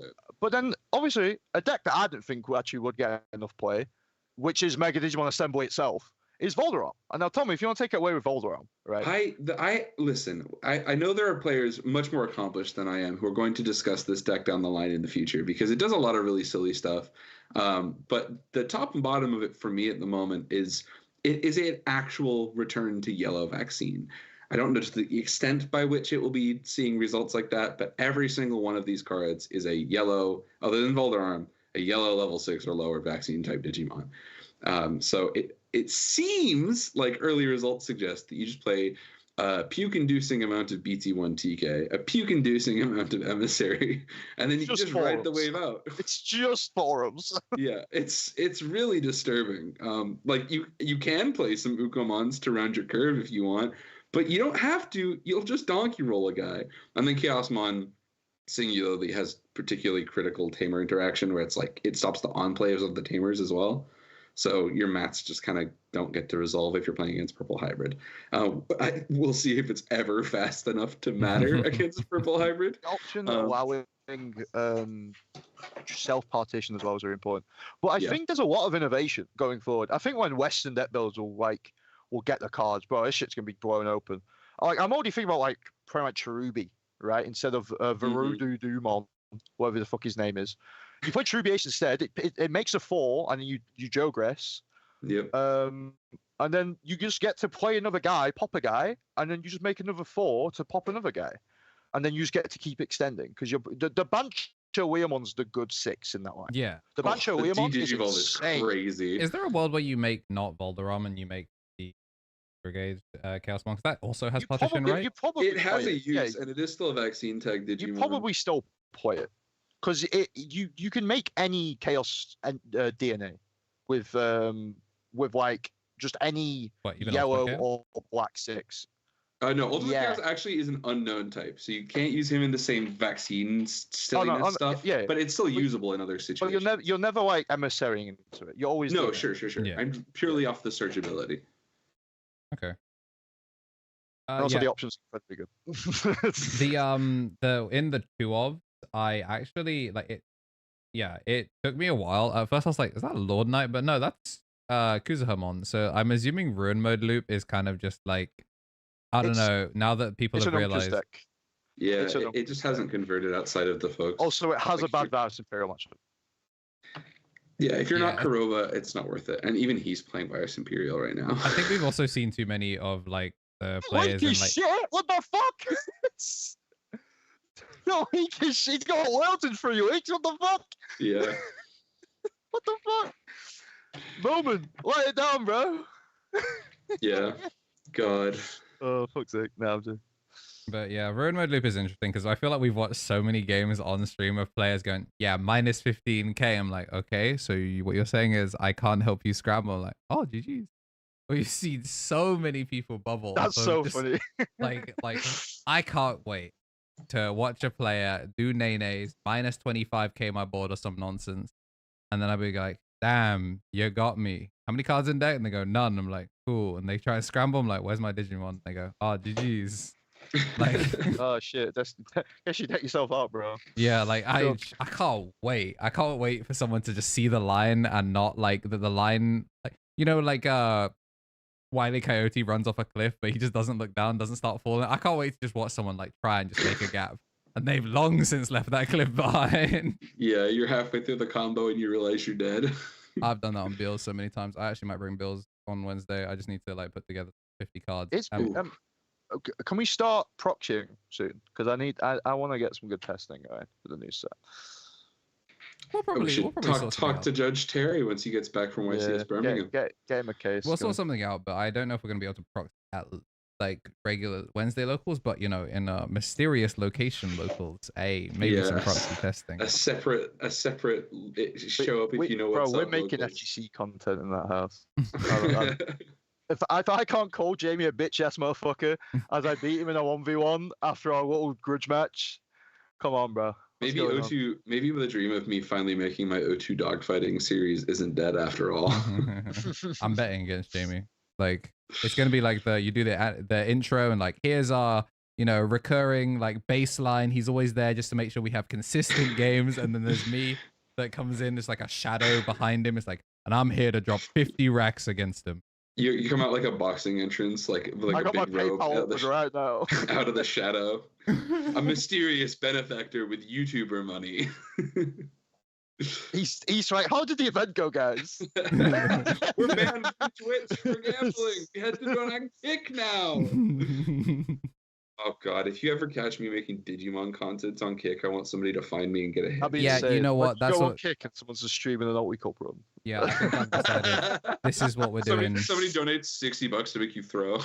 then, obviously, a deck that I didn't think actually would get enough play, which is Mega Digimon Assembly itself, is Volderon. And now, Tommy, if you want to take it away with Volderon, right? Listen. I know there are players much more accomplished than I am who are going to discuss this deck down the line in the future because it does a lot of really silly stuff. But the top and bottom of it for me at the moment is it is an actual return to yellow vaccine. I don't know to the extent by which it will be seeing results like that, but every single one of these cards is a yellow, other than Volderon, a yellow level 6 or lower vaccine type Digimon. So it seems like early results suggest that you just play a puke-inducing amount of BT1TK, a puke-inducing amount of Emissary, and then you just ride the wave out. It's just forums. Yeah, it's really disturbing. Like you can play some Ukomons to round your curve if you want, but you don't have to. You'll just donkey roll a guy, and then Chaosmon singularly has particularly critical tamer interaction where it's like it stops the on players of the tamers as well. So your mats just kind of don't get to resolve if you're playing against Purple Hybrid. We'll see if it's ever fast enough to matter against Purple Hybrid. The option of allowing self-partition as well is very important. But I think there's a lot of innovation going forward. I think when Western deck builds will get the cards, bro, this shit's going to be blown open. I'm already thinking about pretty much Cherubi, right? Instead of Verudu Dumon, whatever the fuck his name is. You play Cherubi Ace instead. It makes a 4, and you Jogress. Yep. And then you just get to play another guy, pop a guy, and then you just make another 4 to pop another guy, and then you just get to keep extending because the Bancho Weamon's the good 6 in that line. Yeah. The Bancho Weamon is insane. Crazy. Is there a world where you make not Volderon and you make the Brigade Chaosmon? Because that also has partition, right? It has a use, and it is still a vaccine tag Digimon. You probably still play it. Because you can make any Chaos DNA with just any yellow or black 6. No, Ultimate Chaos actually is an unknown type, so you can't use him in the same vaccine silliness stuff. Yeah, but it's still usable in other situations. But you're never emissarying into it. You're always sure. Yeah. I'm purely off the searchability. Okay. Also, the options are pretty good. The in the 2 of. I actually it. Yeah, it took me a while. At first, I was like, "Is that a Lord Knight?" But no, that's Kuzuhamon. So I'm assuming Ruin Mode Loop is kind of just like I don't know. Now that people have realized, yeah, it just hasn't converted outside of the folks. Also, it has a bad Virus Imperial matchup. Yeah, if you're not Kurova, it's not worth it. And even he's playing Virus Imperial right now. I think we've also seen too many of the players. Shit! What the fuck? No, he's got Welton for you. What the fuck? Yeah. What the fuck? Bowman, lay it down, bro. Yeah. God. Oh, fuck's sake. No, I'm just... But yeah, Ruin Mode Loop is interesting because I feel like we've watched so many games on stream of players going, yeah, minus 15k. I'm like, okay, so what you're saying is I can't help you scramble. I'm like, oh, GG's. Well, you see so many people bubble. That's so funny. like I can't wait to watch a player do nays minus 25k my board or some nonsense, and then I'll be like, damn, you got me. How many cards in deck? And they go, none. I'm like, cool. And they try and scramble. I'm like, where's my Digimon? And they go, oh, GG's. Oh shit, guess you deck yourself out, bro. Yeah, I can't wait. I can't wait for someone to just see the line and not the line, Wile E. Coyote runs off a cliff, but he just doesn't look down, doesn't start falling. I can't wait to just watch someone try and just make a gap. And they've long since left that cliff behind. Yeah, you're halfway through the combo and you realize you're dead. I've done that on Bills so many times. I actually might bring Bills on Wednesday. I just need to put together 50 cards. Can we start proxying soon? Because I want to get some good testing going for the new set. We'll probably talk to Judge Terry once he gets back from YCS Birmingham. Get him a case. We'll sort something out, but I don't know if we're going to be able to proxy at regular Wednesday locals, but in a mysterious location locals, maybe some proxy testing. A separate show up if you know what's up. Bro, we're making FGC content in that house. If I can't call Jamie a bitch ass motherfucker as I beat him in a 1v1 after our little grudge match, come on, bro. Maybe the dream of me finally making my O2 dogfighting series isn't dead after all. I'm betting against Jamie. Like it's gonna be like you do the intro and like here's our recurring like baseline. He's always there just to make sure we have consistent games, and then there's me that comes in. There's like a shadow behind him. It's like, and I'm here to drop 50 racks against him. You come out like a boxing entrance, like I a got my big rope PayPal open right now. out of the shadow. A mysterious benefactor with YouTuber money. He's right. How did the event go, guys? We're banned from Twitch for gambling. We had to go on Kick now. Oh god, if you ever catch me making Digimon content on Kick, I want somebody to find me and get a hit. Yeah, insane. You know what? That's what Kick and someone's just streaming an Alt Cup run. Yeah, I think I've decided this is what we're doing. Somebody donates $60 to make you throw.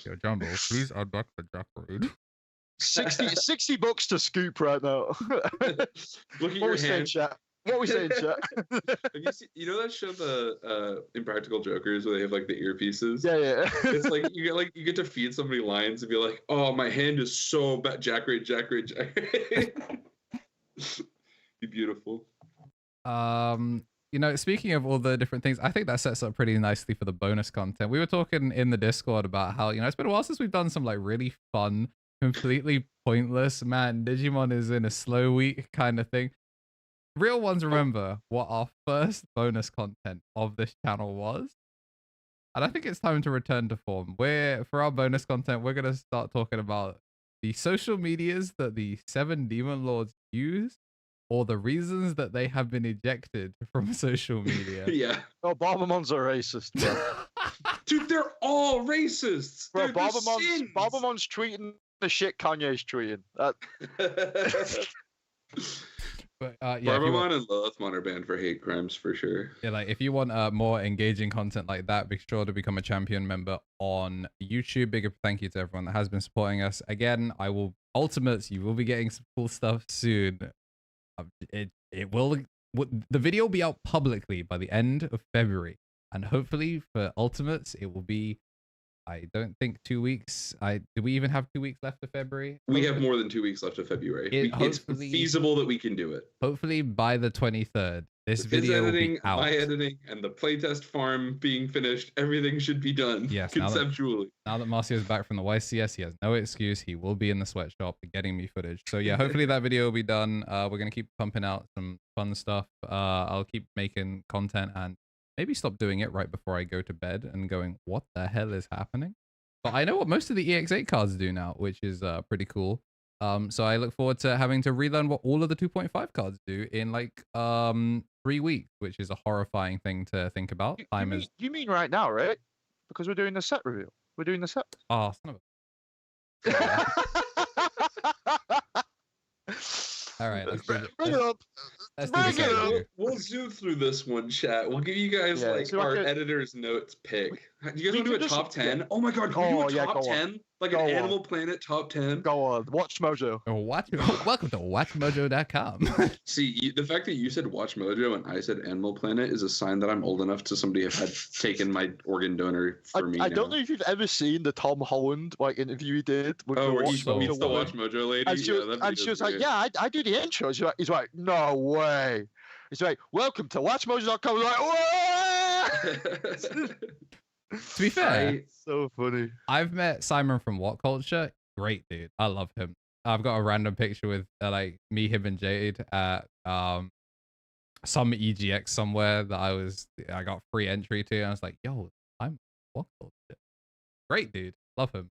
Yo, Jumbo, please unlock the Jack Raid. $60 to scoop right now. Look at your hand. What are we saying, chat? You know that show, the Impractical Jokers, where they have like the earpieces? Yeah. It's like you get to feed somebody lines and be like, "Oh, my hand is so bad." Jack Raid. Be beautiful. Speaking of all the different things, I think that sets up pretty nicely for the bonus content. We were talking in the Discord about how it's been a while since we've done some like really fun, completely pointless, man, Digimon is in a slow week kind of thing. Real ones remember what our first bonus content of this channel was. And I think it's time to return to form. For our bonus content, we're going to start talking about the social medias that the 7 Demon Lords use, or the reasons that they have been ejected from social media. Yeah. Oh, Barbamons are racist, bro. Dude, they're all racists. Bro, Barbamon's tweeting the shit Kanye's tweeting. But Barbamon and Lilithmon are banned for hate crimes for sure. Yeah, like if you want more engaging content like that, be sure to become a champion member on YouTube. Big thank you to everyone that has been supporting us. Again, Ultimates, you will be getting some cool stuff soon. The video will be out publicly by the end of February, and hopefully for Ultimates it will be, I don't think 2 weeks. Do we even have 2 weeks left of February? We have more than 2 weeks left of February. It's feasible that we can do it. Hopefully by the 23rd, this video will be out. My editing, and the playtest farm being finished, everying should be done. Yes, conceptually. Now that Marcio's back from the YCS, he has no excuse. He will be in the sweatshop getting me footage. So yeah, hopefully that video will be done. We're gonna keep pumping out some fun stuff. I'll keep making content and maybe stop doing it right before I go to bed and going, what the hell is happening? But I know what most of the EX8 cards do now, which is pretty cool. So I look forward to having to relearn what all of the 2.5 cards do in like 3 weeks, which is a horrifying thing to think about. You mean right now, right? Because we're doing the set reveal. We're doing the set. Oh, son of a... All right, let's bring it up. We'll zoom through this one, chat. We'll give you guys our editor's notes pick. Do you guys want to do a top 10? Yeah. Oh my god, can we do a top 10? Like an Animal Planet top 10? Go on, Watch Mojo. Welcome to WatchMojo.com. See, the fact that you said Watch Mojo and I said Animal Planet is a sign that I'm old enough to somebody have had taken my organ donor for me. I don't know if you've ever seen the Tom Holland interview he did. With where he meets the Watch Mojo lady. And she was like, yeah, I do the intro. He's like, no way. He's like, welcome to WatchMojo.com. Like, to be fair, so funny. I've met Simon from What Culture. Great dude. I love him. I've got a random picture with like me, him, and Jade at some EGX somewhere that I got free entry to. And I was like, yo, I'm What Culture. Great dude. Love him.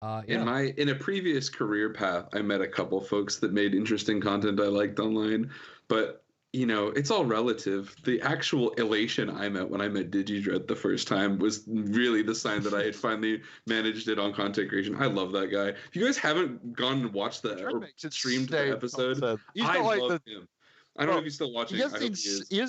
Yeah. In a previous career path, I met a couple folks that made interesting content I liked online, but it's all relative. The actual elation I met when I met DigiDread the first time was really the sign that I had finally managed it on content creation. I love that guy. If you guys haven't gone and watched or streamed the episode, I love him. I don't know if he's still watching. He has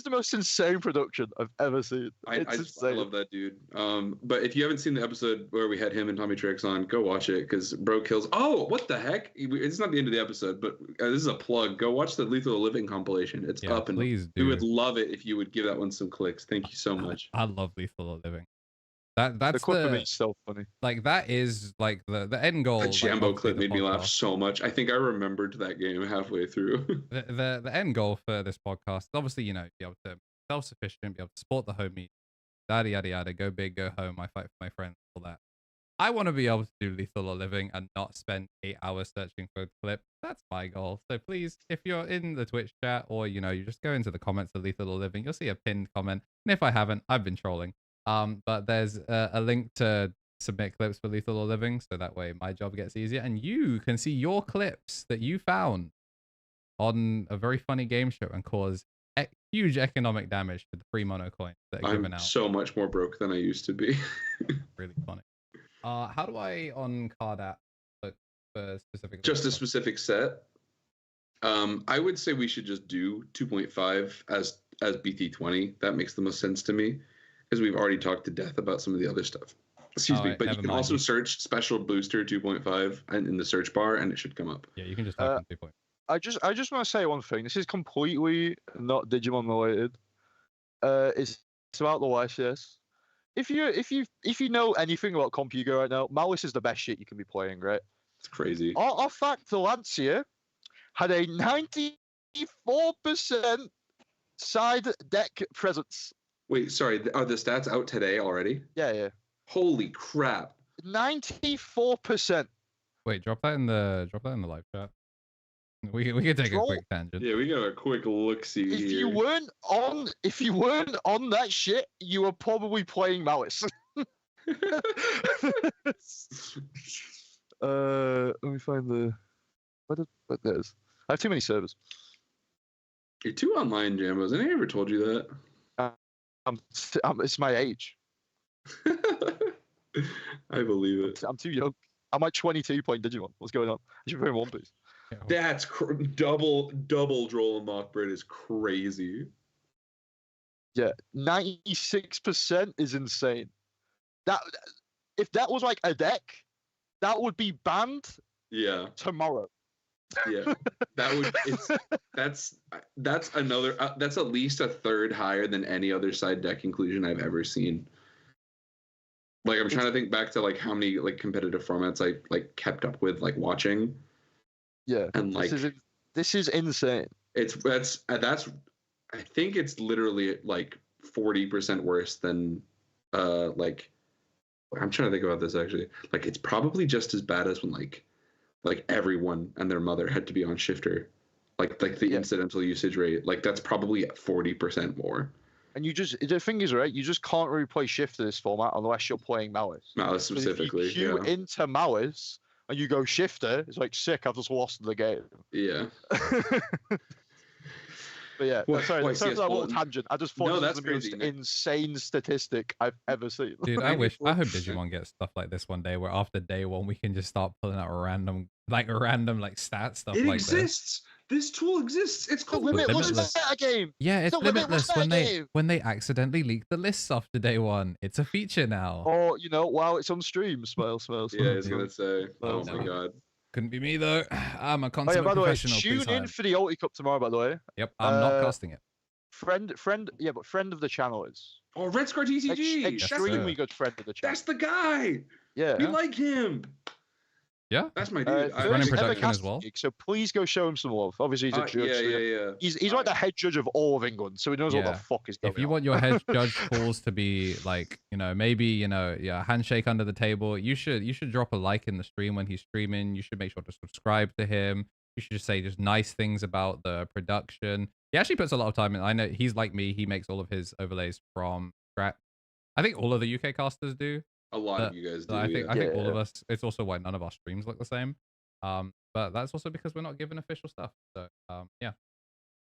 the most insane production I've ever seen. I love that dude. But if you haven't seen the episode where we had him and TommyNT on, go watch it because bro kills. Oh, what the heck? It's not the end of the episode, but this is a plug. Go watch the Lethal Living compilation. It's up, and we would love it if you would give that one some clicks. Thank you so much. I love Lethal Living. That's the clip of it's so funny. Like that is like the end goal. The Jambo clip made me laugh so much. I think I remembered that game halfway through. The end goal for this podcast, obviously, be able to self-sufficient, be able to support the homies, yada yada yada, go big, go home, I fight for my friends, all that. I want to be able to do Lethal or Living and not spend 8 hours searching for a clip. That's my goal. So please, if you're in the Twitch chat or, you just go into the comments of Lethal or Living, you'll see a pinned comment. And if I haven't, I've been trolling. But there's a link to submit clips for Lethal or Living. So that way my job gets easier. And you can see your clips that you found on a very funny game show and cause huge economic damage to the free mono coins that are given I'm out. so much more broke than I used to be. Really funny. How do I on card app look for specific? Just a specific set. I would say we should just do 2.5 as BT20. That makes the most sense to me because we've already talked to death about some of the other stuff. Excuse me, but you can also search special booster 2.5 and in the search bar and it should come up. Yeah, you can just type in 2.5. I just want to say one thing. This is completely not Digimon related. It's about the YCS. If you know anything about Compugo right now, Malice is the best shit you can be playing, right? It's crazy. Our fact, the Lancia had a 94% side deck presence. Wait, sorry. Are the stats out today already? Yeah. Holy crap! 94%. Wait, drop that in the live chat. We can take a quick tangent. Yeah, we got a quick look-see If here. you weren't on that shit, you were probably playing Malice. Let me find the what there's. I have too many servers. You're too online, Jambos. Has anyone ever told you that? It's my age. I believe it. I'm too young. I'm like 22 playing Digimon. What's going on? I should play One Piece. That's double Droll and Mockbird is crazy. Yeah, 96% is insane. That if that was like a deck, that would be banned. Yeah. Tomorrow. Yeah, that's another. That's at least a third higher than any other side deck inclusion I've ever seen. Like I'm trying to think back to like how many like competitive formats I like kept up with like watching. Yeah, and like this is insane. That's I think it's literally like 40% worse than like I'm trying to think about this actually. Like it's probably just as bad as when like everyone and their mother had to be on shifter. Like the incidental usage rate. Like that's probably at 40% more. And the thing is, right, you just can't really play shifter this format unless you're playing Malice. Malice specifically. If you queue into Malice and you go shifter, it's like sick, I've just lost the game. Yeah. But yeah, sorry, that's a little tangent. I just thought this was the most insane statistic I've ever seen. Dude, I hope Digimon gets stuff like this one day, where after day one we can just start pulling out random stat stuff. It exists. This tool exists. It's called Limitless game. Yeah, it's Limitless when they accidentally leak the lists after day one. It's a feature now. Or wow, it's on stream. Smile. Yeah, I was gonna say. Oh my god. Couldn't be me though. I'm a consummate professional. Tune in for the Ulti Cup tomorrow, by the way. Yep, I'm not casting it. Friend of the channel is. Oh, Red Scar TCG. Extremely good friend of the channel. That's the guy. Yeah. We like him. Yeah, that's my dude. He's running production as well. So please go show him some love. Obviously, he's a judge. Yeah. He's like the head judge of all of England, so he knows what the fuck is going on. If you want your head judge calls to be like, maybe handshake under the table, you should drop a like in the stream when he's streaming. You should make sure to subscribe to him. You should just say nice things about the production. He actually puts a lot of time in. I know he's like me. He makes all of his overlays from scratch. I think all of the UK casters do. A lot of you guys do. I think all of us. It's also why none of our streams look the same. But that's also because we're not given official stuff. So yeah.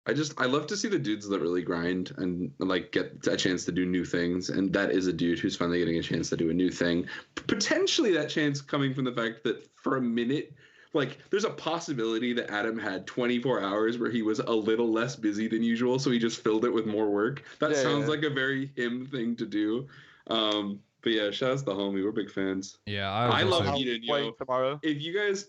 I love to see the dudes that really grind and like get a chance to do new things, and that is a dude who's finally getting a chance to do a new thing. Potentially that chance coming from the fact that for a minute, like there's a possibility that Adam had 24 hours where he was a little less busy than usual, so he just filled it with more work. That sounds like a very him thing to do. But yeah, shout out to the homie. We're big fans. Yeah, I love Eden, tomorrow. If you guys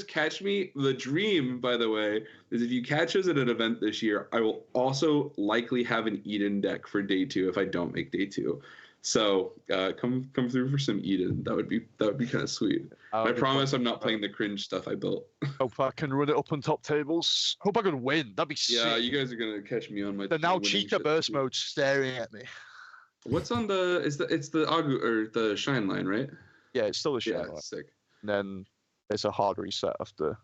catch me, the dream, by the way, is if you catch us at an event this year, I will also likely have an Eden deck for day 2 if I don't make day 2. So come through for some Eden. That would be kind of sweet. I promise I'm not playing the cringe stuff I built. Hope I can run it up on top tables. Hope I can win. That'd be sick. Yeah, you guys are gonna catch me on my. The now Chica burst mode staring at me. What's on the? It's the Agu or the Shine line, right? Yeah, it's still a shine line. Sick. And then it's a hard reset after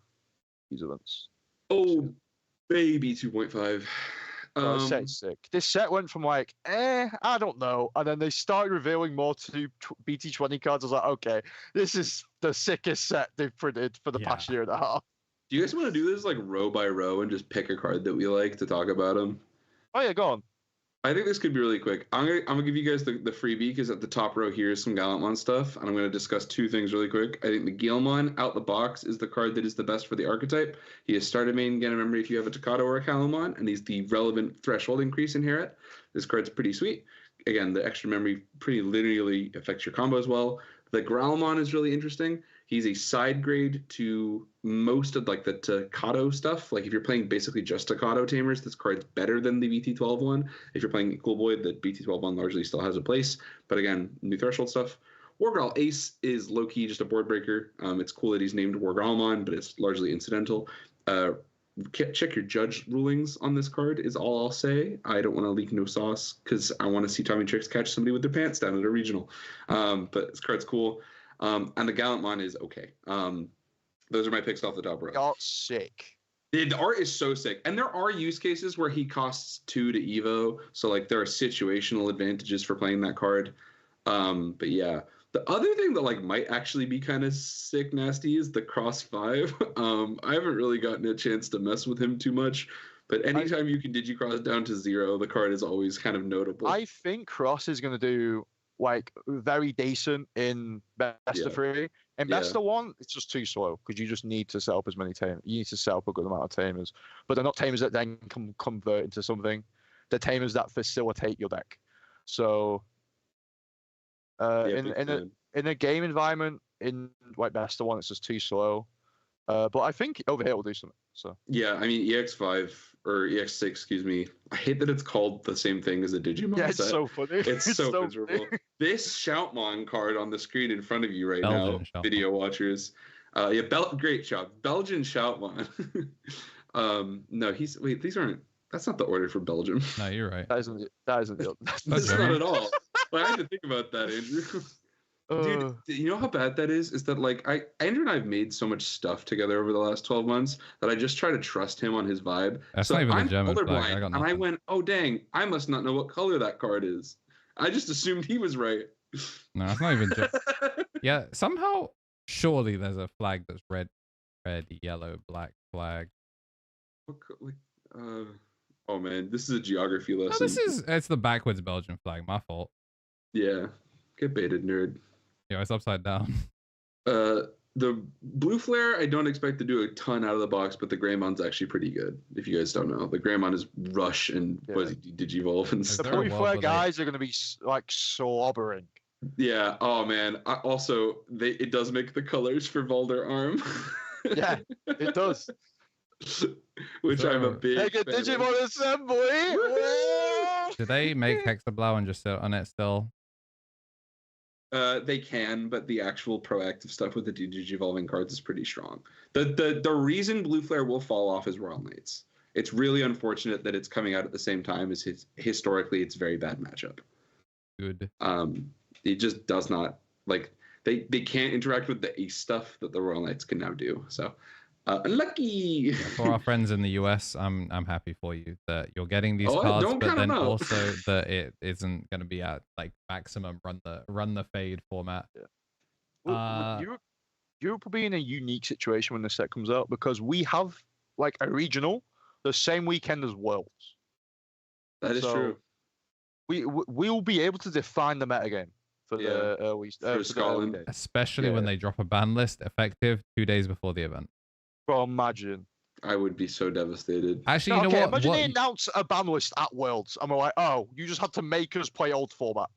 these events. Oh, baby 2.5. Set's sick. This set went from like, I don't know, and then they started revealing more to BT20 cards. I was like, okay, this is the sickest set they've printed for the past year and a half. Do you guys want to do this like row by row and just pick a card that we like to talk about them? Oh yeah, go on. I think this could be really quick. I'm gonna give you guys the freebie because at the top row here is some Gallantmon stuff, and I'm gonna discuss two things really quick. I think the Guilmon out the box is the card that is the best for the archetype. He is starter main Ganon memory if you have a Tocado or a Calumon, and he's the relevant threshold increase inherit. This card's pretty sweet. Again, the extra memory pretty linearly affects your combo as well. The Growlmon is really interesting. He's a side grade to most of like the Tocado stuff. Like if you're playing basically just Tocado tamers, this card's better than the BT12 one. If you're playing Cool Boy, the BT12 one largely still has a place. But again, new threshold stuff. Wargrowl Ace is low-key just a board breaker. It's cool that he's named Wargrowlmon, but it's largely incidental. Check your judge rulings on this card is all I'll say. I don't want to leak no sauce because I want to see TommyNT catch somebody with their pants down at a regional. But this card's cool. And the Gallantmon is okay. Those are my picks off the top row. Got sick. The art is so sick. And there are use cases where he costs 2 to Evo. So, like, there are situational advantages for playing that card. But, yeah. The other thing that, like, might actually be kind of sick nasty is the Cross 5. I haven't really gotten a chance to mess with him too much. But anytime you can Digicross down to 0, the card is always kind of notable. I think Cross is going to do like very decent in best of 3. In best of 1, it's just too slow because you just need to set up as many tamers. You need to set up a good amount of tamers, but they're not tamers that then can convert into something. They're tamers that facilitate your deck. So in a game environment, in like best of 1, it's just too slow. But I think over here will do something. So yeah, I mean EX5 or EX6, excuse me. I hate that it's called the same thing as a Digimon yeah, it's set. so funny. It's so miserable. This Shoutmon card on the screen in front of you right now, Shoutmon. Video watchers. Great job. Belgian Shoutmon. No, these aren't. That's not the order for Belgium. No, you're right. That isn't the. That's not at all. I had to think about that, Andrew. Dude, you know how bad that is? Is that like Andrew and I have made so much stuff together over the last 12 months that I just try to trust him on his vibe. That's so not even I'm a German flag. and I went, oh dang, I must not know what color that card is. I just assumed he was right. No, that's not even German. Yeah, somehow, surely there's a flag that's red, yellow, black flag. Oh man, this is a geography lesson. No, it's the backwards Belgian flag. My fault. Yeah, get baited, nerd. Yeah, it's upside down. The blue flare, I don't expect to do a ton out of the box, but the Greymon's actually pretty good. If you guys don't know, the Greymon is Rush and Digivolve and stuff. The blue flare guys are going to be like slobbering. Yeah. Oh man. It does make the colors for Volder Arm. Yeah, it does. Which I'm a big. Take a Digimon assembly. Do they make Hexablau and just sit on it still? They can, but the actual proactive stuff with the Digivolving cards is pretty strong. The reason Blue Flare will fall off is Royal Knights. It's really unfortunate that it's coming out at the same time as historically it's very bad matchup. Good. It just does not like they can't interact with the ace stuff that the Royal Knights can now do. So unlucky. For our friends in the US, I'm happy for you that you're getting these cards, but then also that it isn't going to be at like maximum run the fade format. Yeah. Well, Europe will be in a unique situation when the set comes out because we have like a regional the same weekend as Worlds. That is true. We will be able to define the metagame for the early Scotland, especially when they drop a ban list effective 2 days before the event. Bro, imagine. I would be so devastated. Actually, you know what? Imagine they announce a ban list at Worlds. I'm like, oh, you just had to make us play old format.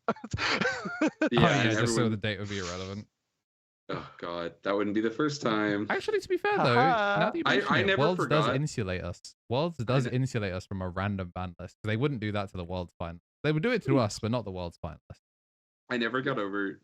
Just so the date would be irrelevant. Oh god, that wouldn't be the first time. Actually, to be fair though, now that you mention it, never Worlds forgot. does insulate us. Worlds does insulate us from a random ban list. They wouldn't do that to the Worlds final. They would do it to us, but not the Worlds final list. I never got over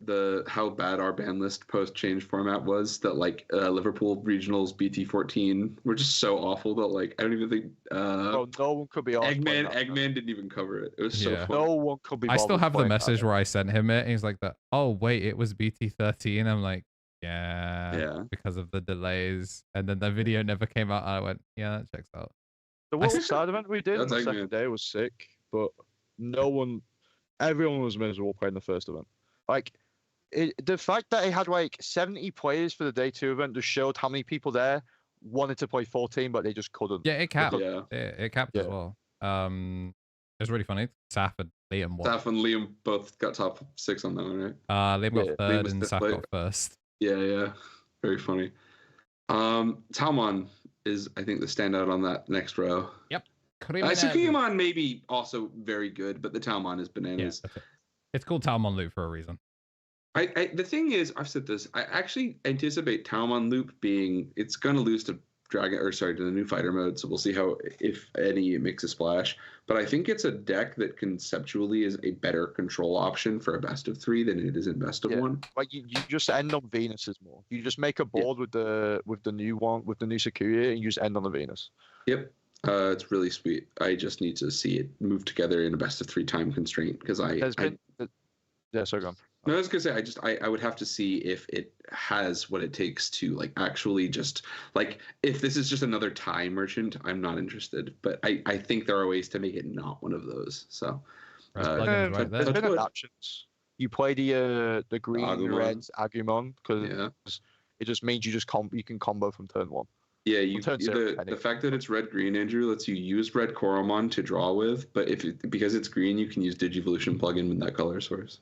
how bad our ban list post change format was. That like Liverpool regionals BT14 were just so awful that like I don't even think Bro, no one could be asked playing that. Eggman didn't even cover it. It was so Yeah. funny. No one could be. I still bothered have the playing that, message man. where I sent him it. And he's like, "Oh wait, it was BT13." I'm like, Yeah. because of the delays. And then the video never came out. And I went, "Yeah, that checks out." The I World Side event we did on That's the Eggman. second day was sick, but everyone was miserable playing the first event. Like, the fact that it had like 70 players for the day 2 event just showed how many people there wanted to play 14, but they just couldn't. Yeah, it capped. Yeah. It capped as Yeah. well. It was really funny. Saf and Liam won. Saf and Liam both got top 6 on that one, right? Liam got Yeah, Liam third was and fifth Saf place. got first. Yeah. Very funny. Talmon is, I think, the standout on that next row. Sukiyamon may be also very good, but the Talmon is bananas. Yeah, it's called Talmon Loop for a reason. The thing is, I've said this, I actually anticipate Talmon Loop it's going to lose to to the new fighter mode, so we'll see how, if any, it makes a splash. But I think it's a deck that conceptually is a better control option for a best of 3 than it is in best of 1. Like you just end on Venuses more. You just make a board with the new one, with the new Sakuya, and you just end on the Venus. Yep. It's really sweet. I just need to see it move together in a best of 3 time constraint, because Yeah, so go on. No, I was gonna say I would have to see if it has what it takes to like actually just like, if this is just another tie merchant, I'm not interested. But I think there are ways to make it not one of those. So Plugins right There's there. been adaptations. You play the green Agumon. red Agumon because yeah. it just means you can combo from turn 1. Yeah, Turn the fact that it's red green, Andrew, lets you use red Koromon to draw with, but because it's green, you can use Digivolution plugin with that color source.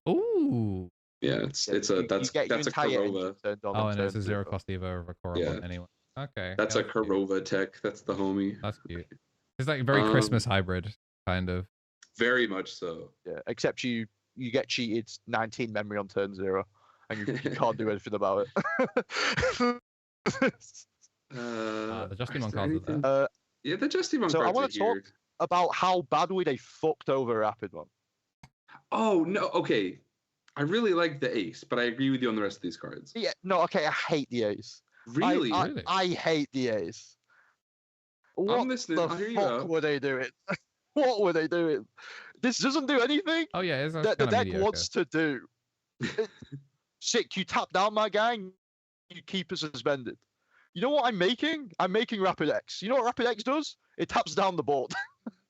Ooh. Yeah, that's a Kurova. Oh, and it's a 0 cost Evo of a Koromon Yeah. anyway. Okay. That's a cute. Kurova tech. That's the homie. That's cute. It's like very Christmas hybrid, kind of. Very much so. Yeah, except you get cheated 19 memory on turn 0, and you can't do anything about it. The Justimon cards are there. Yeah, the Justimon So I cards want are to talk here. about how badly they fucked over Rapid One. Oh no, okay. I really like the ace, but I agree with you on the rest of these cards. Yeah, no, okay, I hate the ace. Really? Really? I hate the ace. What listening. I'll hear the you fuck out. were they doing? What were they doing? This doesn't do anything Oh yeah, it's that the kind of deck mediocre. wants to do. Sick, you tap down my guy, and you keep it suspended. You know what I'm making? I'm making Rapid X. You know what Rapid X does? It taps down the board.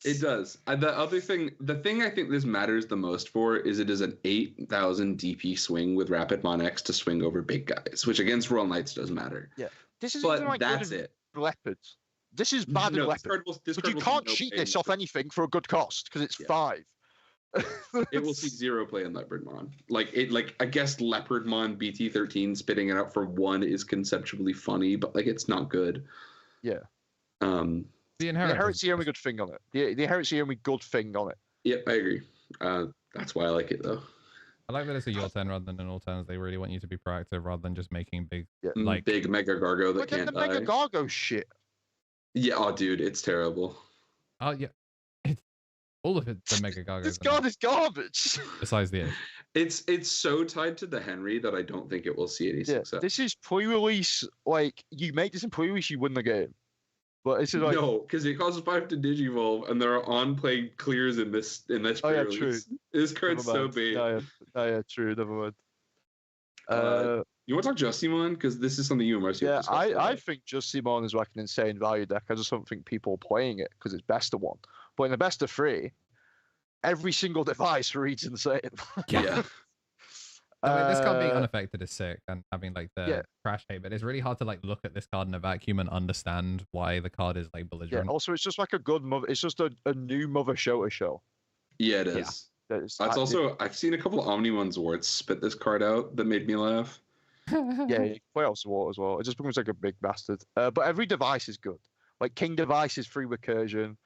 It does. The thing I think this matters the most for is it is an 8,000 DP swing with Rapid Mon X to swing over big guys, which against Royal Knights does matter. Yeah. This is But even like that's good in it. Leopards. This is bad in No, Leopards. this But card you will can't see no cheat play in this off Leopard. anything for a good cost because it's Yeah. 5. It will see 0 play in Leopardmon. I guess Leopardmon BT13 spitting it out for 1 is conceptually funny, but like it's not good. Yeah. The The Inheritance. Inherit's the only good thing on it. The Inherit's the only good thing on it. Yep, I agree. That's why I like it though. I like that it's a your turn rather than an all turns. They really want you to be proactive rather than just making big, Yeah. like Big Mega Gargo that But then can't the die. Mega Gargo shit. Yeah, oh dude, it's terrible. oh yeah, it's all of it. The Mega This Gargos. card is garbage. Besides the ace. It's so tied to the Henry that I don't think it will see any Yeah, success. this is pre-release. Like, you make this in pre-release, you win the game. But this is like, No, because it costs 5 to Digivolve, and there are on-play clears in this oh yeah, pre-release. true. This card's Never so mind. big. Yeah, true. Never mind. You want to talk Justimon? Because this is something you and Marcy have Yeah, discussed a I lot. think Justimon is like an insane value deck. I just don't think people are playing it because it's best of 1. But in the best of 3, every single device reads insane. Yeah. I mean, this card being Uh, unaffected is sick and having like the yeah. crash hate, but it's really hard to like look at this card in a vacuum and understand why the card is like Yeah. belligerent. Also, it's just like a good mother. It's just a new mother show to show. Yeah, it is. It's That's also, I've seen a couple of Omni-Ones where it's spit this card out that made me laugh. yeah. You can play off Sword as well. It just becomes like a big bastard. But every device is good. Like King device is free recursion.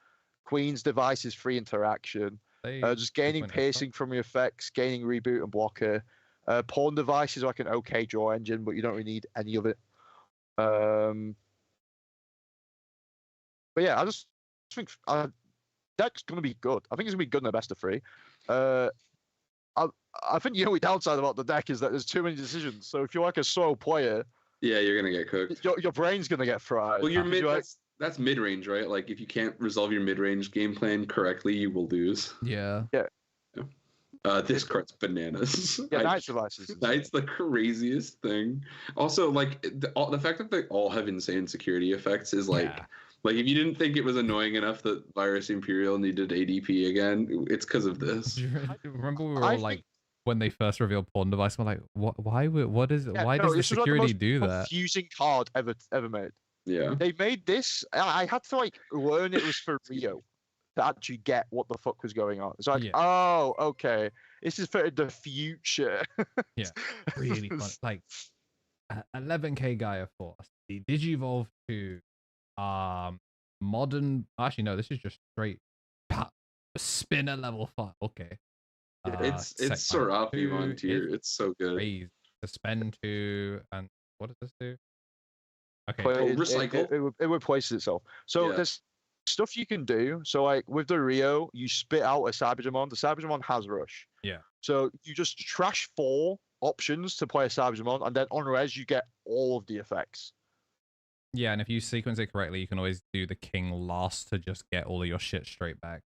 Queen's device is free interaction. Just gaining piercing from your effects, gaining reboot and blocker. Pawn device is like an okay draw engine, but you don't really need any of it. But yeah, I just think deck's gonna be good. I think it's gonna be good in the best of 3. I think the only downside about the deck is that there's too many decisions. So if you're like a slow player, Yeah, you're gonna get cooked. your brain's gonna get fried. Well, your because mid you're like, that's mid range, right? Like if you can't resolve your mid range game plan correctly, you will lose. Yeah. This card's bananas. yeah, Knight's Device is Knight's the craziest thing. Also, like the fact that they all have insane security effects is like. Yeah. Like, if you didn't think it was annoying enough that Virus Imperial needed ADP again, it's because of this. Remember we were all like, when they first revealed Pawn Device, we're like, what? Why does the security do that? Confusing card ever made. Yeah. They made this. I had to like learn it was for Rio to actually get what the fuck was going on. It's like, oh, okay, this is for the future. Yeah, really fun. Like 11k Gaia Force, the Digivolve 2. Modern, actually no, this is just straight spinner level 5. Okay, it's Seraphim on tier. It's so good. Crazy. Suspend 2, and what does this do? Okay, recycle. It replaces itself. So there's stuff you can do. So like with the Rio, you spit out a Cybergemon. The Cybergemon has rush. Yeah. So you just trash 4 options to play a Cybergemon, and then on res you get all of the effects. Yeah, and if you sequence it correctly, you can always do the king last to just get all of your shit straight back.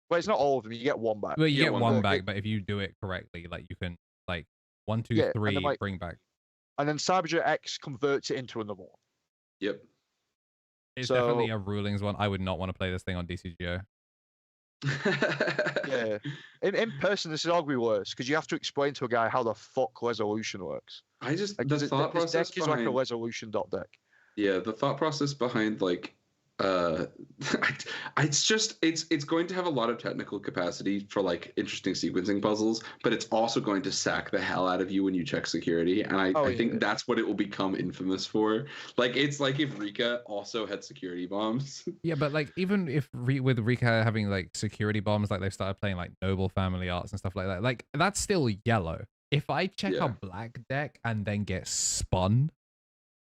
Well, it's not all of them. You get one back. Well, you get one back, but if you do it correctly, like you can like 1, 2, 3 then, like, bring back. And then Cyberjet X converts it into another one. Yep. It's definitely a rulings one. I would not want to play this thing on DCGO. Yeah. In person, this is arguably worse because you have to explain to a guy how the fuck resolution works. The this thought process deck is like a resolution dot deck. Yeah, the thought process behind like it's going to have a lot of technical capacity for like interesting sequencing puzzles, but it's also going to sack the hell out of you when you check security, and I think that's what it will become infamous for. Like it's like if Rika also had security bombs. Yeah, but like even if with Rika having like security bombs, like they've started playing like Noble Family Arts and stuff like that, like that's still yellow. If I check a black deck and then get spun,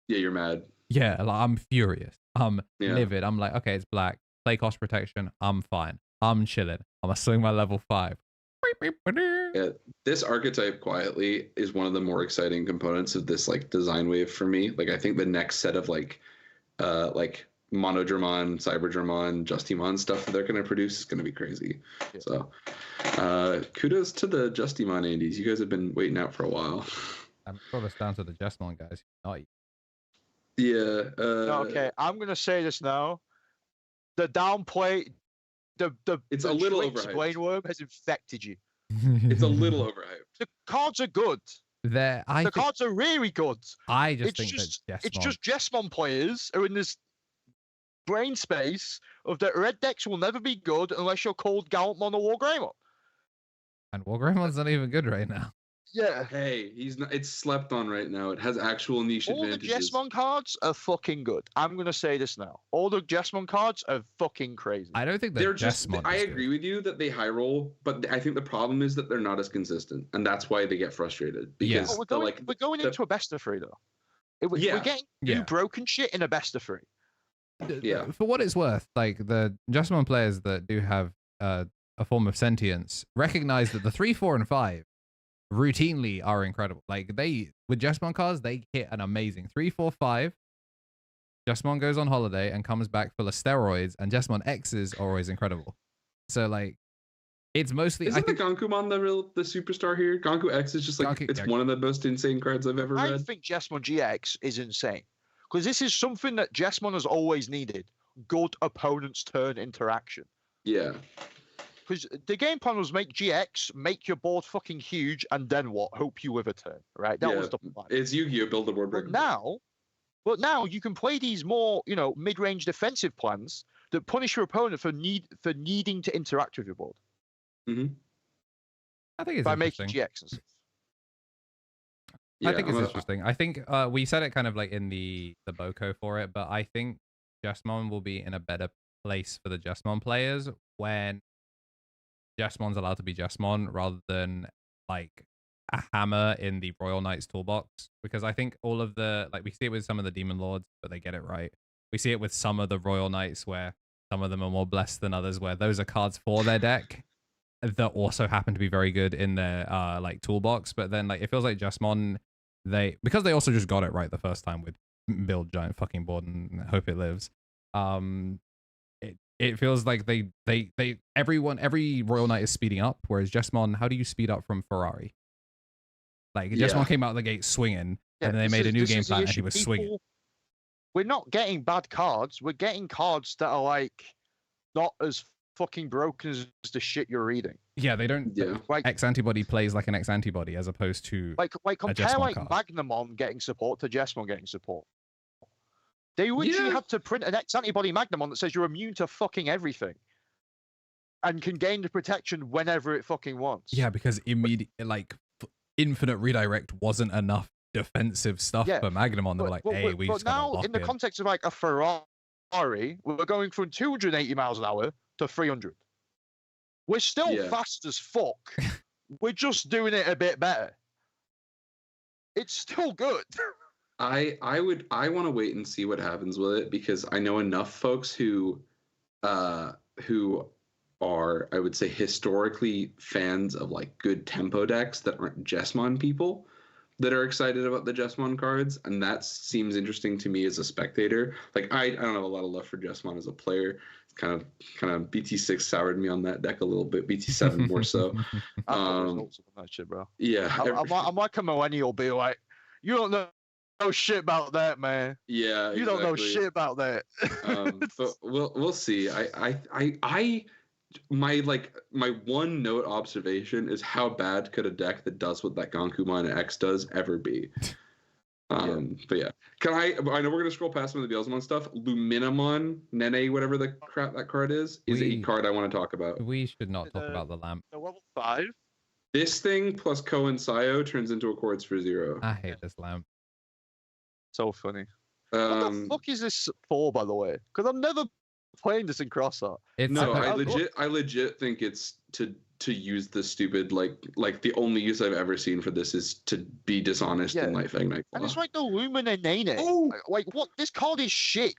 yeah, you're mad. Yeah, like I'm furious. I'm livid. I'm like, okay, it's black. Play cost protection. I'm fine. I'm chilling. I'm gonna swing my level 5. Yeah, this archetype quietly is one of the more exciting components of this like design wave for me. Like I think the next set of like Monodramon, Cyberdramon, Justimon stuff that they're gonna produce is gonna be crazy. Yeah. So kudos to the Justimon Andes. You guys have been waiting out for a while. I'm brought us down to the Justmon guys. Not you. Yeah. Okay, I'm gonna say this now. The downplay, it's a little overhyped. Brainworm has infected you. It's a little overhyped. The cards are good. The cards are really good. I just think that it's just Jesmon players are in this brain space of that red decks will never be good unless you're called Gallantmon or Wargreymon. And Wargreymon's not even good right now. Yeah. Hey, he's not. It's slept on right now. It has actual niche advantages. All the Jesmon cards are fucking good. I'm gonna say this now. All the Jesmon cards are fucking crazy. I don't think they're just. I agree with you that they high roll, but I think the problem is that they're not as consistent, and that's why they get frustrated. Because we're going into a best of 3 though. We're getting new broken shit in a best of 3. Yeah. For what it's worth, like the Jesmon players that do have a form of sentience recognize that the 3, 4, and 5 routinely are incredible. Like with Jesmon cards, they hit an amazing 3, 4, 5. Jesmon goes on holiday and comes back full of steroids, and Jesmon X's are always incredible. So like, it's mostly. Isn't the Gankumon the superstar here? Ganku X is just like it's one of the most insane cards I've ever read. I think Jesmon GX is insane because this is something that Jesmon has always needed: good opponent's turn interaction. Yeah. Because the game plan was make GX, make your board fucking huge, and then what? Hope you with a turn, right? That was the plan. It's Yu-Gi-Oh! Build a board breaker. But now you can play these more, mid-range defensive plans that punish your opponent for needing to interact with your board. Mm-hmm. I think it's by making GX and stuff. I think it's interesting. I think we said it kind of like in the Boko for it, but I think Jesmon will be in a better place for the Jesmon players when Jesmon's allowed to be Jesmon rather than like a hammer in the Royal Knights toolbox, because I think all of the we see it with some of the Demon Lords, but they get it right. We see it with some of the Royal Knights where some of them are more blessed than others, where those are cards for their deck. that also happen to be very good in their like toolbox. But then like it feels like Jesmon, because they also just got it right the first time with build giant fucking board and hope it lives. It feels like every Royal Knight is speeding up, whereas Jesmon, how do you speed up from Ferrari? Like Jesmon came out of the gate swinging, and then they made a new game plan and he was swinging. We're not getting bad cards. We're getting cards that are like not as fucking broken as the shit you're reading. Yeah, they don't. Like X antibody plays like an X antibody as opposed to like compare like Magnamon getting support to Jesmon getting support. They literally had to print an X antibody Magnamon that says you're immune to fucking everything, and can gain the protection whenever it fucking wants. Yeah, because infinite redirect wasn't enough defensive stuff for Magnamon. They were like, hey, we just now in the context of like a Ferrari, we're going from 280 miles an hour to 300. We're still fast as fuck. We're just doing it a bit better. It's still good. I want to wait and see what happens with it, because I know enough folks who are, I would say, historically fans of like good tempo decks that aren't Jesmon people, that are excited about the Jesmon cards, and that seems interesting to me as a spectator. Like I don't have a lot of love for Jesmon as a player. It's kind of BT6 soured me on that deck a little bit. BT7 more so. That shit, bro. Yeah, I'm like a millennial, be like, you don't know shit about that, man. Yeah, you don't know shit about that. But we'll see. My one note observation is how bad could a deck that does what that Gankumon X does ever be? But yeah, I know we're gonna scroll past some of the Beelzemon stuff. Luminamon, Nene, whatever the crap that card is a card I want to talk about. We should not talk about the lamp. The level 5. This thing plus Ko and Sayo turns into a Quartz for 0. I hate this lamp. So funny. What the fuck is this for, by the way? Because I'm never playing this in Crossart. I legit think it's to use the stupid like the only use I've ever seen for this is to be dishonest in Night Fang Nightclaw. And it's like the Lumina Nene. Oh, like what? This card is shit.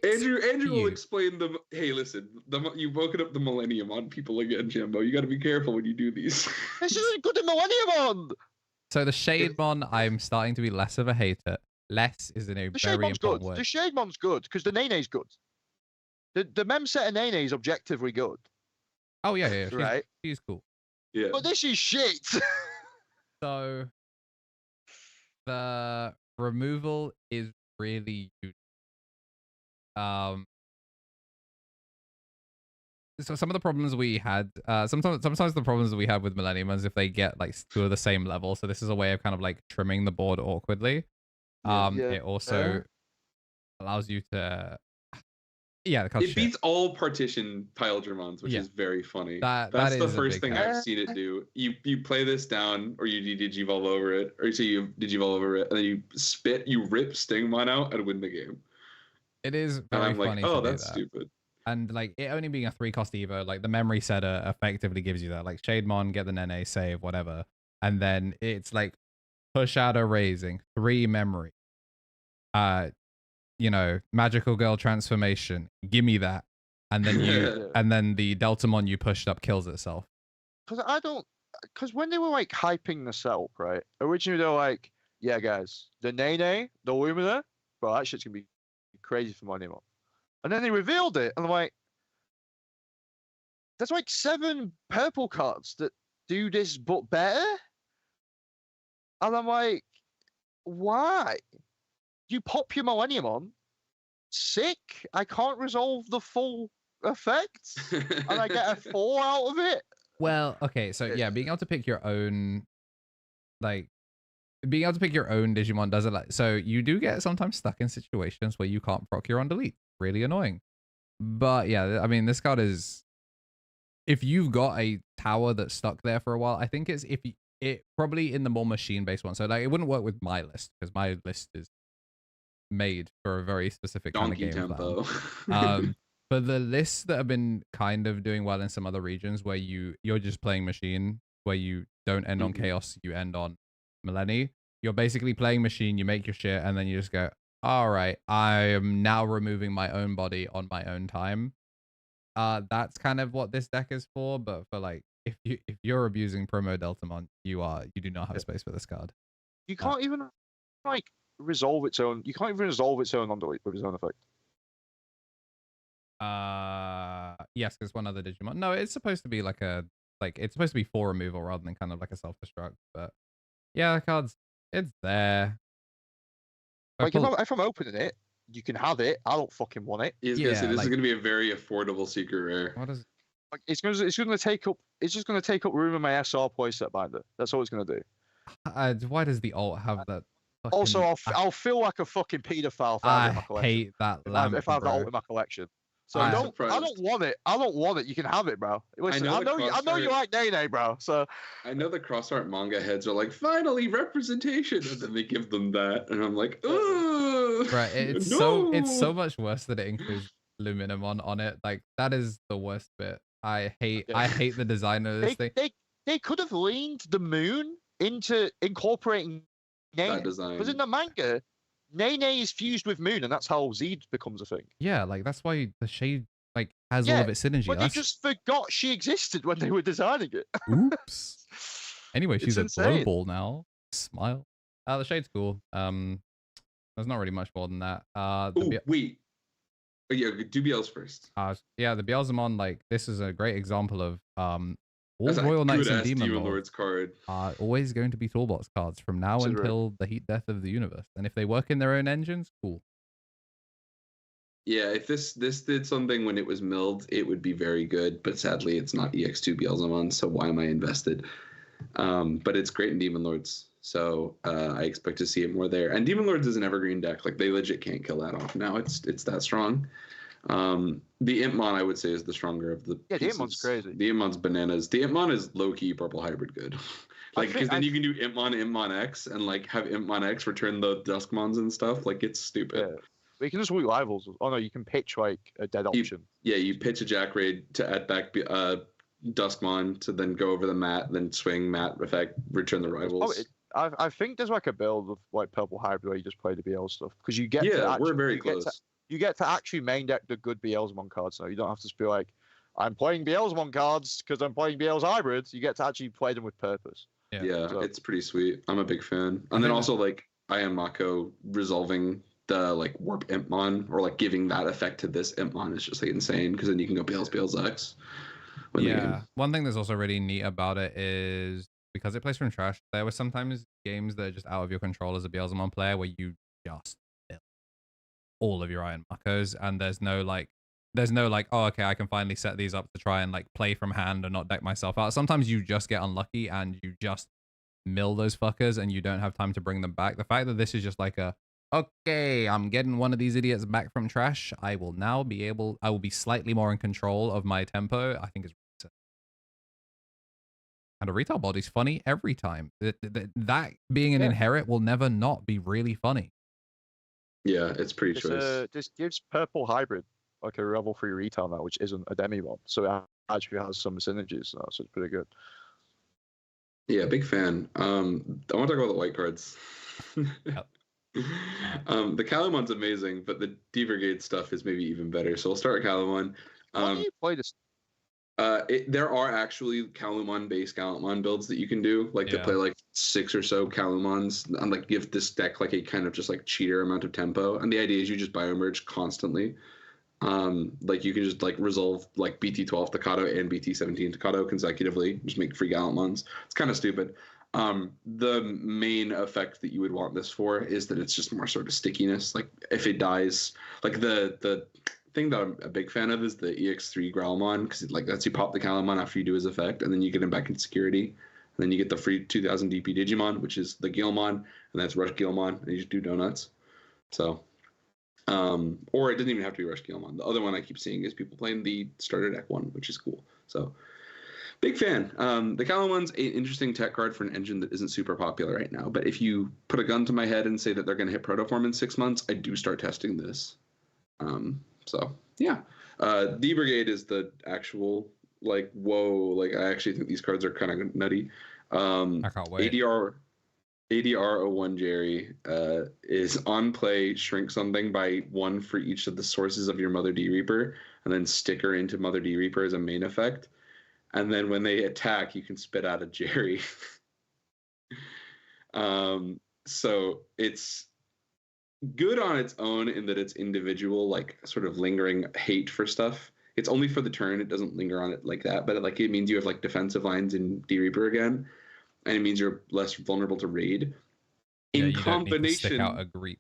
Andrew will explain the. Hey, listen, you've woken up the Millennium on people again, Jambo. You got to be careful when you do these. This isn't good in Millennium. So the Shademon, I'm starting to be less of a hater. Less is in a very important word. The Shademon's good because the Nene's good. The mem set of Nene is objectively good. Oh yeah. Right. She's cool. Yeah. But this is shit. So the removal is really useful. So some of the problems we had, sometimes the problems that we have with Millennium is if they get like two of the same level. So this is a way of kind of like trimming the board awkwardly. It also allows you to, it beats all partition Piledramons, which is very funny. That's the first thing I've seen it do. You play this down, or you digivolve over it, or you digivolve over it, and then you rip Stingmon out and win the game. It is very funny. Oh, that's stupid. And like it only being a 3-cost Evo, like the memory setter effectively gives you that. Like Shademon, get the Nene, save, whatever. And then it's like push out a raising, 3 memory. Magical Girl transformation. Give me that. And then and then the Deltamon you pushed up kills itself. Because when they were like hyping this up, right? Originally they were like, yeah guys, the Nene, the Lumina, bro, that shit's gonna be crazy for my Nemo. And then they revealed it, and I'm like, there's like 7 purple cards that do this but better? And I'm like, why? You pop your Millennium on, sick, I can't resolve the full effect, and I get a 4 out of it? Well, okay, so yeah, being able to pick your own, Digimon does it so you do get sometimes stuck in situations where you can't proc your on delete. Really annoying. But yeah, I mean, this card is, if you've got a tower that's stuck there for a while, I think it's probably in the more machine-based one. So like it wouldn't work with my list because my list is made for a very specific kind of game tempo. Plan. But the lists that have been kind of doing well in some other regions where you're just playing machine, where you don't end on chaos, you end on Millennium. You're basically playing machine, you make your shit, and then you just go, all right, I am now removing my own body on my own time. that's kind of what this deck is for. But for like, if you're abusing promo Deltamon, you do not have space for this card. You can't even like resolve its own. You can't even resolve its own on-delete with its own effect. Yes, there's one other Digimon. No, it's supposed to be it's supposed to be for removal rather than kind of like a self-destruct. But yeah, the card's it's there. Like if I'm opening it, you can have it. I don't fucking want it. He's gonna say this is gonna be a very affordable secret rare. What is? Like it's gonna take up. It's just gonna take up room in my SR playset binder. That's all it's gonna do. Why does the alt have that? Also, I'll feel like a fucking paedophile if I have it in my collection. I hate that lamp, if I have the alt in my collection. So I don't want it. I don't want it. You can have it, bro. Listen, I know you like Nene, bro. So I know the cross art manga heads are like, finally representation, and then they give them that, and I'm like, oh, right. It's so much worse that it includes Luminamon on it. Like that is the worst bit. I hate the design of this thing. They could have leaned the moon into incorporating Nene. That design. Because in the manga, Nene is fused with moon, and that's how Zed becomes a thing. Yeah, like that's why the shade has all of its synergy. But they just forgot she existed when they were designing it. Oops. Anyway, she's a glow ball now. Smile. The shade's cool. There's not really much more than that. Wait. Oh, yeah, do BLs first. Yeah, the Beelzemon, like this is a great example of all Royal Knights and Demon Lords card are always going to be toolbox cards from now until the heat death of the universe. And if they work in their own engines, cool. Yeah, if this did something when it was milled, it would be very good. But sadly, it's not EX2 Beelzemon, so why am I invested? But it's great in Demon Lords, so I expect to see it more there. And Demon Lords is an evergreen deck; like they legit can't kill that off now. It's that strong. The Impmon, I would say, is the stronger of the pieces. The Impmon's crazy. The Impmon's bananas. The Impmon is low-key purple hybrid good. Like, because then you can do Impmon X, and like have Impmon X return the Duskmons and stuff. Like, it's stupid. Yeah. But you can just loot rivals. Oh no, you can pitch like a dead option. You pitch a Jack Raid to add back Duskmon to then go over the mat, then swing mat effect, return the rivals. I think there's like a build of like purple hybrid where you just play the BL stuff because you get we're very close. You get to actually main deck the good Beelzemon cards now. You don't have to just be like, I'm playing Beelzemon cards because I'm playing Beel's hybrids. You get to actually play them with purpose. Yeah, so it's pretty sweet. I'm a big fan. And then also like I am Mako resolving the like warp Impmon or like giving that effect to this Impmon is just like insane because then you can go Beel's X. One thing that's also really neat about it is because it plays from trash, there were sometimes games that are just out of your control as a Beelzemon player where you just all of your Iron Makos, and there's no like, oh, okay, I can finally set these up to try and like play from hand and not deck myself out. Sometimes you just get unlucky and you just mill those fuckers and you don't have time to bring them back. The fact that this is just like okay, I'm getting one of these idiots back from trash. I will be slightly more in control of my tempo. I think is and a retail body's funny every time. That being an inherit will never not be really funny. Yeah, it's pretty choice. This gives purple hybrid like a level 3 retail now, which isn't a Demimon. So it actually has some synergies now, so it's pretty good. Yeah, big fan. I want to talk about the white cards. Yep. The Calumon's amazing, but the D-Brigade stuff is maybe even better. So we'll start with Calumon. How do you play this? There are actually Calumon-based Calumon builds that you can do, like to play like 6 or so Calumons and like give this deck like a kind of just like cheater amount of tempo. And the idea is you just biomerge constantly. Like you can just like resolve like BT12 Takato and BT17 Takato consecutively, just make free Gallantmons. It's kind of stupid. The main effect that you would want this for is that it's just more sort of stickiness. Like if it dies, like the thing that I'm a big fan of is the EX3 Growlmon, because it like lets you pop the Calumon after you do his effect, and then you get him back in security. And then you get the free 2000 DP Digimon, which is the Guilmon, and that's Rush Guilmon, and you just do donuts. So, or it doesn't even have to be Rush Guilmon. The other one I keep seeing is people playing the starter deck one, which is cool. So, big fan. The Calumon's an interesting tech card for an engine that isn't super popular right now. But if you put a gun to my head and say that they're going to hit Protoform in 6 months, I do start testing this. So yeah, D-Brigade is the actual like whoa. Like I actually think these cards are kind of nutty. I can't wait. ADR. ADR01 Jerry is on play, shrink something by 1 for each of the sources of your Mother D Reaper, and then sticker into Mother D Reaper as a main effect. And then when they attack, you can spit out a Jerry. So it's good on its own in that it's individual, like sort of lingering hate for stuff. It's only for the turn. It doesn't linger on it like that, but it means you have like defensive lines in D Reaper again, and it means you're less vulnerable to raid. Yeah, you don't need to stick out a creep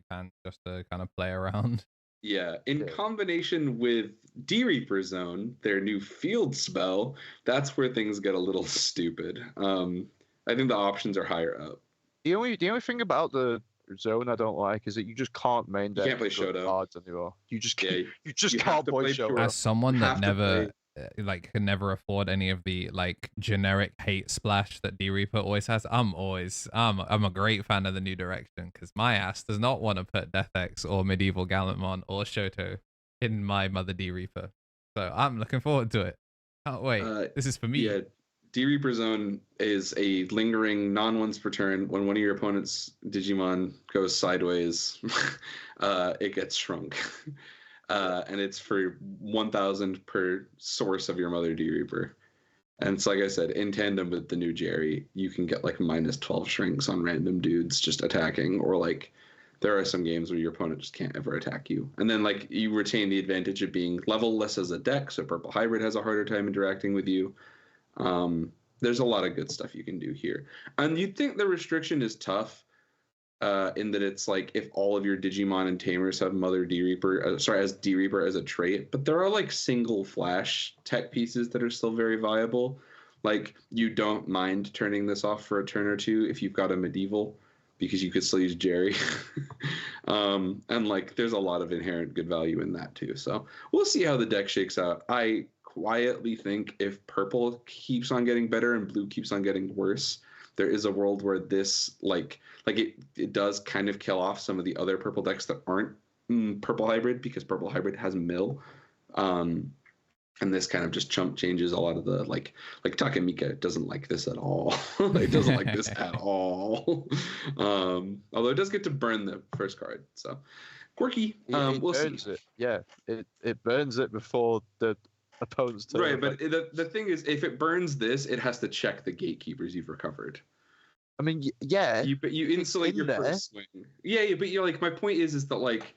pan just to kind of play around. Yeah, in combination with D Reaper Zone, their new field spell, that's where things get a little stupid. I think the options are higher up. The only thing about the zone I don't like is that you just can't main deck. You can't play Shoto cards anymore. You just can't. You just you can't play Shoto. As someone that never can never afford any of the like generic hate splash that D Reaper always has, I'm a great fan of the new direction because my ass does not want to put Death X or Medieval Gallantmon or Shoto in my Mother D Reaper. So I'm looking forward to it. Can't wait. This is for me. Yeah, D Reaper Zone is a lingering non-once per turn. When one of your opponent's Digimon goes sideways, it gets shrunk. And it's for 1,000 per source of your Mother D Reaper. And it's like I said, in tandem with the new Jerry, you can get like -12 shrinks on random dudes just attacking, or like there are some games where your opponent just can't ever attack you. And then like you retain the advantage of being level-less as a deck, so Purple Hybrid has a harder time interacting with you. There's a lot of good stuff you can do here. And you'd think the restriction is tough, in that it's like if all of your Digimon and Tamers have Mother D Reaper, as D Reaper as a trait, but there are like single flash tech pieces that are still very viable. Like you don't mind turning this off for a turn or two if you've got a Medieval, because you could still use Jerry. And like there's a lot of inherent good value in that too. So we'll see how the deck shakes out. I quietly think if purple keeps on getting better and blue keeps on getting worse, there is a world where this like it does kind of kill off some of the other purple decks that aren't Purple Hybrid, because Purple Hybrid has mill, and this kind of just chump changes a lot of the like Takamika doesn't like this at all. It doesn't like this at all. Although it does get to burn the first card, so quirky. We'll burns see. It. Yeah, it burns it before the opponent's turn. Right, but the thing is, if it burns this, it has to check the gatekeepers you've recovered. I mean, yeah. You insulate your first swing. Yeah, but you're like, my point is that like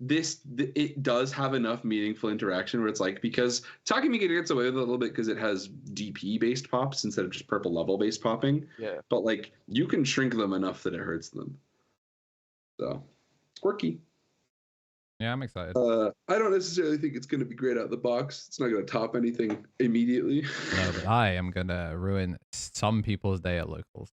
it does have enough meaningful interaction where it's like, because Takamika gets away with it a little bit because it has DP based pops instead of just purple level based popping. Yeah. But like you can shrink them enough that it hurts them. So quirky. Yeah, I'm excited. I don't necessarily think it's going to be great out of the box. It's not going to top anything immediately. No, but I am going to ruin some people's day at locals.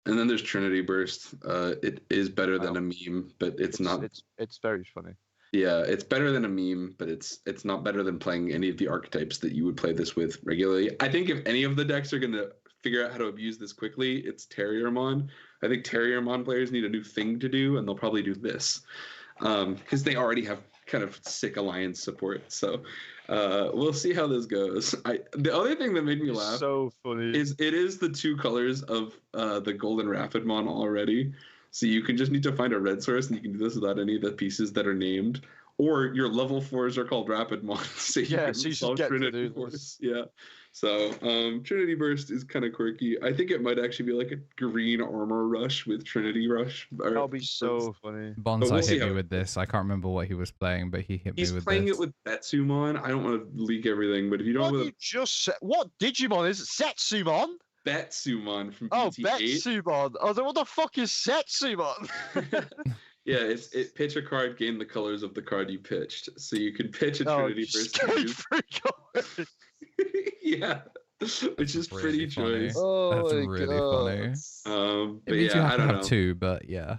And then there's Trinity Burst. It is better than a meme, but it's not. It's very funny. Yeah, it's better than a meme, but it's not better than playing any of the archetypes that you would play this with regularly. I think if any of the decks are going to figure out how to abuse this quickly, it's Terriermon. I think Terriermon players need a new thing to do, and they'll probably do this. Because they already have kind of sick alliance support. So we'll see how this goes. The other thing that made me laugh so funny is it is the 2 colors of the Golden Rapidmon already. So you can just need to find a red source, and you can do this without any of the pieces that are named. Or your level 4s are called Rapidmon. So you can solve Trinity Burst. Yeah. So Trinity Burst is kind of quirky. I think it might actually be like a green armor rush with Trinity Rush. That'll be so funny. Bonsai hit me with this. I can't remember what he was playing, but he hit me with this. He's playing it with Betsumon. I don't want to leak everything, but if you don't know what Digimon is it? Setsumon? Betsumon from BT8. Oh, Betsumon. Oh, then what the fuck is Setsumon? Yeah, it pitch a card, gain the colors of the card you pitched. So you can pitch a Trinity Burst. Yeah, which is pretty choice. Oh, that's really funny. But it means yeah, you have I to don't have know. 2, but yeah.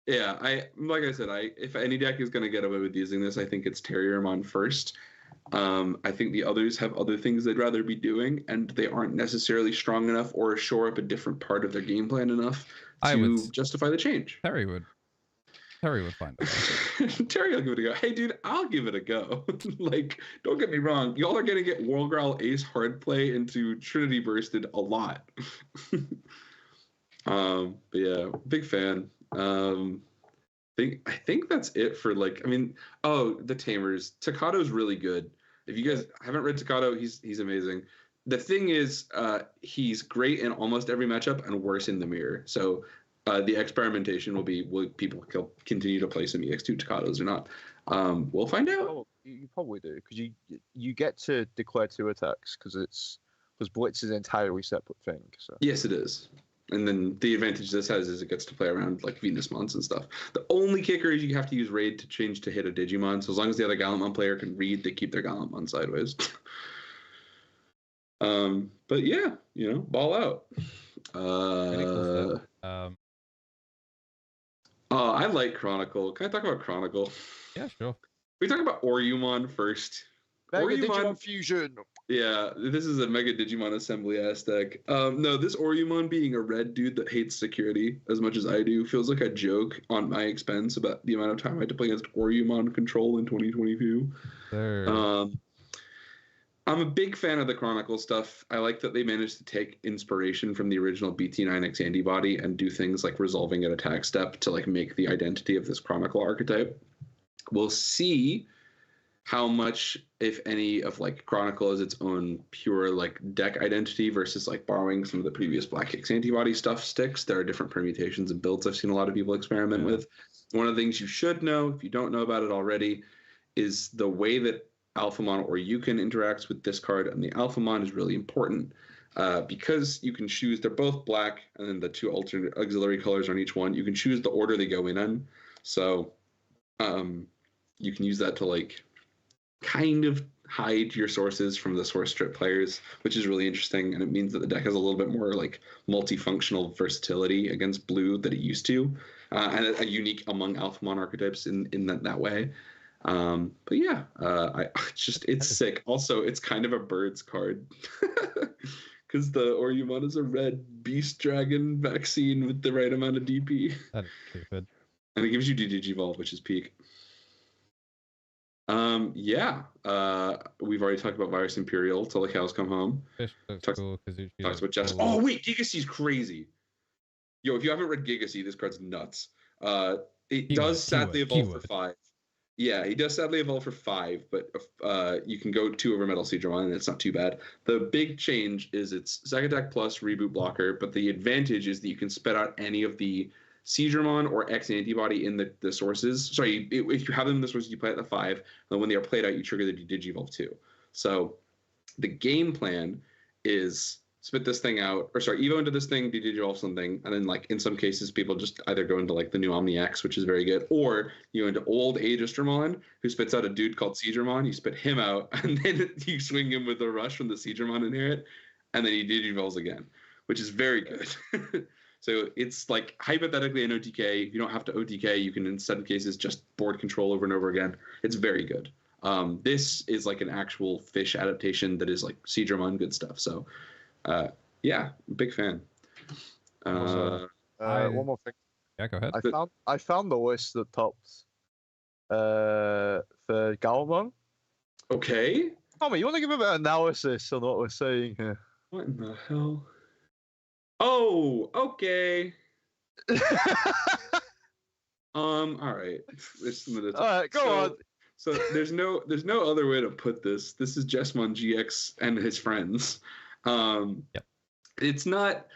Yeah, like I said, if any deck is going to get away with using this, I think it's Terriermon first. I think the others have other things they'd rather be doing, and they aren't necessarily strong enough or shore up a different part of their game plan enough to justify the change. Terry would find a way. Terry will give it a go. Hey, dude, I'll give it a go. Like, don't get me wrong. Y'all are going to get World Growl Ace hard play into Trinity Bursted a lot. But yeah, big fan. I think that's it for like. I mean, the Tamers. Takado's really good. If you guys haven't read Takado, he's amazing. The thing is, he's great in almost every matchup and worse in the mirror. So the experimentation will be, will people continue to play some EX2 Takados or not? We'll find out. Oh, you probably do, because you get to declare 2 attacks because Blitz is an entirely separate thing. So Yes, it is. And then the advantage this has is it gets to play around like Venusmons and stuff. The only kicker is you have to use Raid to change to hit a Digimon. So as long as the other Gallantmon player can read, they keep their Gallantmon sideways. But yeah, ball out. I like Chronicle. Can I talk about Chronicle? Yeah, sure. We talk about Oriyumon first. Mega Digimon Fusion. Yeah, this is a Mega Digimon Assembly ass deck. No, this Oriyumon being a red dude that hates security as much as I do feels like a joke on my expense about the amount of time I had to play against Oriyumon Control in 2022. Sure. I'm a big fan of the Chronicle stuff. I like that they managed to take inspiration from the original BT9X antibody and do things like resolving an attack step to like make the identity of this Chronicle archetype. We'll see how much, if any, of like Chronicle is its own pure like deck identity versus like borrowing some of the previous Black X antibody stuff sticks. There are different permutations and builds I've seen a lot of people experiment with. One of the things you should know, if you don't know about it already, is the way that Alphamon or Yukon interacts with this card, and the Alphamon is really important because you can choose, they're both black, and then the 2 alternate auxiliary colors on each one. You can choose the order they go in. So you can use that to like kind of hide your sources from the source strip players, which is really interesting, and it means that the deck has a little bit more like multifunctional versatility against blue that it used to, and a unique among Alphamon archetypes in that way. But yeah, it's sick. Also, it's kind of a birds card because the Oriyumon is a red beast dragon vaccine with the right amount of DP. That's stupid. And it gives you Digivolve, which is peak. We've already talked about Virus Imperial till the cows come home. Fish looks cool. Talks about Jess. Oh wait, Gigacy's crazy. Yo, if you haven't read Gigacy, this card's nuts. It does sadly evolve for 5. Yeah, he does sadly evolve for 5, but you can go 2 over Metal Seedramon, and it's not too bad. The big change is it's Sack Attack plus reboot blocker, but the advantage is that you can spit out any of the Seedramon or X antibody in the sources. Sorry, if you have them in the sources, you play at the 5, and then when they are played out, you trigger the Digivolve 2. So the game plan is spit this thing out, or sorry, Evo into this thing, Digivolve something, and then like in some cases people just either go into like the new Omni X, which is very good, or you go into old Aegistramon, who spits out a dude called Seedramon, you spit him out, and then you swing him with a rush from the Seedramon inherit, and then he Digivolves again, which is very good. So it's like hypothetically an OTK. If you don't have to OTK, you can in some cases just board control over and over again. It's very good. This is like an actual fish adaptation that is like Seedramon good stuff. So yeah, big fan. One more thing. Yeah, go ahead. I found the list that tops for Galmon. Okay. Tommy, you want to give a bit of analysis on what we're saying here? What in the hell? Oh, okay. All right. All right, go on. So there's no other way to put this. This is Jesmon GX and his friends. Yep. It's not.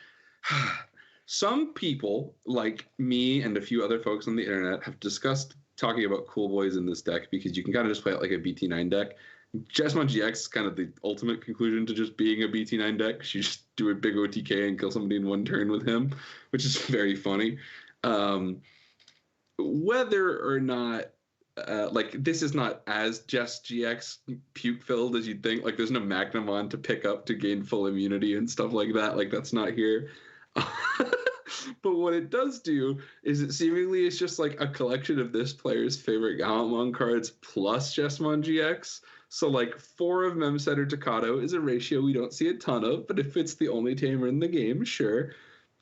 Some people like me and a few other folks on the internet have discussed talking about cool boys in this deck because you can kind of just play it like a BT9 deck. Jesmon GX is kind of the ultimate conclusion to just being a BT9 deck. You just do a big OTK and kill somebody in one turn with him, which is very funny. Whether or not, like, this is not as just GX puke-filled as you'd think. Like, there's no Magnamon to pick up to gain full immunity and stuff like that. Like, that's not here. But what it does do is it seemingly is just like a collection of this player's favorite Gallantmon cards plus Jesmon GX. So like 4 of Memset or Takato is a ratio we don't see a ton of, but if it's the only tamer in the game, sure.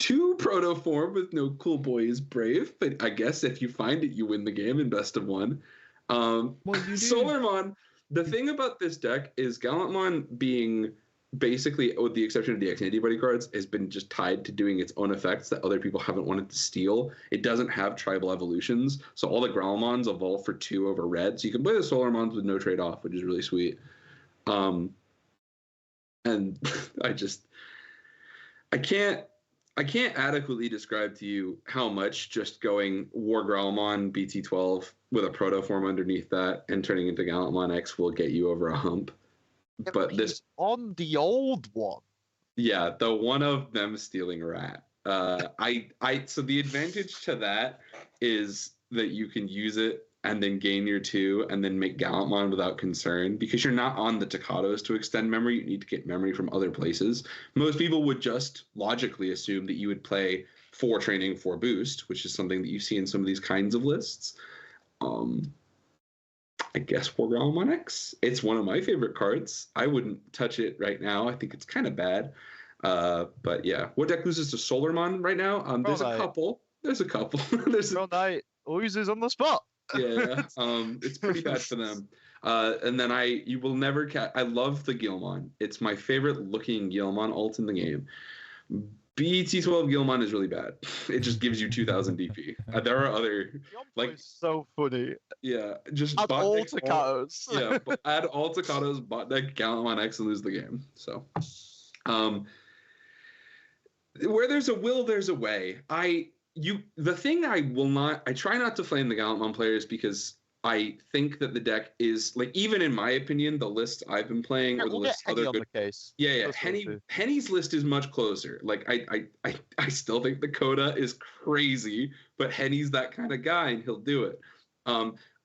2 Protoform with no cool boy is brave, but I guess if you find it, you win the game in best of 1. Well, you do. Solarmon, the thing about this deck is Gallantmon being basically, with the exception of the X-Antibody cards, has been just tied to doing its own effects that other people haven't wanted to steal. It doesn't have tribal evolutions, so all the Growlmons evolve for 2 over red, so you can play the Solarmons with no trade-off, which is really sweet. And I can't adequately describe to you how much just going War Growlmon BT12 with a protoform underneath that and turning into Gallantmon X will get you over a hump. Yeah, But this on the old one. Yeah, the one of them stealing rat. So the advantage to that is that you can use it and then gain your 2 and then make Gallantmon without concern, because you're not on the Takatos to extend memory. You need to get memory from other places. Most people would just logically assume that you would play 4 training, 4 boost, which is something that you see in some of these kinds of lists. I guess War Growlmon X. It's one of my favorite cards. I wouldn't touch it right now. I think it's kind of bad. But yeah, what deck loses to Solarmon right now? There's a couple. There's Pearl Knight loses on the spot. Yeah, it's pretty bad for them. And then you will never catch. I love the Guilmon. It's my favorite looking Guilmon ult in the game. BT12 Guilmon is really bad. It just gives you 2,000 DP. There are other so funny. Yeah, just add all Takatos. Yeah, add all Takatos, bot deck Gallantmon X, and lose the game. So, where there's a will, there's a way. I try not to flame the Gallantmon players, because I think that the deck is, like, even in my opinion, the list I've been playing, or the list other good. Yeah. Henny's list is much closer. Like, I still think the Coda is crazy, but Henny's that kind of guy, and he'll do it.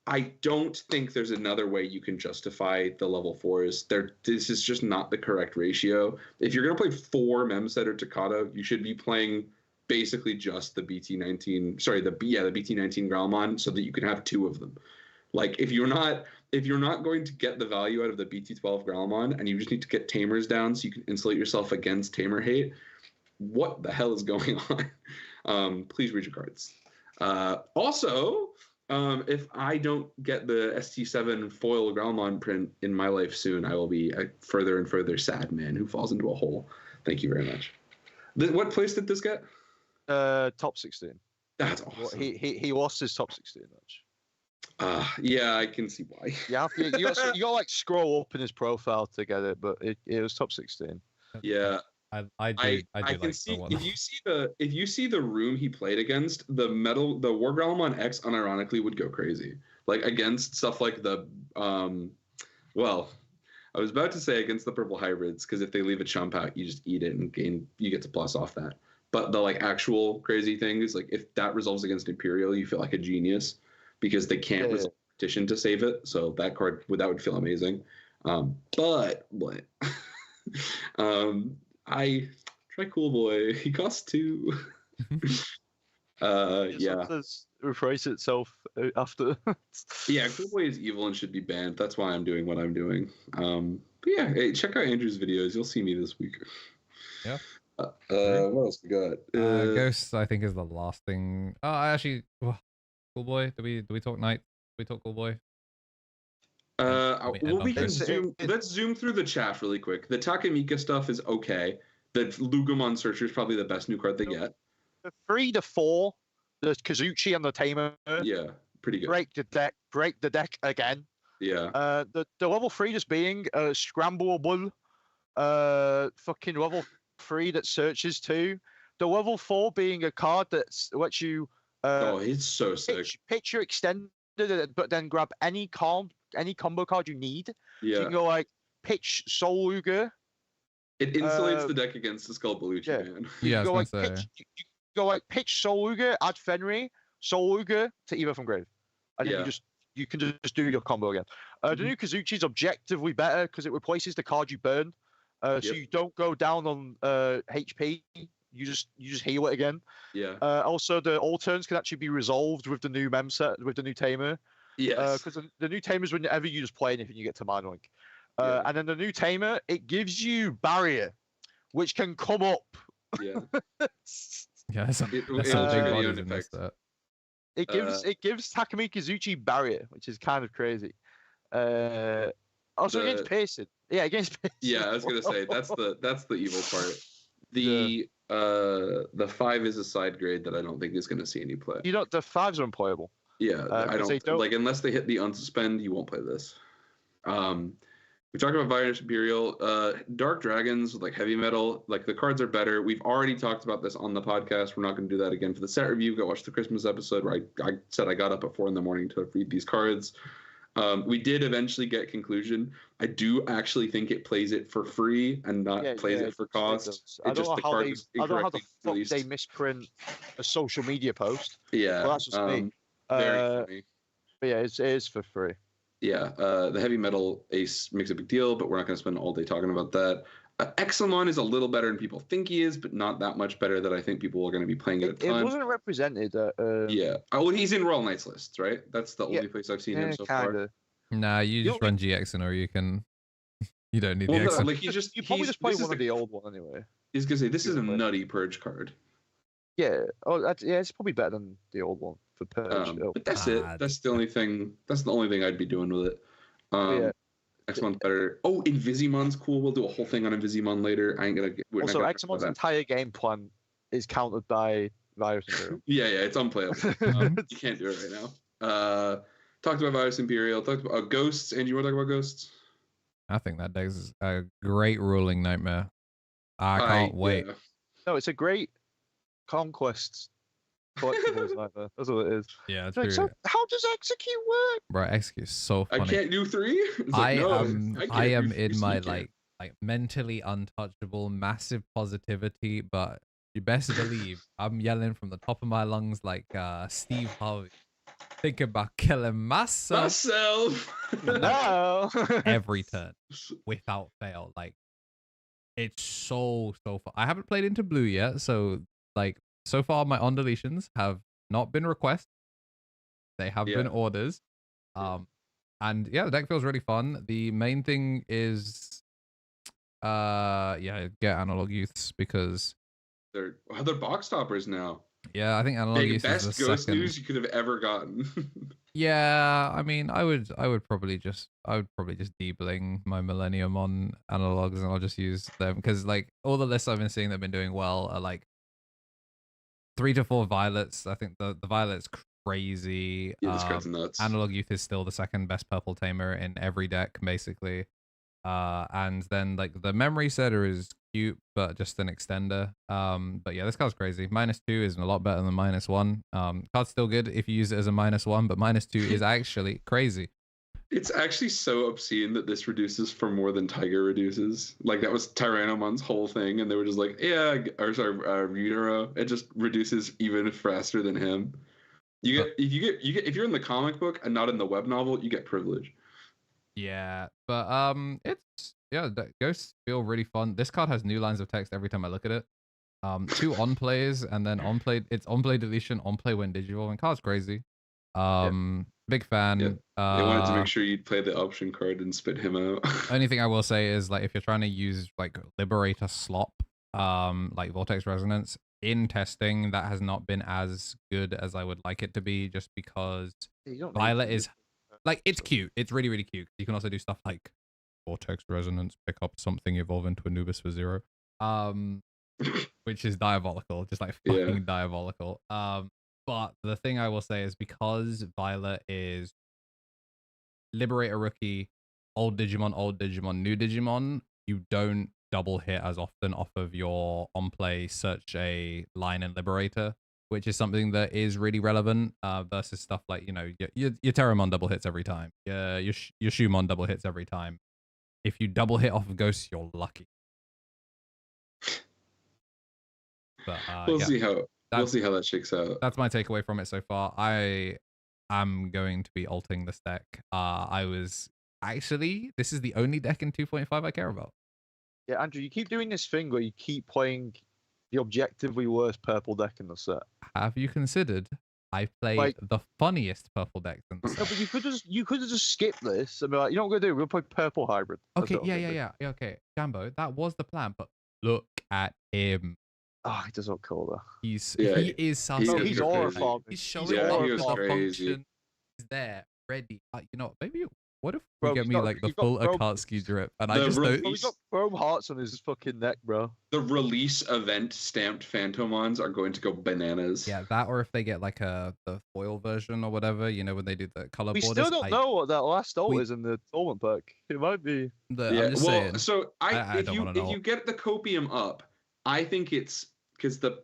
I don't think there's another way you can justify the level 4s. This is just not the correct ratio. If you're gonna play 4 Memset or Takato, you should be playing basically just the BT19. Sorry, the BT19 Growlmon, so that you can have 2 of them. Like, if you're not going to get the value out of the BT12 Growlmon, and you just need to get Tamers down so you can insulate yourself against Tamer hate, what the hell is going on? Please read your cards. Also, if I don't get the ST7 foil Growlmon print in my life soon, I will be a further and further sad man who falls into a hole. Thank you very much. What place did this get? Top 16. That's awesome. He lost his top 16 match. Yeah, I can see why. You got to like scroll up in his profile to get it, but it was top 16. Yeah. I can like see if you see the room he played against, the War Growlmon X unironically would go crazy. Like, against stuff like the well, I was about to say against the purple hybrids, because if they leave a chump out, you just eat it and you get to plus off that. But the like actual crazy thing is, like, if that resolves against Imperial, you feel like a genius, because they can't resolve petition to save it. So that would feel amazing. But I try Cool Boy. He costs 2. Yeah. Rephrase itself after. Yeah, Cool Boy is evil and should be banned. That's why I'm doing what I'm doing. But yeah, hey, check out Andrew's videos. You'll see me this week. Yeah. What else we got? Ghosts, I think, is the last thing. Oh, Cool Boy. Do we talk Knight? Do we talk Cool Boy? We can zoom. Let's zoom through the chat really quick. The Takamika stuff is okay. The Lugumon Searcher is probably the best new card they get. The 3 to 4, the Kazuchi and the Tamer. Yeah, pretty good. Break the deck again. Yeah. The level 3 just being scrambleable. Fucking level 3 that searches 2. The level 4 being a card that lets you. It's so sick. Picture extended, but then grab any combo card you need. Yeah. So you can go like pitch Soul Luger. It insulates the deck against the Skull Belushi, man. Yeah, you go like pitch Soul Luger, add Fenrir, Soul Luger to Eva from Grave. And then you can just do your combo again. The new Kazuchi is objectively better because it replaces the card you burn. So you don't go down on HP. You just heal it again. Yeah. Also, all turns can actually be resolved with the new mem set, with the new Tamer. Yes. Because the new Tamer is whenever you just play anything, you get to Mind Link. And then the new Tamer, it gives you Barrier, which can come up. Yeah. That's a big one in this set. It gives Takumi Kazuchi Barrier, which is kind of crazy. Also against Pearson. Yeah, against Pearson. Yeah, I was gonna say that's the evil part. The 5 is a side grade that I don't think is gonna see any play. The 5s are unplayable. Yeah, I don't like unless they hit the unsuspend, you won't play this. We talked about Virus Imperial, Dark Dragons with like heavy metal. Like the cards are better. We've already talked about this on the podcast. We're not going to do that again for the set review. Go watch the Christmas episode where I said I got up at 4 a.m. to read these cards. We did eventually get conclusion. I do actually think it plays it for free and not plays it for cost. I don't know how the fuck they misprint a social media post. Yeah, well, that's just me. Very funny. But yeah, it is for free. Yeah, the heavy metal ace makes a big deal, but we're not going to spend all day talking about that. Examon is a little better than people think he is, but not that much better that I think people are going to be playing it a ton. It wasn't represented. Yeah. Oh, well, he's in Royal Knights lists, right? That's the only place I've seen him so far. Nah, you just run GX or you can. You don't need the Examon. Like you probably just play one of the old one anyway. He's going to say, this is a nutty purge card. Yeah. Oh, it's probably better than the old one for purge. But that's it. That's the only thing. That's the only thing I'd be doing with it. Examon's better. Oh, Invisimon's cool. We'll do a whole thing on Invisimon later. I ain't gonna. Also, Examon's entire game plan is countered by Virus Imperial. yeah, it's unplayable. You can't do it right now. Talked about Virus Imperial. Talked about Ghosts. Andy, you want to talk about Ghosts? I think that deck is a great ruling nightmare. I can't wait. Yeah. No, it's a great conquest collectibles nightmare. That's what it is. Yeah, it's so how does execute work? Bro, execute is so funny. I can't do 3. I am in my like mentally untouchable, massive positivity, but you best believe I'm yelling from the top of my lungs like Steve Harvey. Think about killing myself. No. Every turn, without fail. Like it's so fun. I haven't played into blue yet, so like. So far, my on deletions have not been requests. They have been orders. And yeah, the deck feels really fun. The main thing is, get analog youths because they're box toppers now. Yeah, I think analog youths is the best ghost second. news you could have ever gotten. Yeah, I mean, I would probably just de-bling my Millennium on analogs, and I'll just use them because like all the lists I've been seeing that have been doing well are like 3 to 4 violets. I think the violet's crazy. Yeah, this card's nuts. Analog Youth is still the second best purple tamer in every deck, basically. And then like the memory setter is cute, but just an extender. But yeah, this card's crazy. -2 is a lot better than -1. Card's still good if you use it as a -1, but -2 is actually crazy. It's actually so obscene that this reduces for more than Tiger reduces. Like that was Tyrannomon's whole thing, and they were just like, Runero. It just reduces even faster than him. You get if you're in the comic book and not in the web novel, you get privilege. Yeah, but ghosts feel really fun. This card has new lines of text every time I look at it. 2 on plays and then on play deletion, on play when digital, and card's crazy. Big fan. Yeah. They wanted to make sure you'd play the option card and spit him out. Only thing I will say is like if you're trying to use like Liberator slop, like Vortex Resonance in testing, that has not been as good as I would like it to be, just because Violet is like it's cute. It's really, really cute. You can also do stuff like Vortex Resonance, pick up something, evolve into Anubis for 0. Which is diabolical, just like fucking diabolical. But the thing I will say is because Violet is Liberator rookie, old Digimon, new Digimon, you don't double hit as often off of your on play search a line and Liberator, which is something that is really relevant versus stuff like, you know, your Terramon double hits every time, your Shumon double hits every time. If you double hit off of Ghosts, you're lucky. But we'll see how that shakes out. That's my takeaway from it so far. I am going to be alting this deck. This is the only deck in 2.5 I care about. Yeah, Andrew, you keep doing this thing where you keep playing the objectively worst purple deck in the set. Have you considered I played the funniest purple deck in the set? No, but you could have just skipped this and be like, you know what we're gonna do? We'll play purple hybrid. Okay, yeah. Okay, Jambo, that was the plan, but look at him. Oh, he does look cool though. He is something. He's horrifying. He's showing up with the function. He's there, ready. You know, maybe What if Bro, we get he's me got- like the he's got full chrome- Akatsuki drip, and I The just release- don't. Bro, he's got chrome hearts on his fucking neck, bro. The release event stamped Phantomons are going to go bananas. Yeah, that or if they get like the foil version or whatever, when they do the color We borders. still don't know what that last ult we- is in the tournament pack. It might be. Yeah, I'm just saying. so I if don't you wanna know. if you get the copium up, I think it's because the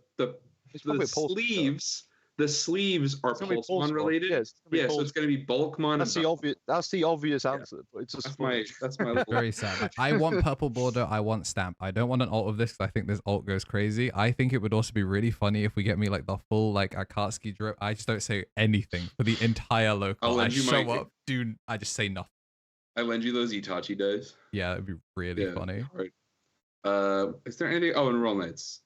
It's probably a pulse. the sleeves are It's gonna be Pulsemon Pulsemon. related. Yeah, it's gonna be Yeah, so Pulse- it's going to be Bulkmon. That's and the obvious. That's the obvious Yeah. answer, but it's just that's my little, Very sad. Like, I want purple border. I want stamp. I don't want an alt of this because I think this alt goes crazy. I think it would also be really funny if we get me like the full like Akatsuki drip. I just don't say anything for the entire local. I'll I lend you show my- up, dude. I just say nothing. I lend you those Itachi dice. Yeah, it'd be really funny. Right. Is there any? Oh, and Roll Knights.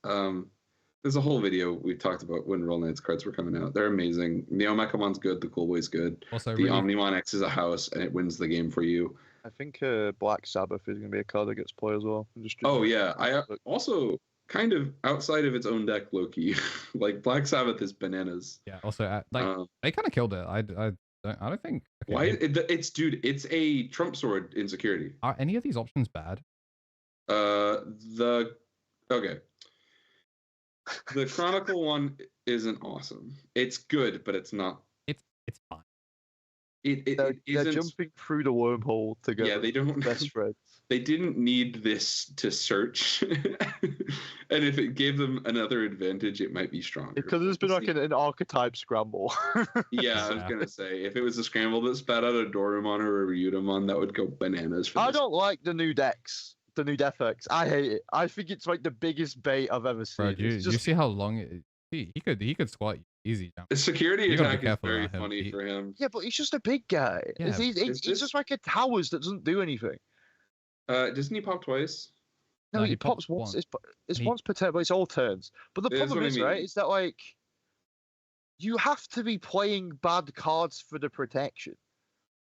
There's a whole video we talked about when Roll Knights cards were coming out. They're amazing. Neo Mechamon's good. The Cool Boy's good. Also, The really, Omnimon X is a house, and it wins the game for you. I think Black Sabbath is going to be a card that gets play as well. Oh yeah, I also kind of outside of its own deck, Loki. Like Black Sabbath is bananas. yeah. Also, they kind of killed it. I don't think. Okay, Why? It's a Trump sword insecurity. are any of these options bad? The Chronicle one isn't awesome. It's good, but it's not. It's fine. They're isn't. jumping through the wormhole together. Yeah, they don't. Best friends. They didn't need this to search, and if it gave them another advantage, it might be stronger. Because there's been We'll like see. an archetype scramble. Yeah, I was Yeah. gonna say if it was a scramble that spat out a Dorumon or a Ryudomon, that would go bananas. For I this. don't like the new decks. The new Defex. I hate it. I think it's like the biggest bait I've ever seen. Bro, do you It's just see how long he could squat you easy jump. The security You gotta be attack is careful very around him. funny for him. yeah, but he's just a big guy. Yeah, He's is this- just like a towers that doesn't do anything. Doesn't he pop twice? No, No, he he pops pops once. once. It's He- once per turn, but it's all turns. But the Yeah, that's problem what I is, right, mean. is that like you have to be playing bad cards for the protection.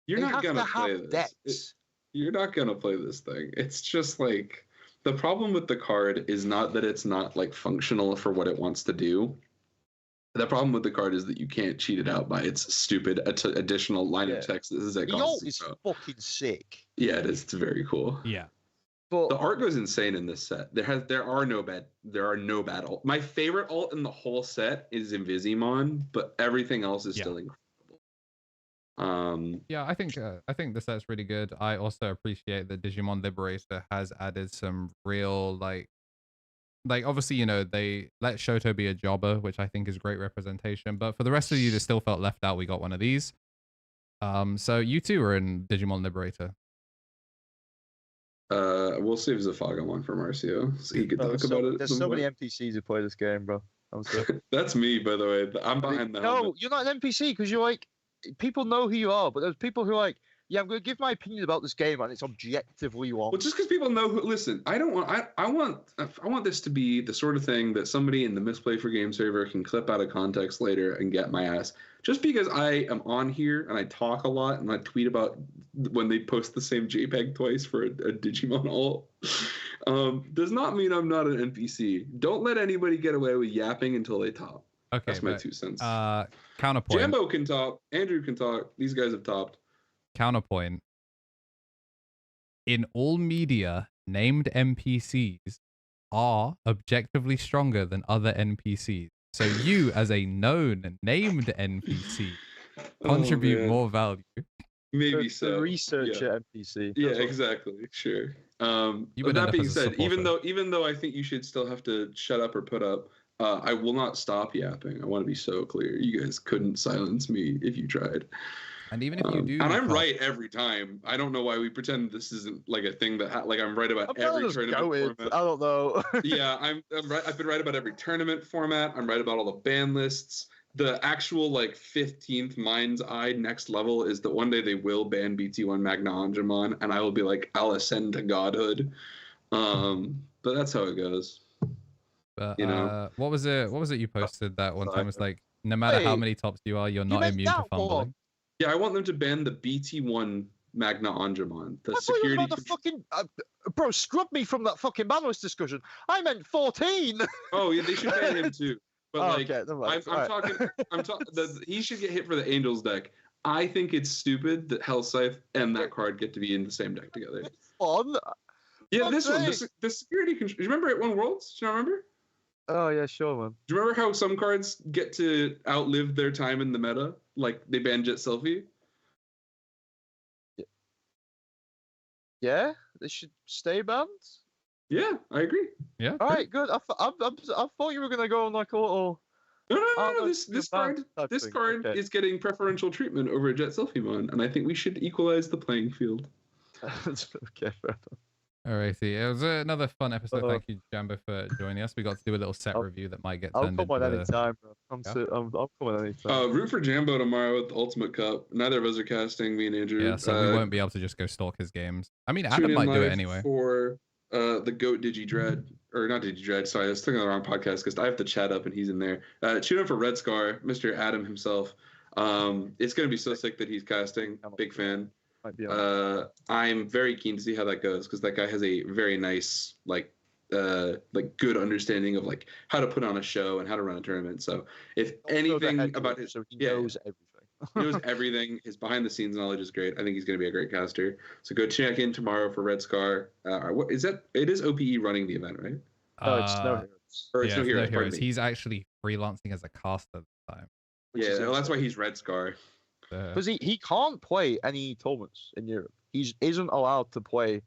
You're They not have gonna to play have this. decks. You're not gonna play this thing. It's just like the problem with the card is not that it's not like functional for what it wants to do. The problem with the card is that you can't cheat it out by its stupid additional line Yeah. of text. This is like The ult is fucking sick. yeah, it is. It's very cool. Yeah. But The art goes insane in this set. There are no bad ult. My favorite ult in the whole set is Invisimon, but everything else is Yeah. still incredible. Yeah, I think the set's really good. I also appreciate that Digimon Liberator has added some real like obviously they let Shoto be a jobber, which I think is great representation. But for the rest of you that still felt left out, we got one of these. So you two are in Digimon Liberator. We'll save Zafaga one for Marcio, so he could talk about it. There's so many NPCs who play this game, bro. I'm sorry. That's me, by the way. I'm behind the No, helmet. you're not an NPC because you're like people know who you are, but there's people who are like, yeah, I'm going to give my opinion about this game, and it's objectively wrong. Well, just because people know who. Listen, I want this to be the sort of thing that somebody in the Misplay for Game server can clip out of context later and get my ass. Just because I am on here and I talk a lot and I tweet about when they post the same JPEG twice for a Digimon ult, does not mean I'm not an NPC. Don't let anybody get away with yapping until they top. Okay, That's my but, 2 cents. counterpoint. Jambo can top. Andrew can talk. These guys have topped. Counterpoint. In all media, named NPCs are objectively stronger than other NPCs. So you, as a known named NPC, contribute man. more value. Maybe the so. researcher NPC. Yeah, That's what- exactly. Sure. You But would end that up being as a said, even supporter. though I think you should still have to shut up or put up, I will not stop yapping. I want to be so clear. You guys couldn't silence me if you tried. And even if you do, and I'm top- right every time. I don't know why we pretend this isn't like a thing that like I'm right about I'm gonna every just tournament go with. format. I don't know. Yeah, I'm right. I've been right about every tournament format. I'm right about all the ban lists. The actual like 15th mind's eye next level is that one day they will ban BT1 Magna Angemon, and I will be like, I'll ascend to godhood. But that's how it goes. But, you know. what was it you posted that one time? Sorry. It was like, no matter how Wait, many tops you are, you're you not meant immune to that one. fumbling. Yeah, I want them to ban the BT1 Magna Angemon. The I thought you were security. about the fucking bro. Scrub me from that fucking banlist discussion. I meant 14. Oh yeah, they should ban him too. But Oh, like, okay, never mind. I'm talking. He should get hit for the Angels deck. I think it's stupid that Hell Scythe and that card get to be in the same deck together. It's fun. Yeah, I'm this one, saying. the security control. Do you remember it won Worlds? Do you not remember? Oh yeah, sure, man. Do you remember how some cards get to outlive their time in the meta? Like they banned Jet Selfie? Yeah, they should stay banned. Yeah, I agree. Yeah. All right, good. I thought you were gonna go on like a little. No, Oh, no, this you're card banned type this thing. card Okay. is getting preferential treatment over Jet Selfie and I think we should equalize the playing field. Okay, fair enough. Alrighty, it was another fun episode. Uh, Thank you, Jambo, for joining us. We got to do a little set I'll- review that might get I'll turned come into on the... any time, bro. I'm coming anytime. Root for Jambo tomorrow at the Ultimate Cup. Neither of us are casting, me and Andrew. Yeah, so we won't be able to just go stalk his games. I mean, Tune Adam in might do it live anyway. for the GOAT DigiDread, or not DigiDread, sorry, I was thinking of the wrong podcast because I have the chat up and he's in there. Tune in for Red Scar, Mr. Adam himself. It's going to be so sick that he's casting. Big fan. Might be on. I'm very keen to see how that goes because that guy has a very nice, like good understanding of like how to put on a show and how to run a tournament. So if anything about his, so he yeah, knows everything. he knows everything. His behind the scenes knowledge is great. I think he's going to be a great caster. So go check in tomorrow for Red Scar. What is that? It is OPE running the event, right? No, it's no heroes. Or it's Yeah, no heroes. no pardon me. He's actually freelancing as a caster this time. Which is Yeah, well, that's why insane. he's Red Scar. Because he can't play any tournaments in Europe. He isn't allowed to play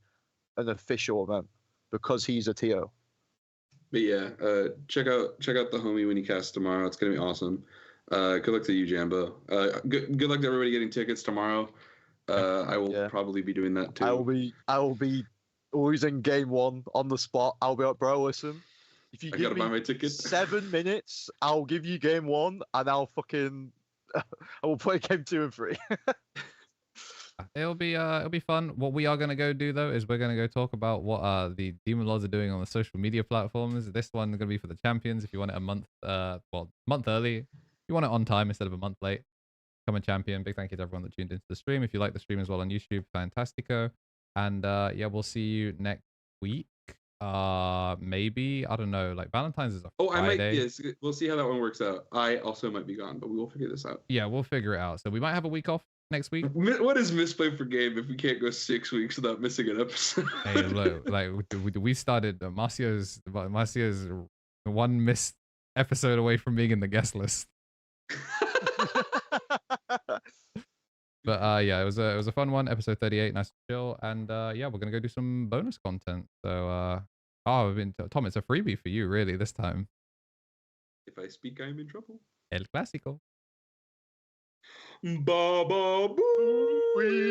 an official event because he's a TO. But yeah, check out the homie when he casts tomorrow. It's gonna be awesome. Good luck to you, Jambo. Good luck to everybody getting tickets tomorrow. I will probably be doing that too. I will be losing game one on the spot. I'll be like, bro, listen. If you I give gotta buy me my tickets. 7 minutes, I'll give you game one, and I'll fucking I will play game 2 and 3. It'll be fun. What we are gonna go do though is we're gonna go talk about what the Demon Lords are doing on the social media platforms. This one is gonna be for the champions. If you want it a month month early, if you want it on time instead of a month late, become a champion. Big thank you to everyone that tuned into the stream. If you like the stream as well on YouTube, fantastico. And yeah, we'll see you next week. Maybe, I don't know, like Valentine's is a Friday. I might. Yes, we'll see how that one works out. I also might be gone, but we will figure this out. Yeah, we'll figure it out. So we might have a week off next week. What is Misplay for game if we can't go 6 weeks without missing an episode? Hey, look, like we started. Marcio's one missed episode away from being in the guest list. But yeah, it was a fun one. Episode 38, nice and chill. And yeah, we're gonna go do some bonus content. So Tom, it's a freebie for you, really, this time. If I speak, I'm in trouble. El Clásico. Ba ba boo.